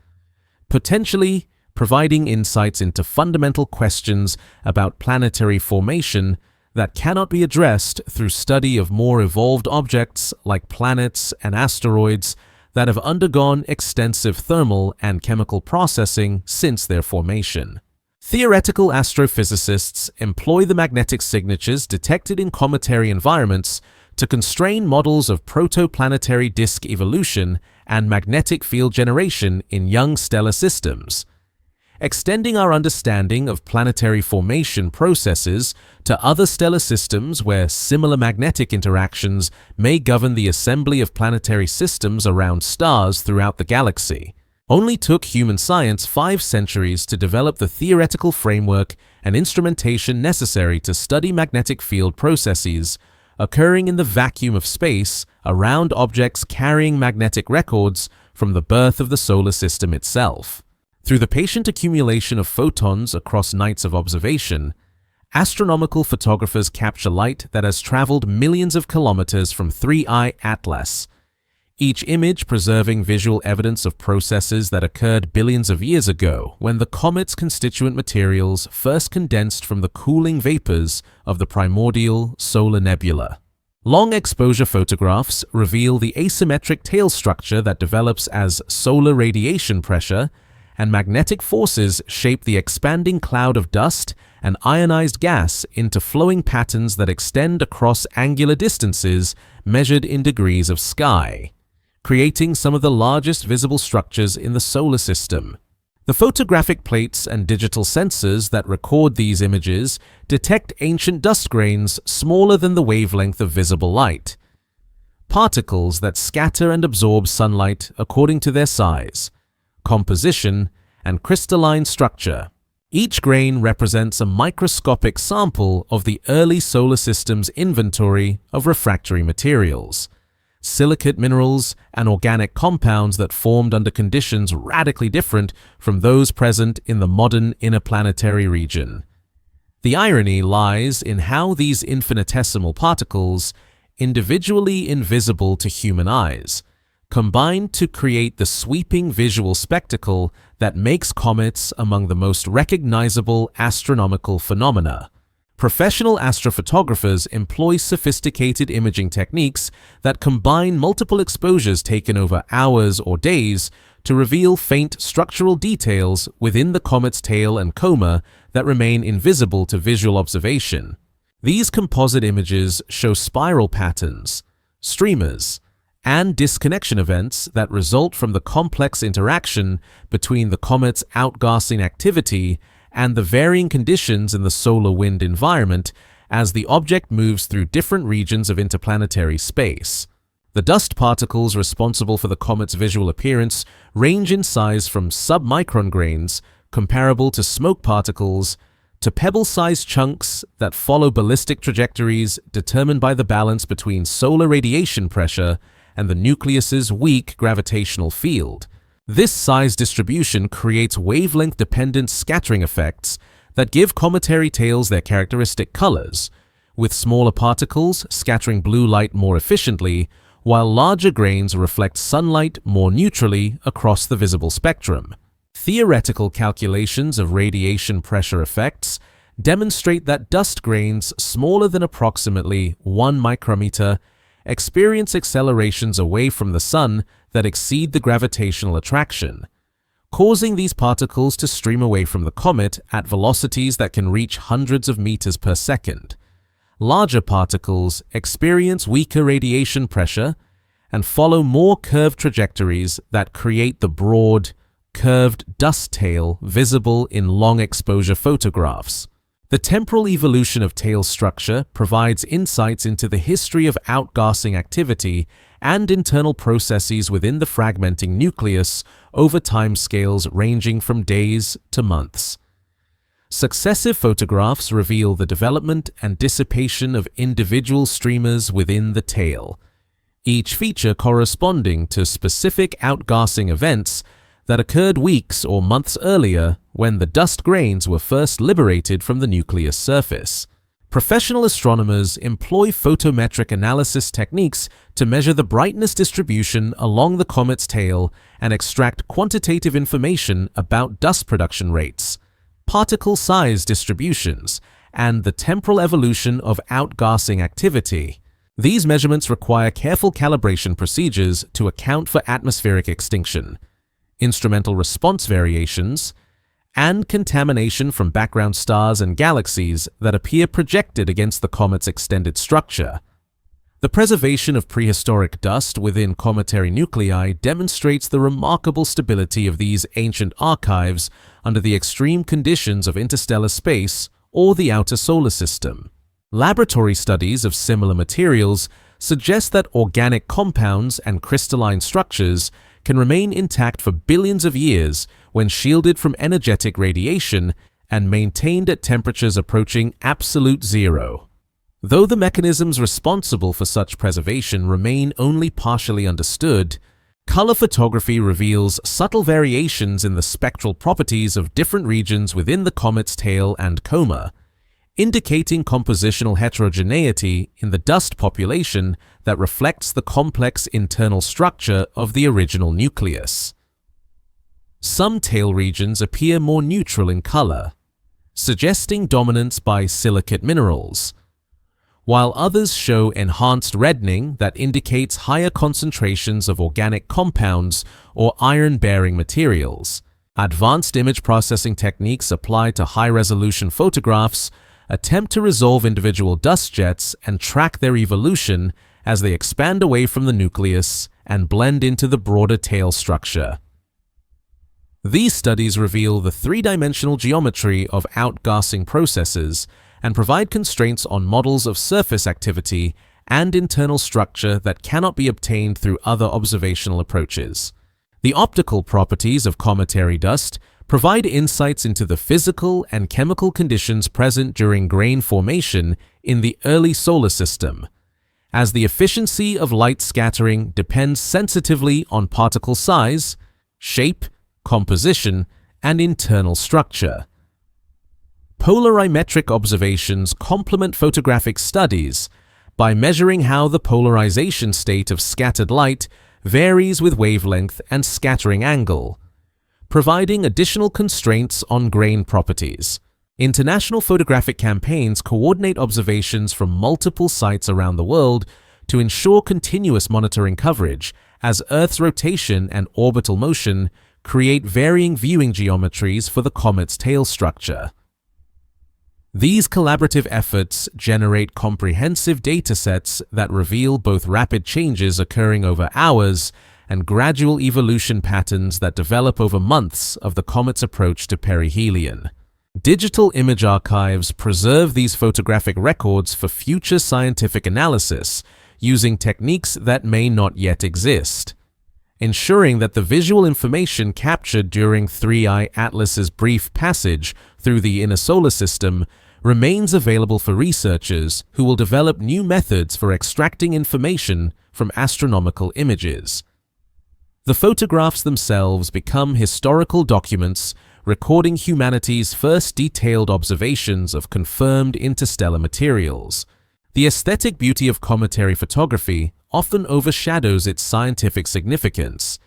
potentially providing insights into fundamental questions about planetary formation that cannot be addressed through study of more evolved objects like planets and asteroids that have undergone extensive thermal and chemical processing since their formation. Theoretical astrophysicists employ the magnetic signatures detected in cometary environments to constrain models of protoplanetary disk evolution and magnetic field generation in young stellar systems, extending our understanding of planetary formation processes to other stellar systems where similar magnetic interactions may govern the assembly of planetary systems around stars throughout the galaxy. Only took human science 5 centuries to develop the theoretical framework and instrumentation necessary to study magnetic field processes occurring in the vacuum of space around objects carrying magnetic records from the birth of the solar system itself. Through the patient accumulation of photons across nights of observation, astronomical photographers capture light that has traveled millions of kilometers from 3I Atlas, each image preserving visual evidence of processes that occurred billions of years ago when the comet's constituent materials first condensed from the cooling vapors of the primordial solar nebula. Long exposure photographs reveal the asymmetric tail structure that develops as solar radiation pressure and magnetic forces shape the expanding cloud of dust and ionized gas into flowing patterns that extend across angular distances measured in degrees of sky, creating some of the largest visible structures in the solar system. The photographic plates and digital sensors that record these images detect ancient dust grains smaller than the wavelength of visible light, particles that scatter and absorb sunlight according to their size, composition, and crystalline structure. Each grain represents a microscopic sample of the early solar system's inventory of refractory materials, silicate minerals, and organic compounds that formed under conditions radically different from those present in the modern interplanetary region. The irony lies in how these infinitesimal particles, individually invisible to human eyes, combine to create the sweeping visual spectacle that makes comets among the most recognizable astronomical phenomena. Professional astrophotographers employ sophisticated imaging techniques that combine multiple exposures taken over hours or days to reveal faint structural details within the comet's tail and coma that remain invisible to visual observation. These composite images show spiral patterns, streamers, and disconnection events that result from the complex interaction between the comet's outgassing activity and the varying conditions in the solar wind environment as the object moves through different regions of interplanetary space. The dust particles responsible for the comet's visual appearance range in size from submicron grains, comparable to smoke particles, to pebble-sized chunks that follow ballistic trajectories determined by the balance between solar radiation pressure and the nucleus's weak gravitational field. This size distribution creates wavelength-dependent scattering effects that give cometary tails their characteristic colors, with smaller particles scattering blue light more efficiently, while larger grains reflect sunlight more neutrally across the visible spectrum. Theoretical calculations of radiation pressure effects demonstrate that dust grains smaller than approximately 1 micrometer experience accelerations away from the sun that exceed the gravitational attraction, causing these particles to stream away from the comet at velocities that can reach hundreds of meters per second. Larger particles experience weaker radiation pressure and follow more curved trajectories that create the broad, curved dust tail visible in long-exposure photographs. The temporal evolution of tail structure provides insights into the history of outgassing activity and internal processes within the fragmenting nucleus over timescales ranging from days to months. Successive photographs reveal the development and dissipation of individual streamers within the tail, each feature corresponding to specific outgassing events that occurred weeks or months earlier when the dust grains were first liberated from the nucleus surface. Professional astronomers employ photometric analysis techniques to measure the brightness distribution along the comet's tail and extract quantitative information about dust production rates, particle size distributions, and the temporal evolution of outgassing activity. These measurements require careful calibration procedures to account for atmospheric extinction, instrumental response variations, and contamination from background stars and galaxies that appear projected against the comet's extended structure. The preservation of prehistoric dust within cometary nuclei demonstrates the remarkable stability of these ancient archives under the extreme conditions of interstellar space or the outer solar system. Laboratory studies of similar materials suggest that organic compounds and crystalline structures can remain intact for billions of years when shielded from energetic radiation and maintained at temperatures approaching absolute zero. Though the mechanisms responsible for such preservation remain only partially understood, color photography reveals subtle variations in the spectral properties of different regions within the comet's tail and coma, indicating compositional heterogeneity in the dust population that reflects the complex internal structure of the original nucleus. Some tail regions appear more neutral in color, suggesting dominance by silicate minerals, while others show enhanced reddening that indicates higher concentrations of organic compounds or iron-bearing materials. Advanced image processing techniques applied to high-resolution photographs attempt to resolve individual dust jets and track their evolution as they expand away from the nucleus and blend into the broader tail structure. These studies reveal the three-dimensional geometry of outgassing processes and provide constraints on models of surface activity and internal structure that cannot be obtained through other observational approaches. The optical properties of cometary dust provide insights into the physical and chemical conditions present during grain formation in the early solar system, as the efficiency of light scattering depends sensitively on particle size, shape, composition, and internal structure. Polarimetric observations complement photographic studies by measuring how the polarization state of scattered light varies with wavelength and scattering angle, providing additional constraints on grain properties. International photographic campaigns coordinate observations from multiple sites around the world to ensure continuous monitoring coverage, as Earth's rotation and orbital motion create varying viewing geometries for the comet's tail structure. These collaborative efforts generate comprehensive datasets that reveal both rapid changes occurring over hours and gradual evolution patterns that develop over months of the comet's approach to perihelion. Digital image archives preserve these photographic records for future scientific analysis using techniques that may not yet exist, ensuring that the visual information captured during 3I Atlas's brief passage through the inner solar system remains available for researchers who will develop new methods for extracting information from astronomical images. The photographs themselves become historical documents recording humanity's first detailed observations of confirmed interstellar materials. The aesthetic beauty of cometary photography often overshadows its scientific significance,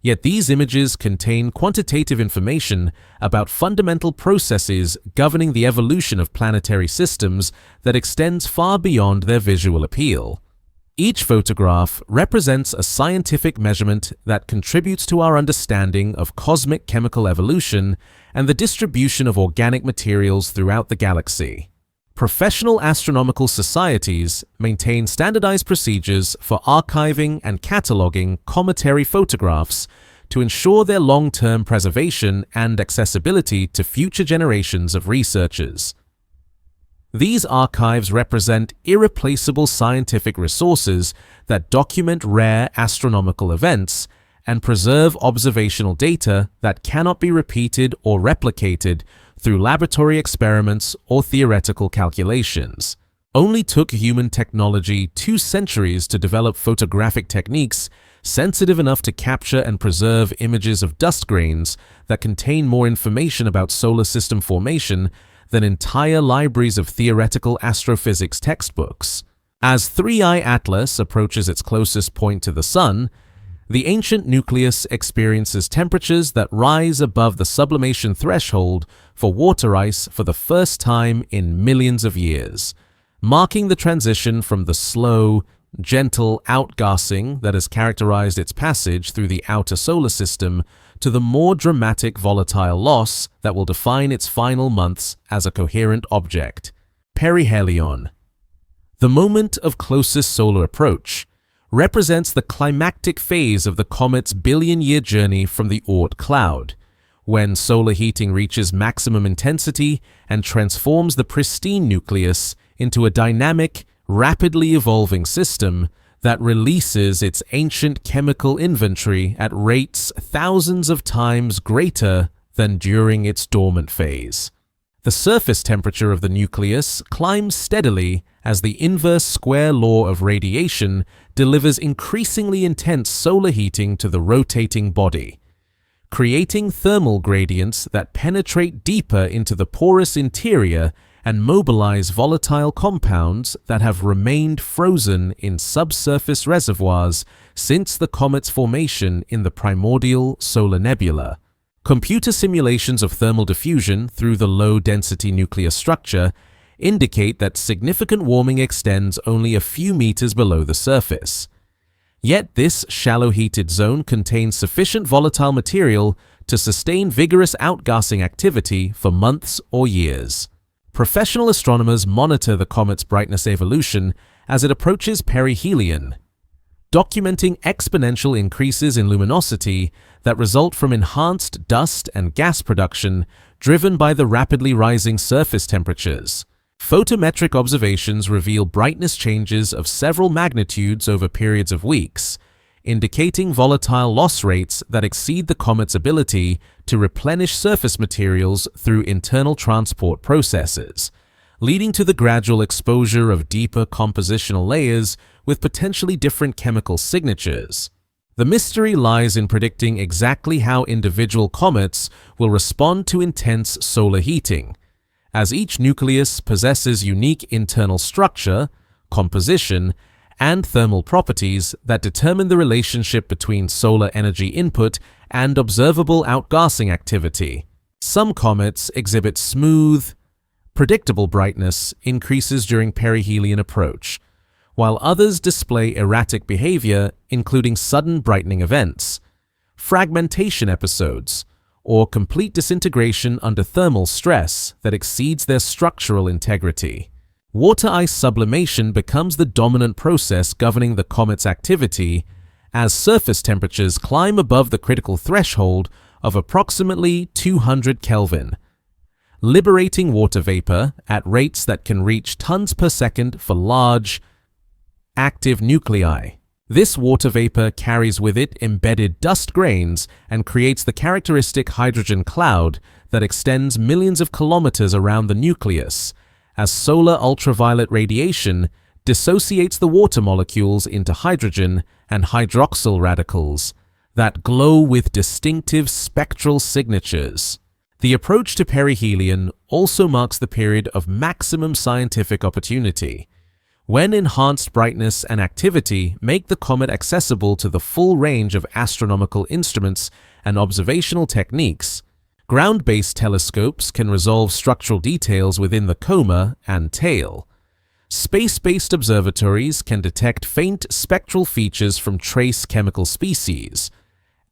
yet these images contain quantitative information about fundamental processes governing the evolution of planetary systems that extends far beyond their visual appeal. Each photograph represents a scientific measurement that contributes to our understanding of cosmic chemical evolution and the distribution of organic materials throughout the galaxy. Professional astronomical societies maintain standardized procedures for archiving and cataloging cometary photographs to ensure their long-term preservation and accessibility to future generations of researchers. These archives represent irreplaceable scientific resources that document rare astronomical events and preserve observational data that cannot be repeated or replicated through laboratory experiments or theoretical calculations. Only took human technology 2 centuries to develop photographic techniques sensitive enough to capture and preserve images of dust grains that contain more information about solar system formation than entire libraries of theoretical astrophysics textbooks. As 3I Atlas approaches its closest point to the Sun, the ancient nucleus experiences temperatures that rise above the sublimation threshold for water ice for the first time in millions of years, marking the transition from the slow, gentle outgassing that has characterized its passage through the outer solar system to the more dramatic volatile loss that will define its final months as a coherent object. Perihelion, the moment of closest solar approach, represents the climactic phase of the comet's billion-year journey from the Oort cloud, when solar heating reaches maximum intensity and transforms the pristine nucleus into a dynamic, rapidly evolving system that releases its ancient chemical inventory at rates thousands of times greater than during its dormant phase. The surface temperature of the nucleus climbs steadily as the inverse square law of radiation delivers increasingly intense solar heating to the rotating body, creating thermal gradients that penetrate deeper into the porous interior and mobilize volatile compounds that have remained frozen in subsurface reservoirs since the comet's formation in the primordial solar nebula. Computer simulations of thermal diffusion through the low-density nuclear structure indicate that significant warming extends only a few meters below the surface. Yet this shallow heated zone contains sufficient volatile material to sustain vigorous outgassing activity for months or years. Professional astronomers monitor the comet's brightness evolution as it approaches perihelion, documenting exponential increases in luminosity that result from enhanced dust and gas production driven by the rapidly rising surface temperatures. Photometric observations reveal brightness changes of several magnitudes over periods of weeks, indicating volatile loss rates that exceed the comet's ability to replenish surface materials through internal transport processes, leading to the gradual exposure of deeper compositional layers with potentially different chemical signatures. The mystery lies in predicting exactly how individual comets will respond to intense solar heating, as each nucleus possesses unique internal structure, composition, and thermal properties that determine the relationship between solar energy input and observable outgassing activity. Some comets exhibit smooth, predictable brightness increases during perihelion approach, while others display erratic behavior, including sudden brightening events, fragmentation episodes, or complete disintegration under thermal stress that exceeds their structural integrity. Water ice sublimation becomes the dominant process governing the comet's activity as surface temperatures climb above the critical threshold of approximately 200 Kelvin, liberating water vapor at rates that can reach tons per second for large, active nuclei. This water vapor carries with it embedded dust grains and creates the characteristic hydrogen cloud that extends millions of kilometers around the nucleus, as solar ultraviolet radiation dissociates the water molecules into hydrogen and hydroxyl radicals that glow with distinctive spectral signatures. The approach to perihelion also marks the period of maximum scientific opportunity, when enhanced brightness and activity make the comet accessible to the full range of astronomical instruments and observational techniques. Ground-based telescopes can resolve structural details within the coma and tail. Space-based observatories can detect faint spectral features from trace chemical species,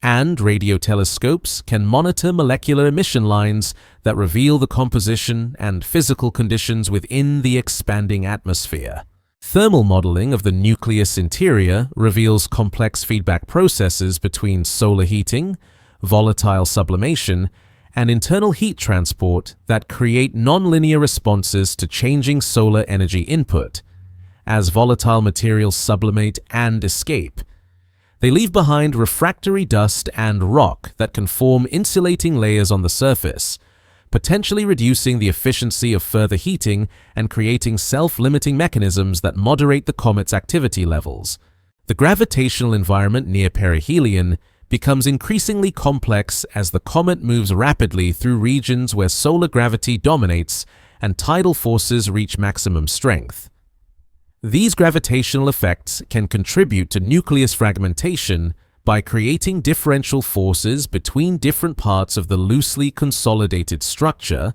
and radio telescopes can monitor molecular emission lines that reveal the composition and physical conditions within the expanding atmosphere. Thermal modeling of the nucleus interior reveals complex feedback processes between solar heating, volatile sublimation, and internal heat transport that create nonlinear responses to changing solar energy input. As volatile materials sublimate and escape, they leave behind refractory dust and rock that can form insulating layers on the surface, potentially reducing the efficiency of further heating and creating self-limiting mechanisms that moderate the comet's activity levels. The gravitational environment near perihelion becomes increasingly complex as the comet moves rapidly through regions where solar gravity dominates and tidal forces reach maximum strength. These gravitational effects can contribute to nucleus fragmentation by creating differential forces between different parts of the loosely consolidated structure,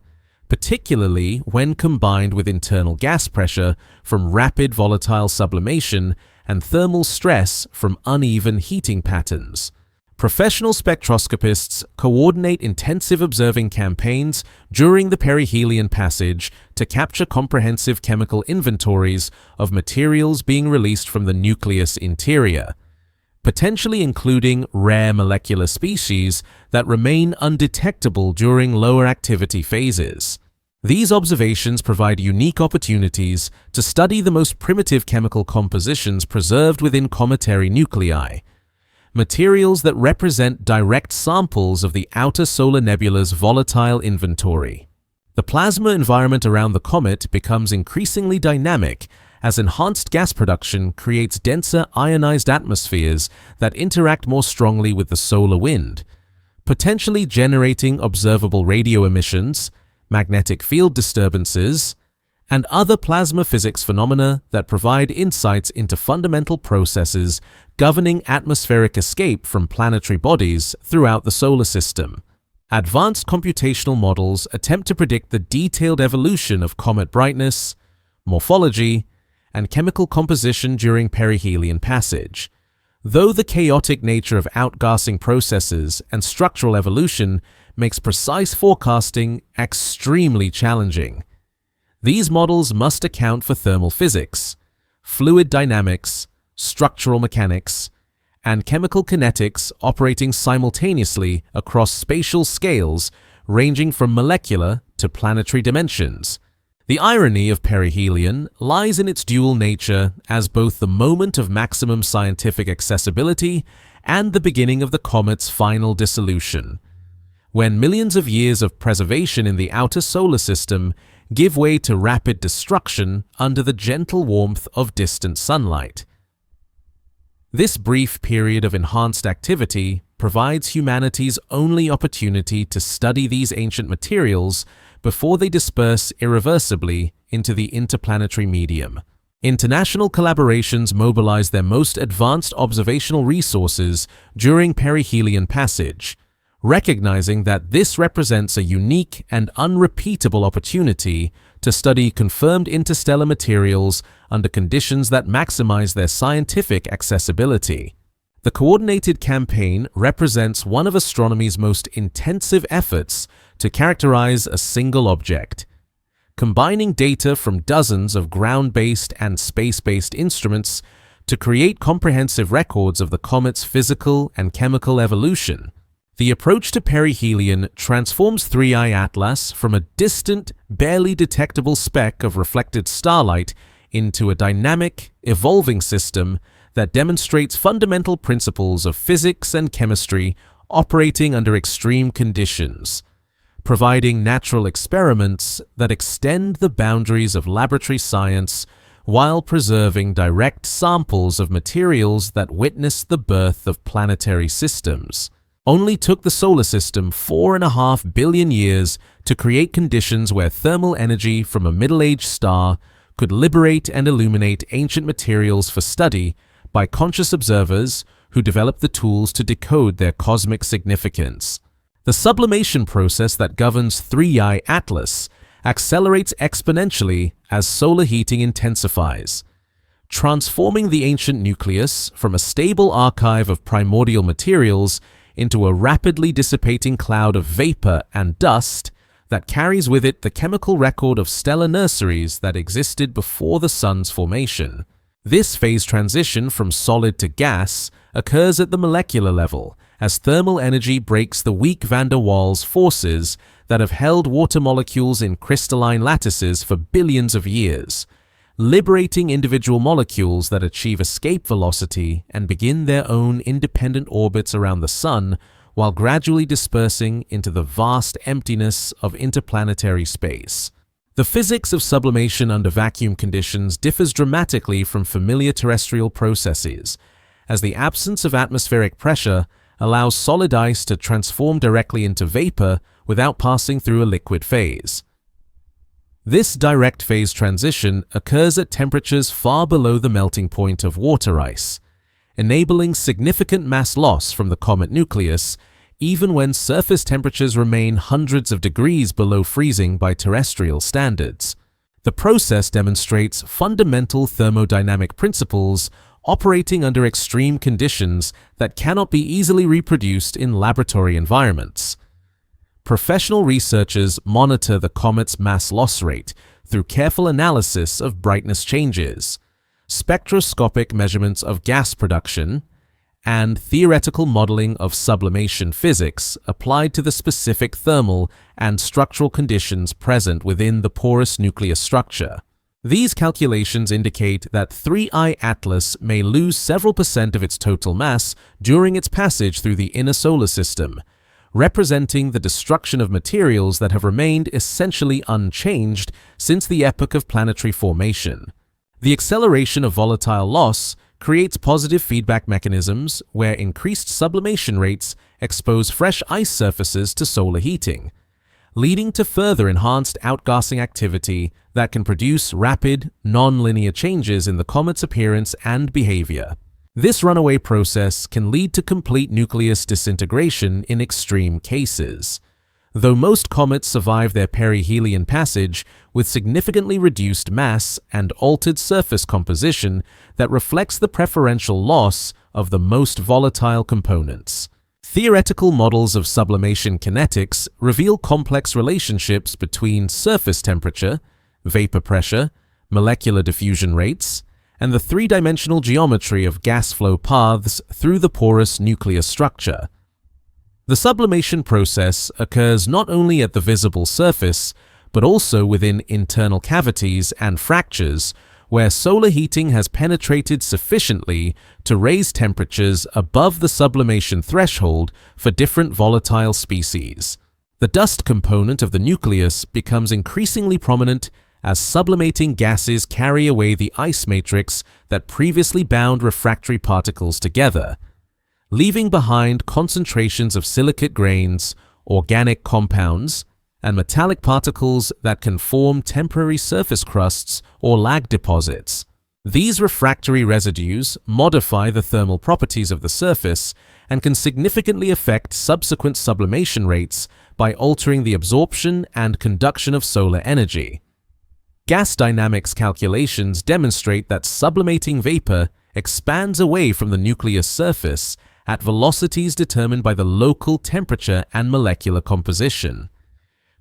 particularly when combined with internal gas pressure from rapid volatile sublimation and thermal stress from uneven heating patterns. Professional spectroscopists coordinate intensive observing campaigns during the perihelion passage to capture comprehensive chemical inventories of materials being released from the nucleus interior, potentially including rare molecular species that remain undetectable during lower activity phases. These observations provide unique opportunities to study the most primitive chemical compositions preserved within cometary nuclei, materials that represent direct samples of the outer solar nebula's volatile inventory. The plasma environment around the comet becomes increasingly dynamic as enhanced gas production creates denser ionized atmospheres that interact more strongly with the solar wind, potentially generating observable radio emissions, magnetic field disturbances, and other plasma physics phenomena that provide insights into fundamental processes governing atmospheric escape from planetary bodies throughout the solar system. Advanced computational models attempt to predict the detailed evolution of comet brightness, morphology, and chemical composition during perihelion passage. Though the chaotic nature of outgassing processes and structural evolution makes precise forecasting extremely challenging, these models must account for thermal physics, fluid dynamics, structural mechanics, and chemical kinetics operating simultaneously across spatial scales ranging from molecular to planetary dimensions. The irony of perihelion lies in its dual nature as both the moment of maximum scientific accessibility and the beginning of the comet's final dissolution, when millions of years of preservation in the outer solar system give way to rapid destruction under the gentle warmth of distant sunlight. This brief period of enhanced activity provides humanity's only opportunity to study these ancient materials before they disperse irreversibly into the interplanetary medium. International collaborations mobilize their most advanced observational resources during perihelion passage, recognizing that this represents a unique and unrepeatable opportunity to study confirmed interstellar materials under conditions that maximize their scientific accessibility. The coordinated campaign represents one of astronomy's most intensive efforts to characterize a single object, combining data from dozens of ground-based and space-based instruments to create comprehensive records of the comet's physical and chemical evolution. The approach to perihelion transforms 3I Atlas from a distant, barely detectable speck of reflected starlight into a dynamic, evolving system that demonstrates fundamental principles of physics and chemistry operating under extreme conditions, providing natural experiments that extend the boundaries of laboratory science while preserving direct samples of materials that witness the birth of planetary systems. Only took the solar system 4.5 billion years to create conditions where thermal energy from a middle-aged star could liberate and illuminate ancient materials for study by conscious observers who developed the tools to decode their cosmic significance. The sublimation process that governs 3I Atlas accelerates exponentially as solar heating intensifies, transforming the ancient nucleus from a stable archive of primordial materials into a rapidly dissipating cloud of vapor and dust that carries with it the chemical record of stellar nurseries that existed before the sun's formation. This phase transition from solid to gas occurs at the molecular level as thermal energy breaks the weak van der Waals forces that have held water molecules in crystalline lattices for billions of years, liberating individual molecules that achieve escape velocity and begin their own independent orbits around the sun while gradually dispersing into the vast emptiness of interplanetary space. The physics of sublimation under vacuum conditions differs dramatically from familiar terrestrial processes, as the absence of atmospheric pressure allows solid ice to transform directly into vapor without passing through a liquid phase. This direct phase transition occurs at temperatures far below the melting point of water ice, enabling significant mass loss from the comet nucleus even when surface temperatures remain hundreds of degrees below freezing by terrestrial standards. The process demonstrates fundamental thermodynamic principles operating under extreme conditions that cannot be easily reproduced in laboratory environments. Professional researchers monitor the comet's mass loss rate through careful analysis of brightness changes, spectroscopic measurements of gas production, and theoretical modeling of sublimation physics applied to the specific thermal and structural conditions present within the porous nucleus structure. These calculations indicate that 3I Atlas may lose several percent of its total mass during its passage through the inner solar system, representing the destruction of materials that have remained essentially unchanged since the epoch of planetary formation. The acceleration of volatile loss creates positive feedback mechanisms where increased sublimation rates expose fresh ice surfaces to solar heating, leading to further enhanced outgassing activity that can produce rapid, non-linear changes in the comet's appearance and behavior. This runaway process can lead to complete nucleus disintegration in extreme cases. Though most comets survive their perihelion passage with significantly reduced mass and altered surface composition that reflects the preferential loss of the most volatile components. Theoretical models of sublimation kinetics reveal complex relationships between surface temperature, vapor pressure, molecular diffusion rates, and the three-dimensional geometry of gas flow paths through the porous nuclear structure. The sublimation process occurs not only at the visible surface, but also within internal cavities and fractures, where solar heating has penetrated sufficiently to raise temperatures above the sublimation threshold for different volatile species. The dust component of the nucleus becomes increasingly prominent as sublimating gases carry away the ice matrix that previously bound refractory particles together, leaving behind concentrations of silicate grains, organic compounds, and metallic particles that can form temporary surface crusts or lag deposits. These refractory residues modify the thermal properties of the surface and can significantly affect subsequent sublimation rates by altering the absorption and conduction of solar energy. Gas dynamics calculations demonstrate that sublimating vapor expands away from the nucleus surface at velocities determined by the local temperature and molecular composition,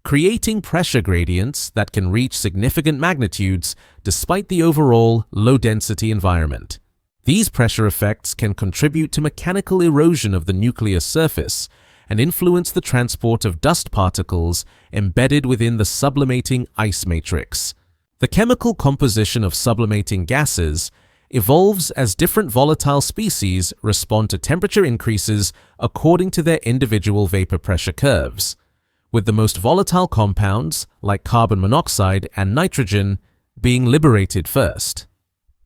creating pressure gradients that can reach significant magnitudes despite the overall low-density environment. These pressure effects can contribute to mechanical erosion of the nucleus surface and influence the transport of dust particles embedded within the sublimating ice matrix. The chemical composition of sublimating gases evolves as different volatile species respond to temperature increases according to their individual vapor pressure curves, with the most volatile compounds, like carbon monoxide and nitrogen, being liberated first,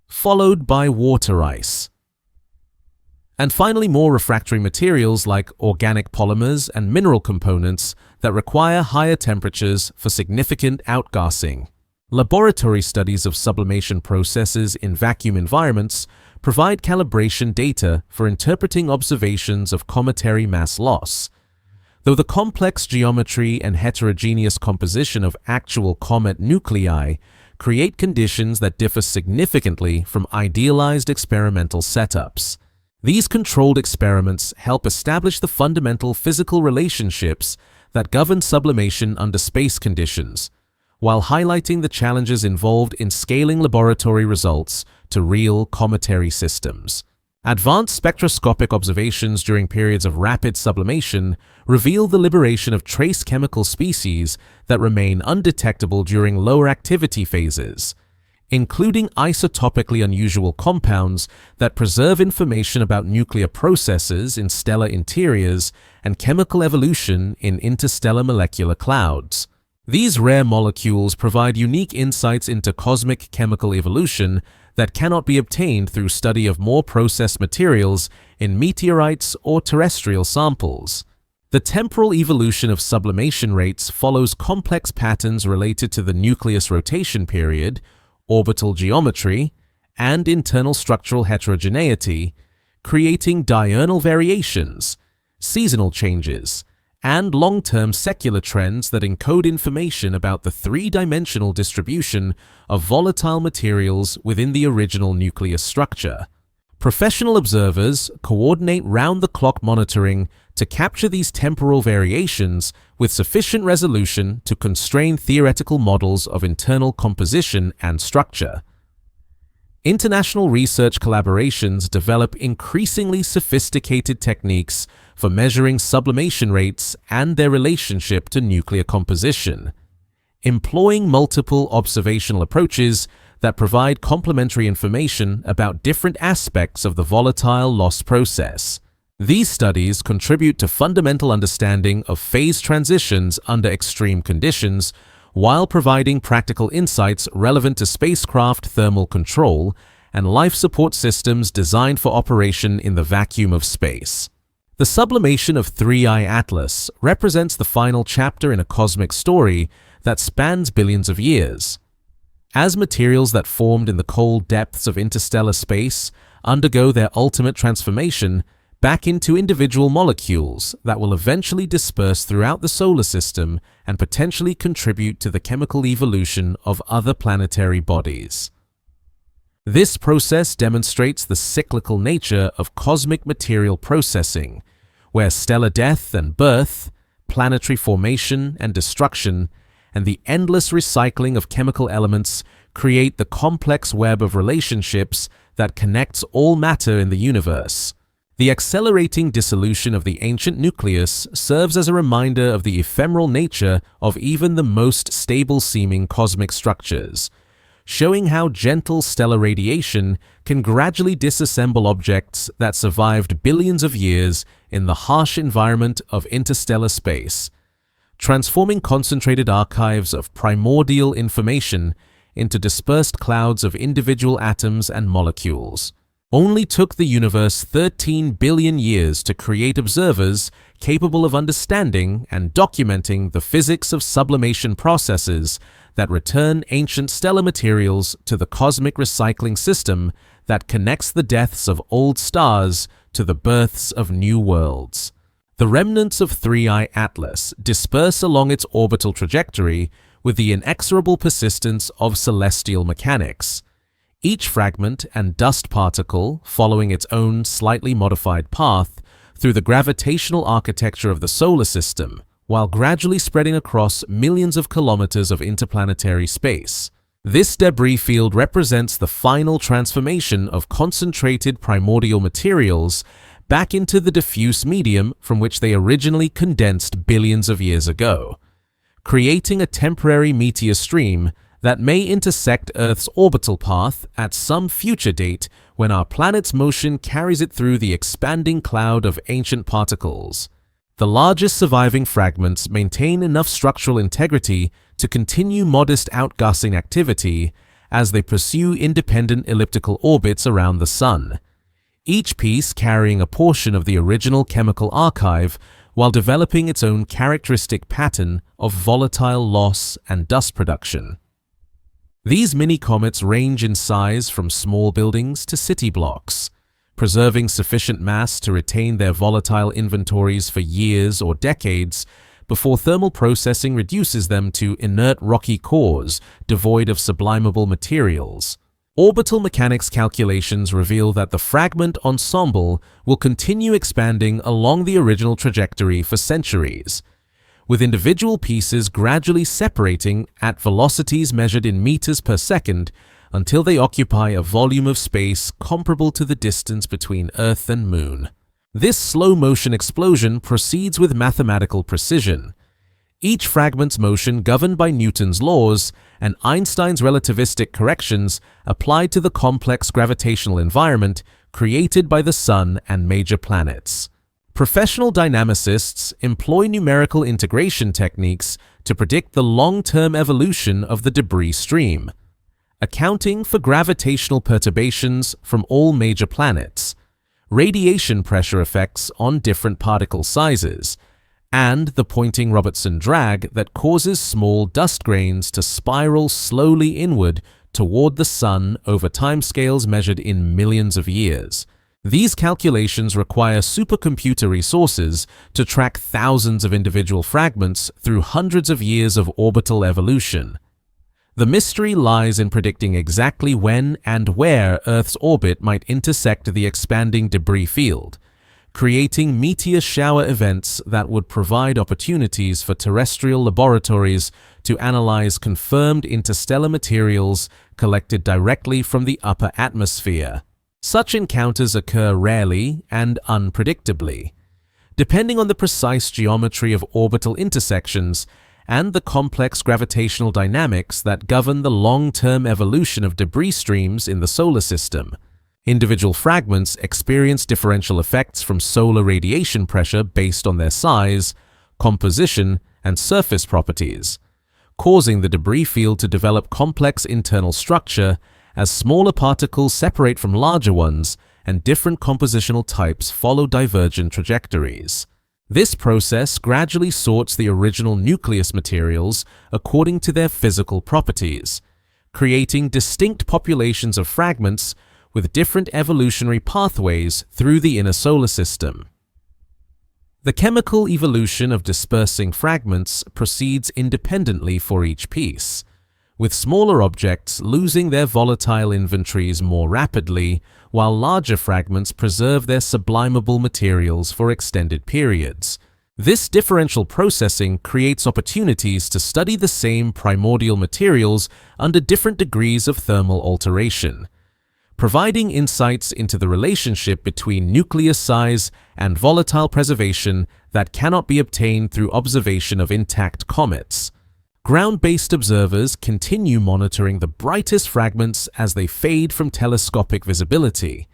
followed by water ice. And finally, more refractory materials like organic polymers and mineral components that require higher temperatures for significant outgassing. Laboratory studies of sublimation processes in vacuum environments provide calibration data for interpreting observations of cometary mass loss. Though the complex geometry and heterogeneous composition of actual comet nuclei create conditions that differ significantly from idealized experimental setups. These controlled experiments help establish the fundamental physical relationships that govern sublimation under space conditions, while highlighting the challenges involved in scaling laboratory results to real cometary systems. Advanced spectroscopic observations during periods of rapid sublimation reveal the liberation of trace chemical species that remain undetectable during lower activity phases, including isotopically unusual compounds that preserve information about nuclear processes in stellar interiors and chemical evolution in interstellar molecular clouds. These rare molecules provide unique insights into cosmic chemical evolution that cannot be obtained through study of more processed materials in meteorites or terrestrial samples. The temporal evolution of sublimation rates follows complex patterns related to the nucleus rotation period, orbital geometry, and internal structural heterogeneity, creating diurnal variations, seasonal changes, and long-term secular trends that encode information about the three-dimensional distribution of volatile materials within the original nucleus structure. Professional observers coordinate round-the-clock monitoring to capture these temporal variations with sufficient resolution to constrain theoretical models of internal composition and structure. International research collaborations develop increasingly sophisticated techniques for measuring sublimation rates and their relationship to nuclear composition, employing multiple observational approaches that provide complementary information about different aspects of the volatile loss process. These studies contribute to fundamental understanding of phase transitions under extreme conditions, while providing practical insights relevant to spacecraft thermal control and life support systems designed for operation in the vacuum of space. The sublimation of 3I Atlas represents the final chapter in a cosmic story that spans billions of years. As materials that formed in the cold depths of interstellar space undergo their ultimate transformation back into individual molecules that will eventually disperse throughout the solar system and potentially contribute to the chemical evolution of other planetary bodies. This process demonstrates the cyclical nature of cosmic material processing, where stellar death and birth, planetary formation and destruction, and the endless recycling of chemical elements create the complex web of relationships that connects all matter in the universe. The accelerating dissolution of the ancient nucleus serves as a reminder of the ephemeral nature of even the most stable-seeming cosmic structures, showing how gentle stellar radiation can gradually disassemble objects that survived billions of years in the harsh environment of interstellar space, transforming concentrated archives of primordial information into dispersed clouds of individual atoms and molecules. Only took the universe 13 billion years to create observers capable of understanding and documenting the physics of sublimation processes that return ancient stellar materials to the cosmic recycling system that connects the deaths of old stars to the births of new worlds. The remnants of 3I Atlas disperse along its orbital trajectory with the inexorable persistence of celestial mechanics. Each fragment and dust particle following its own slightly modified path through the gravitational architecture of the solar system, while gradually spreading across millions of kilometers of interplanetary space. This debris field represents the final transformation of concentrated primordial materials back into the diffuse medium from which they originally condensed billions of years ago, creating a temporary meteor stream that may intersect Earth's orbital path at some future date when our planet's motion carries it through the expanding cloud of ancient particles. The largest surviving fragments maintain enough structural integrity to continue modest outgassing activity as they pursue independent elliptical orbits around the Sun, each piece carrying a portion of the original chemical archive while developing its own characteristic pattern of volatile loss and dust production. These mini-comets range in size from small buildings to city blocks, preserving sufficient mass to retain their volatile inventories for years or decades before thermal processing reduces them to inert rocky cores devoid of sublimable materials. Orbital mechanics calculations reveal that the fragment ensemble will continue expanding along the original trajectory for centuries, with individual pieces gradually separating at velocities measured in meters per second until they occupy a volume of space comparable to the distance between Earth and Moon. This slow-motion explosion proceeds with mathematical precision, each fragment's motion governed by Newton's laws and Einstein's relativistic corrections applied to the complex gravitational environment created by the Sun and major planets. Professional dynamicists employ numerical integration techniques to predict the long-term evolution of the debris stream, accounting for gravitational perturbations from all major planets, radiation pressure effects on different particle sizes, and the Poynting-Robertson drag that causes small dust grains to spiral slowly inward toward the Sun over timescales measured in millions of years. These calculations require supercomputer resources to track thousands of individual fragments through hundreds of years of orbital evolution. The mystery lies in predicting exactly when and where Earth's orbit might intersect the expanding debris field, creating meteor shower events that would provide opportunities for terrestrial laboratories to analyze confirmed interstellar materials collected directly from the upper atmosphere. Such encounters occur rarely and unpredictably, depending on the precise geometry of orbital intersections and the complex gravitational dynamics that govern the long-term evolution of debris streams in the solar system. Individual fragments experience differential effects from solar radiation pressure based on their size, composition, and surface properties, causing the debris field to develop complex internal structure as smaller particles separate from larger ones and different compositional types follow divergent trajectories. This process gradually sorts the original nucleus materials according to their physical properties, creating distinct populations of fragments with different evolutionary pathways through the inner solar system. The chemical evolution of dispersing fragments proceeds independently for each piece, with smaller objects losing their volatile inventories more rapidly, while larger fragments preserve their sublimable materials for extended periods. This differential processing creates opportunities to study the same primordial materials under different degrees of thermal alteration, providing insights into the relationship between nucleus size and volatile preservation that cannot be obtained through observation of intact comets. Ground-based observers continue monitoring the brightest fragments as they fade from telescopic visibility,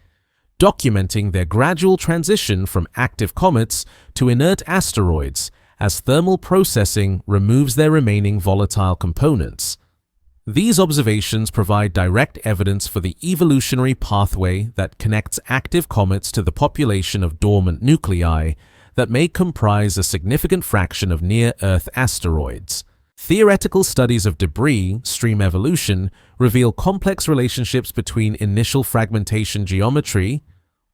documenting their gradual transition from active comets to inert asteroids as thermal processing removes their remaining volatile components. These observations provide direct evidence for the evolutionary pathway that connects active comets to the population of dormant nuclei that may comprise a significant fraction of near-Earth asteroids. Theoretical studies of debris stream evolution reveal complex relationships between initial fragmentation geometry,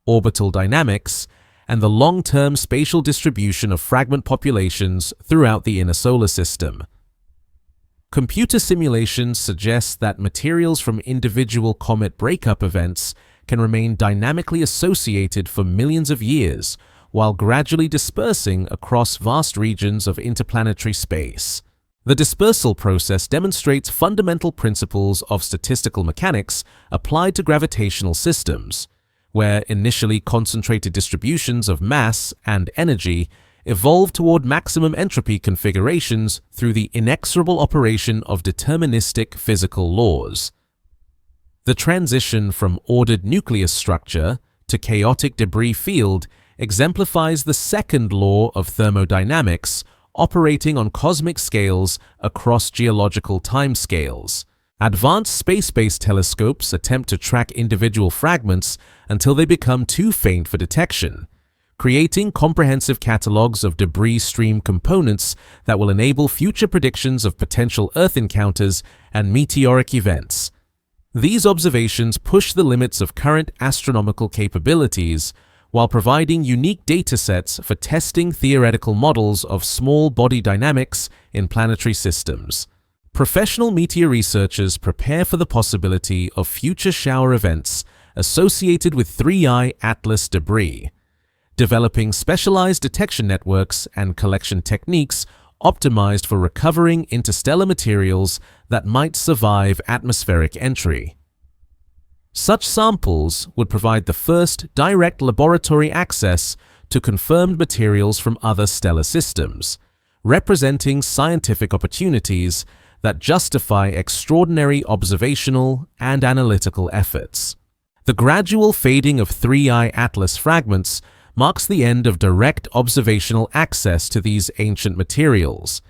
orbital dynamics, and the long-term spatial distribution of fragment populations throughout the inner solar system. Computer simulations suggest that materials from individual comet breakup events can remain dynamically associated for millions of years, while gradually dispersing across vast regions of interplanetary space. The dispersal process demonstrates fundamental principles of statistical mechanics applied to gravitational systems, where initially concentrated distributions of mass and energy evolve toward maximum entropy configurations through the inexorable operation of deterministic physical laws. The transition from ordered nucleus structure to chaotic debris field exemplifies the second law of thermodynamics operating on cosmic scales across geological timescales. Advanced space-based telescopes attempt to track individual fragments until they become too faint for detection, creating comprehensive catalogs of debris stream components that will enable future predictions of potential Earth encounters and meteoric events. These observations push the limits of current astronomical capabilities while providing unique datasets for testing theoretical models of small body dynamics in planetary systems. Professional meteor researchers prepare for the possibility of future shower events associated with 3I Atlas debris, developing specialized detection networks and collection techniques optimized for recovering interstellar materials that might survive atmospheric entry. Such samples would provide the first direct laboratory access to confirmed materials from other stellar systems, representing scientific opportunities that justify extraordinary observational and analytical efforts. The gradual fading of 3I Atlas fragments marks the end of direct observational access to these ancient materials,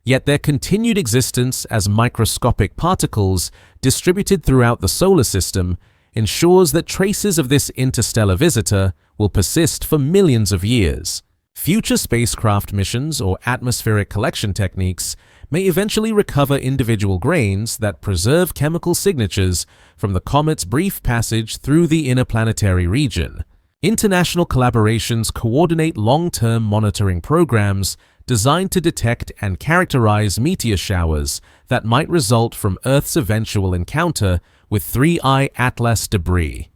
yet their continued existence as microscopic particles distributed throughout the solar system ensures that traces of this interstellar visitor will persist for millions of years. Future spacecraft missions or atmospheric collection techniques may eventually recover individual grains that preserve chemical signatures from the comet's brief passage through the interplanetary region. International collaborations coordinate long-term monitoring programs designed to detect and characterize meteor showers that might result from Earth's eventual encounter with 3I Atlas debris.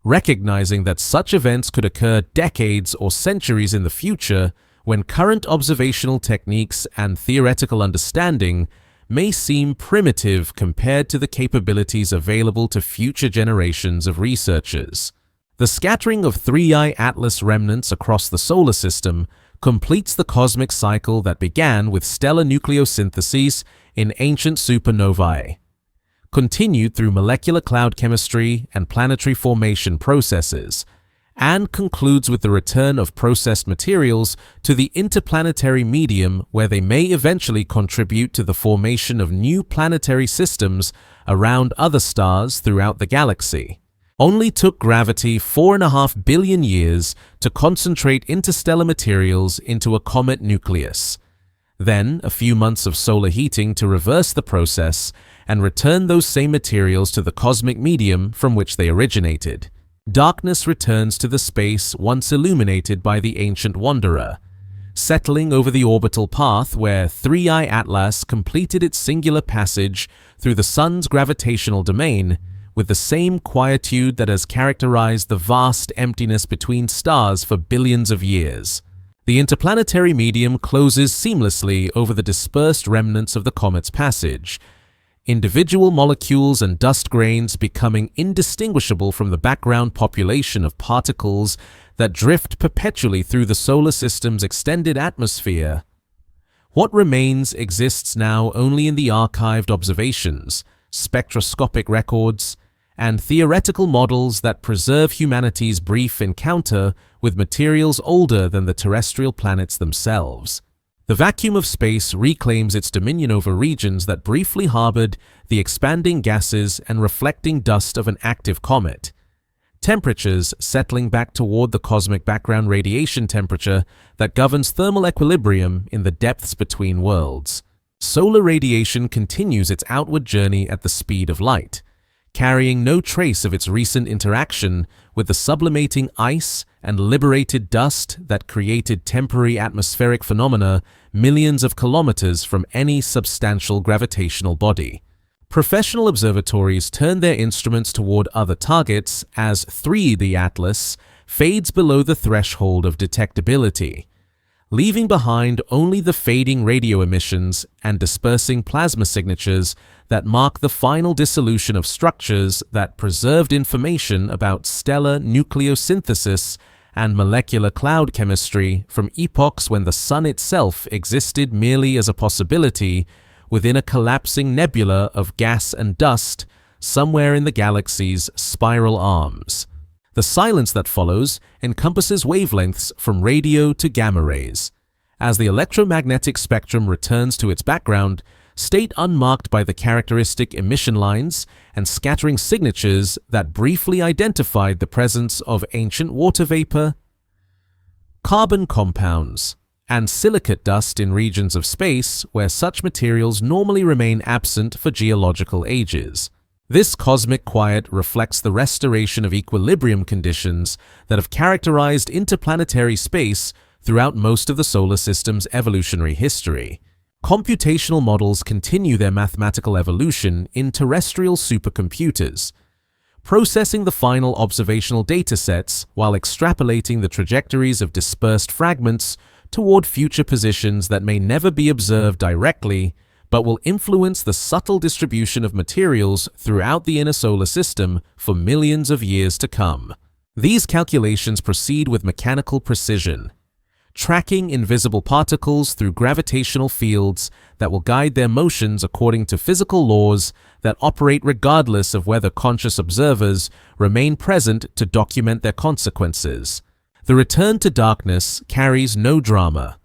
Recognizing that such events could occur decades or centuries in the future, when current observational techniques and theoretical understanding may seem primitive compared to the capabilities available to future generations of researchers. The scattering of 3I Atlas remnants across the solar system completes the cosmic cycle that began with stellar nucleosyntheses in ancient supernovae, continued through molecular cloud chemistry and planetary formation processes, and concludes with the return of processed materials to the interplanetary medium where they may eventually contribute to the formation of new planetary systems around other stars throughout the galaxy. Only took gravity 4.5 billion years to concentrate interstellar materials into a comet nucleus. Then, a few months of solar heating to reverse the process and return those same materials to the cosmic medium from which they originated. Darkness returns to the space once illuminated by the ancient wanderer, settling over the orbital path where 3I Atlas completed its singular passage through the Sun's gravitational domain with the same quietude that has characterized the vast emptiness between stars for billions of years. The interplanetary medium closes seamlessly over the dispersed remnants of the comet's passage, individual molecules and dust grains becoming indistinguishable from the background population of particles that drift perpetually through the solar system's extended atmosphere. What remains exists now only in the archived observations, spectroscopic records, and theoretical models that preserve humanity's brief encounter with materials older than the terrestrial planets themselves. The vacuum of space reclaims its dominion over regions that briefly harbored the expanding gases and reflecting dust of an active comet. Temperatures settling back toward the cosmic background radiation temperature that governs thermal equilibrium in the depths between worlds. Solar radiation continues its outward journey at the speed of light, carrying no trace of its recent interaction with the sublimating ice and liberated dust that created temporary atmospheric phenomena millions of kilometers from any substantial gravitational body. Professional observatories turn their instruments toward other targets as 3D Atlas fades below the threshold of detectability, leaving behind only the fading radio emissions and dispersing plasma signatures that mark the final dissolution of structures that preserved information about stellar nucleosynthesis and molecular cloud chemistry from epochs when the Sun itself existed merely as a possibility within a collapsing nebula of gas and dust somewhere in the galaxy's spiral arms. The silence that follows encompasses wavelengths from radio to gamma rays. As the electromagnetic spectrum returns to its background, state unmarked by the characteristic emission lines and scattering signatures that briefly identified the presence of ancient water vapor, carbon compounds, and silicate dust in regions of space where such materials normally remain absent for geological ages. This cosmic quiet reflects the restoration of equilibrium conditions that have characterized interplanetary space throughout most of the solar system's evolutionary history. Computational models continue their mathematical evolution in terrestrial supercomputers, processing the final observational datasets while extrapolating the trajectories of dispersed fragments toward future positions that may never be observed directly, but will influence the subtle distribution of materials throughout the inner solar system for millions of years to come. These calculations proceed with mechanical precision, tracking invisible particles through gravitational fields that will guide their motions according to physical laws that operate regardless of whether conscious observers remain present to document their consequences. The return to darkness carries no drama,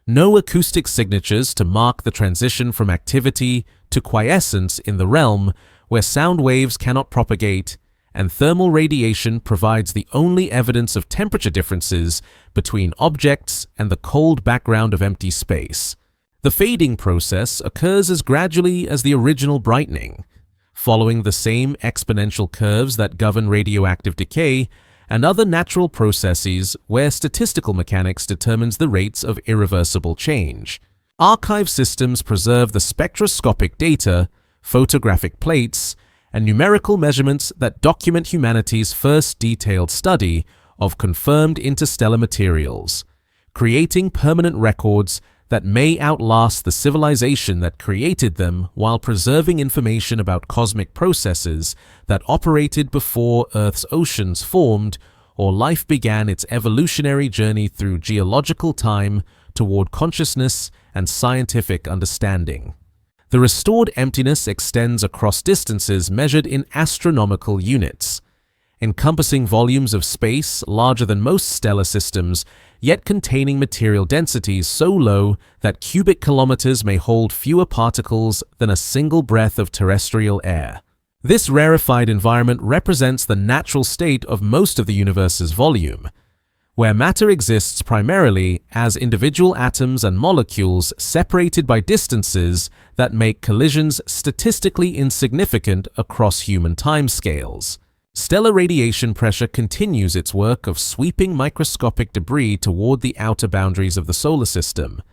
no acoustic signatures to mark the transition from activity to quiescence in the realm where sound waves cannot propagate, and thermal radiation provides the only evidence of temperature differences between objects and the cold background of empty space. The fading process occurs as gradually as the original brightening, following the same exponential curves that govern radioactive decay and other natural processes where statistical mechanics determines the rates of irreversible change. Archive systems preserve the spectroscopic data, photographic plates, and numerical measurements that document humanity's first detailed study of confirmed interstellar materials, creating permanent records that may outlast the civilization that created them while preserving information about cosmic processes that operated before Earth's oceans formed or life began its evolutionary journey through geological time toward consciousness and scientific understanding. The restored emptiness extends across distances measured in astronomical units, encompassing volumes of space larger than most stellar systems, yet containing material densities so low that cubic kilometers may hold fewer particles than a single breath of terrestrial air. This rarefied environment represents the natural state of most of the universe's volume, where matter exists primarily as individual atoms and molecules separated by distances that make collisions statistically insignificant across human timescales. Stellar radiation pressure continues its work of sweeping microscopic debris toward the outer boundaries of the solar system,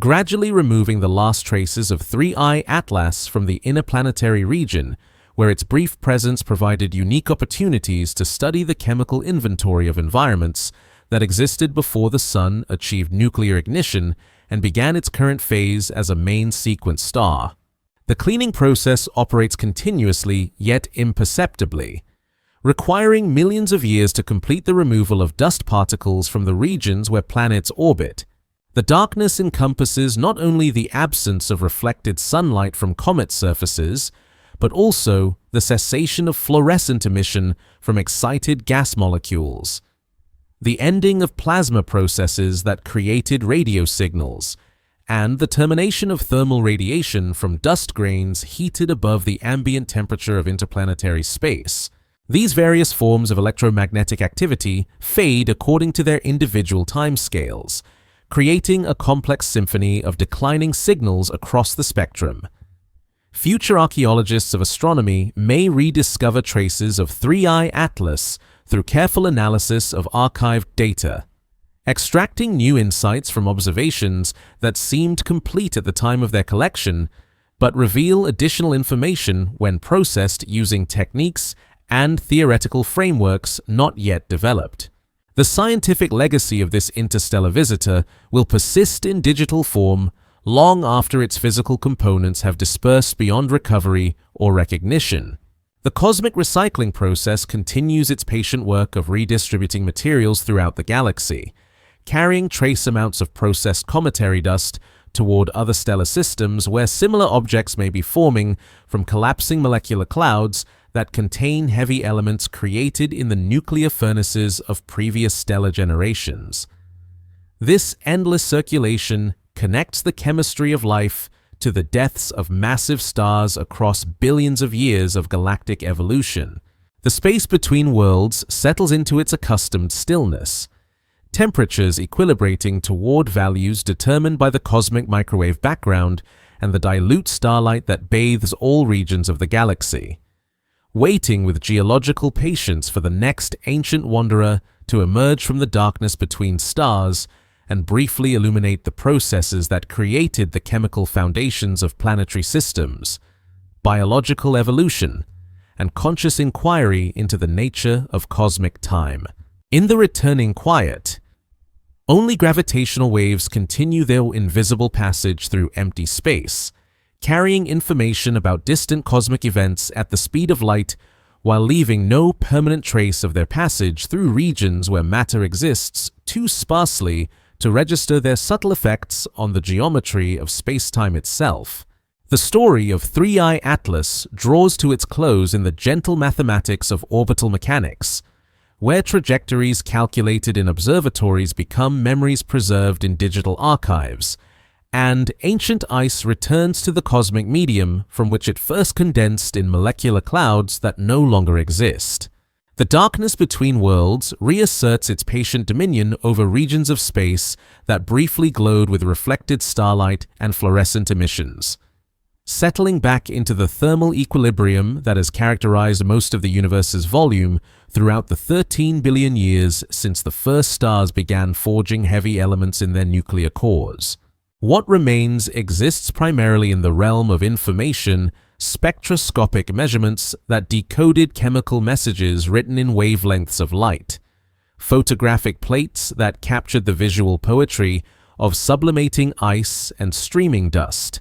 gradually removing the last traces of 3I Atlas from the inner planetary region, where its brief presence provided unique opportunities to study the chemical inventory of environments that existed before the Sun achieved nuclear ignition and began its current phase as a main sequence star. The cleaning process operates continuously yet imperceptibly, requiring millions of years to complete the removal of dust particles from the regions where planets orbit. The darkness encompasses not only the absence of reflected sunlight from comet surfaces, but also the cessation of fluorescent emission from excited gas molecules, the ending of plasma processes that created radio signals, and the termination of thermal radiation from dust grains heated above the ambient temperature of interplanetary space. These various forms of electromagnetic activity fade according to their individual timescales, creating a complex symphony of declining signals across the spectrum. Future archaeologists of astronomy may rediscover traces of 3I Atlas through careful analysis of archived data, extracting new insights from observations that seemed complete at the time of their collection, but reveal additional information when processed using techniques and theoretical frameworks not yet developed. The scientific legacy of this interstellar visitor will persist in digital form long after its physical components have dispersed beyond recovery or recognition. The cosmic recycling process continues its patient work of redistributing materials throughout the galaxy, carrying trace amounts of processed cometary dust toward other stellar systems where similar objects may be forming from collapsing molecular clouds that contain heavy elements created in the nuclear furnaces of previous stellar generations. This endless circulation connects the chemistry of life to the deaths of massive stars across billions of years of galactic evolution. The space between worlds settles into its accustomed stillness, temperatures equilibrating toward values determined by the cosmic microwave background and the dilute starlight that bathes all regions of the galaxy, waiting with geological patience for the next ancient wanderer to emerge from the darkness between stars and briefly illuminate the processes that created the chemical foundations of planetary systems, biological evolution, and conscious inquiry into the nature of cosmic time. In the returning quiet, only gravitational waves continue their invisible passage through empty space, carrying information about distant cosmic events at the speed of light while leaving no permanent trace of their passage through regions where matter exists too sparsely to register their subtle effects on the geometry of space-time itself. The story of 3I Atlas draws to its close in the gentle mathematics of orbital mechanics, where trajectories calculated in observatories become memories preserved in digital archives, and ancient ice returns to the cosmic medium from which it first condensed in molecular clouds that no longer exist. The darkness between worlds reasserts its patient dominion over regions of space that briefly glowed with reflected starlight and fluorescent emissions, settling back into the thermal equilibrium that has characterized most of the universe's volume throughout the 13 billion years since the first stars began forging heavy elements in their nuclear cores. What remains exists primarily in the realm of information, spectroscopic measurements that decoded chemical messages written in wavelengths of light, photographic plates that captured the visual poetry of sublimating ice and streaming dust,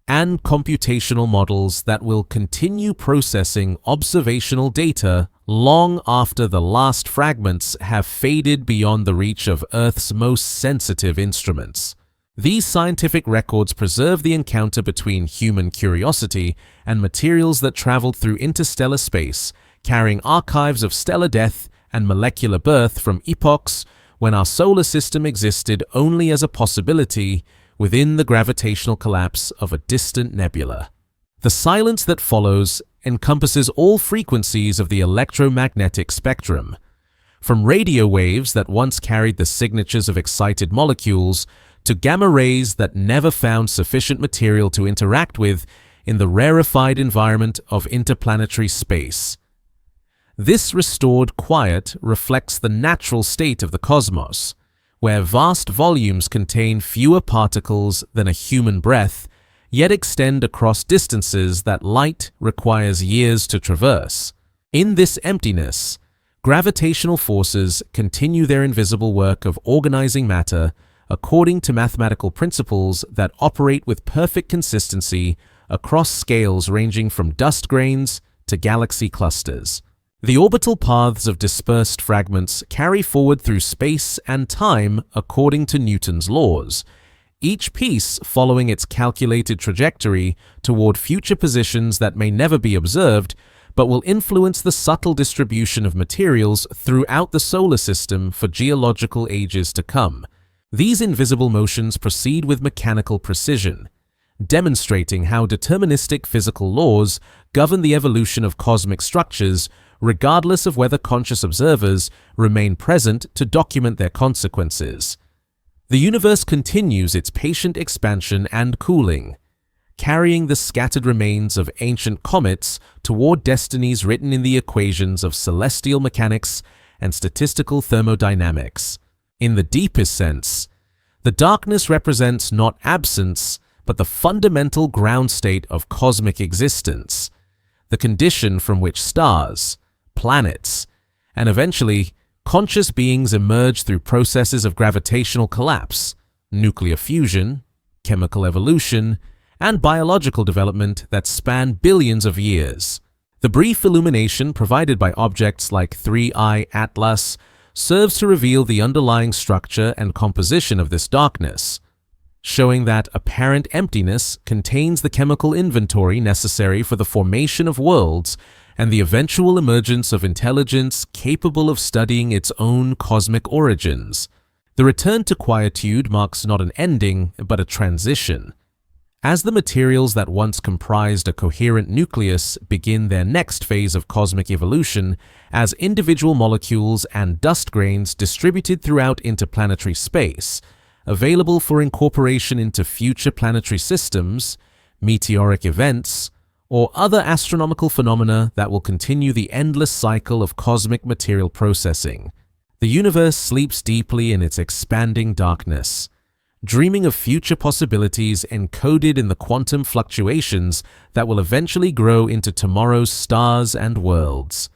and computational models that will continue processing observational data long after the last fragments have faded beyond the reach of Earth's most sensitive instruments. These scientific records preserve the encounter between human curiosity and materials that traveled through interstellar space, carrying archives of stellar death and molecular birth from epochs when our solar system existed only as a possibility within the gravitational collapse of a distant nebula. The silence that follows encompasses all frequencies of the electromagnetic spectrum, from radio waves that once carried the signatures of excited molecules to gamma rays that never found sufficient material to interact with in the rarefied environment of interplanetary space. This restored quiet reflects the natural state of the cosmos, where vast volumes contain fewer particles than a human breath, yet extend across distances that light requires years to traverse. In this emptiness, gravitational forces continue their invisible work of organizing matter according to mathematical principles that operate with perfect consistency across scales ranging from dust grains to galaxy clusters. The orbital paths of dispersed fragments carry forward through space and time according to Newton's laws, each piece following its calculated trajectory toward future positions that may never be observed, but will influence the subtle distribution of materials throughout the solar system for geological ages to come. These invisible motions proceed with mechanical precision, demonstrating how deterministic physical laws govern the evolution of cosmic structures, regardless of whether conscious observers remain present to document their consequences. The universe continues its patient expansion and cooling, carrying the scattered remains of ancient comets toward destinies written in the equations of celestial mechanics and statistical thermodynamics. In the deepest sense, the darkness represents not absence, but the fundamental ground state of cosmic existence, the condition from which stars, planets, and eventually conscious beings emerge through processes of gravitational collapse, nuclear fusion, chemical evolution, and biological development that span billions of years. The brief illumination provided by objects like 3I Atlas serves to reveal the underlying structure and composition of this darkness, showing that apparent emptiness contains the chemical inventory necessary for the formation of worlds and the eventual emergence of intelligence capable of studying its own cosmic origins. The return to quietude marks not an ending, but a transition. As the materials that once comprised a coherent nucleus begin their next phase of cosmic evolution as individual molecules and dust grains distributed throughout interplanetary space, available for incorporation into future planetary systems, meteoric events, or other astronomical phenomena that will continue the endless cycle of cosmic material processing. The universe sleeps deeply in its expanding darkness, dreaming of future possibilities encoded in the quantum fluctuations that will eventually grow into tomorrow's stars and worlds.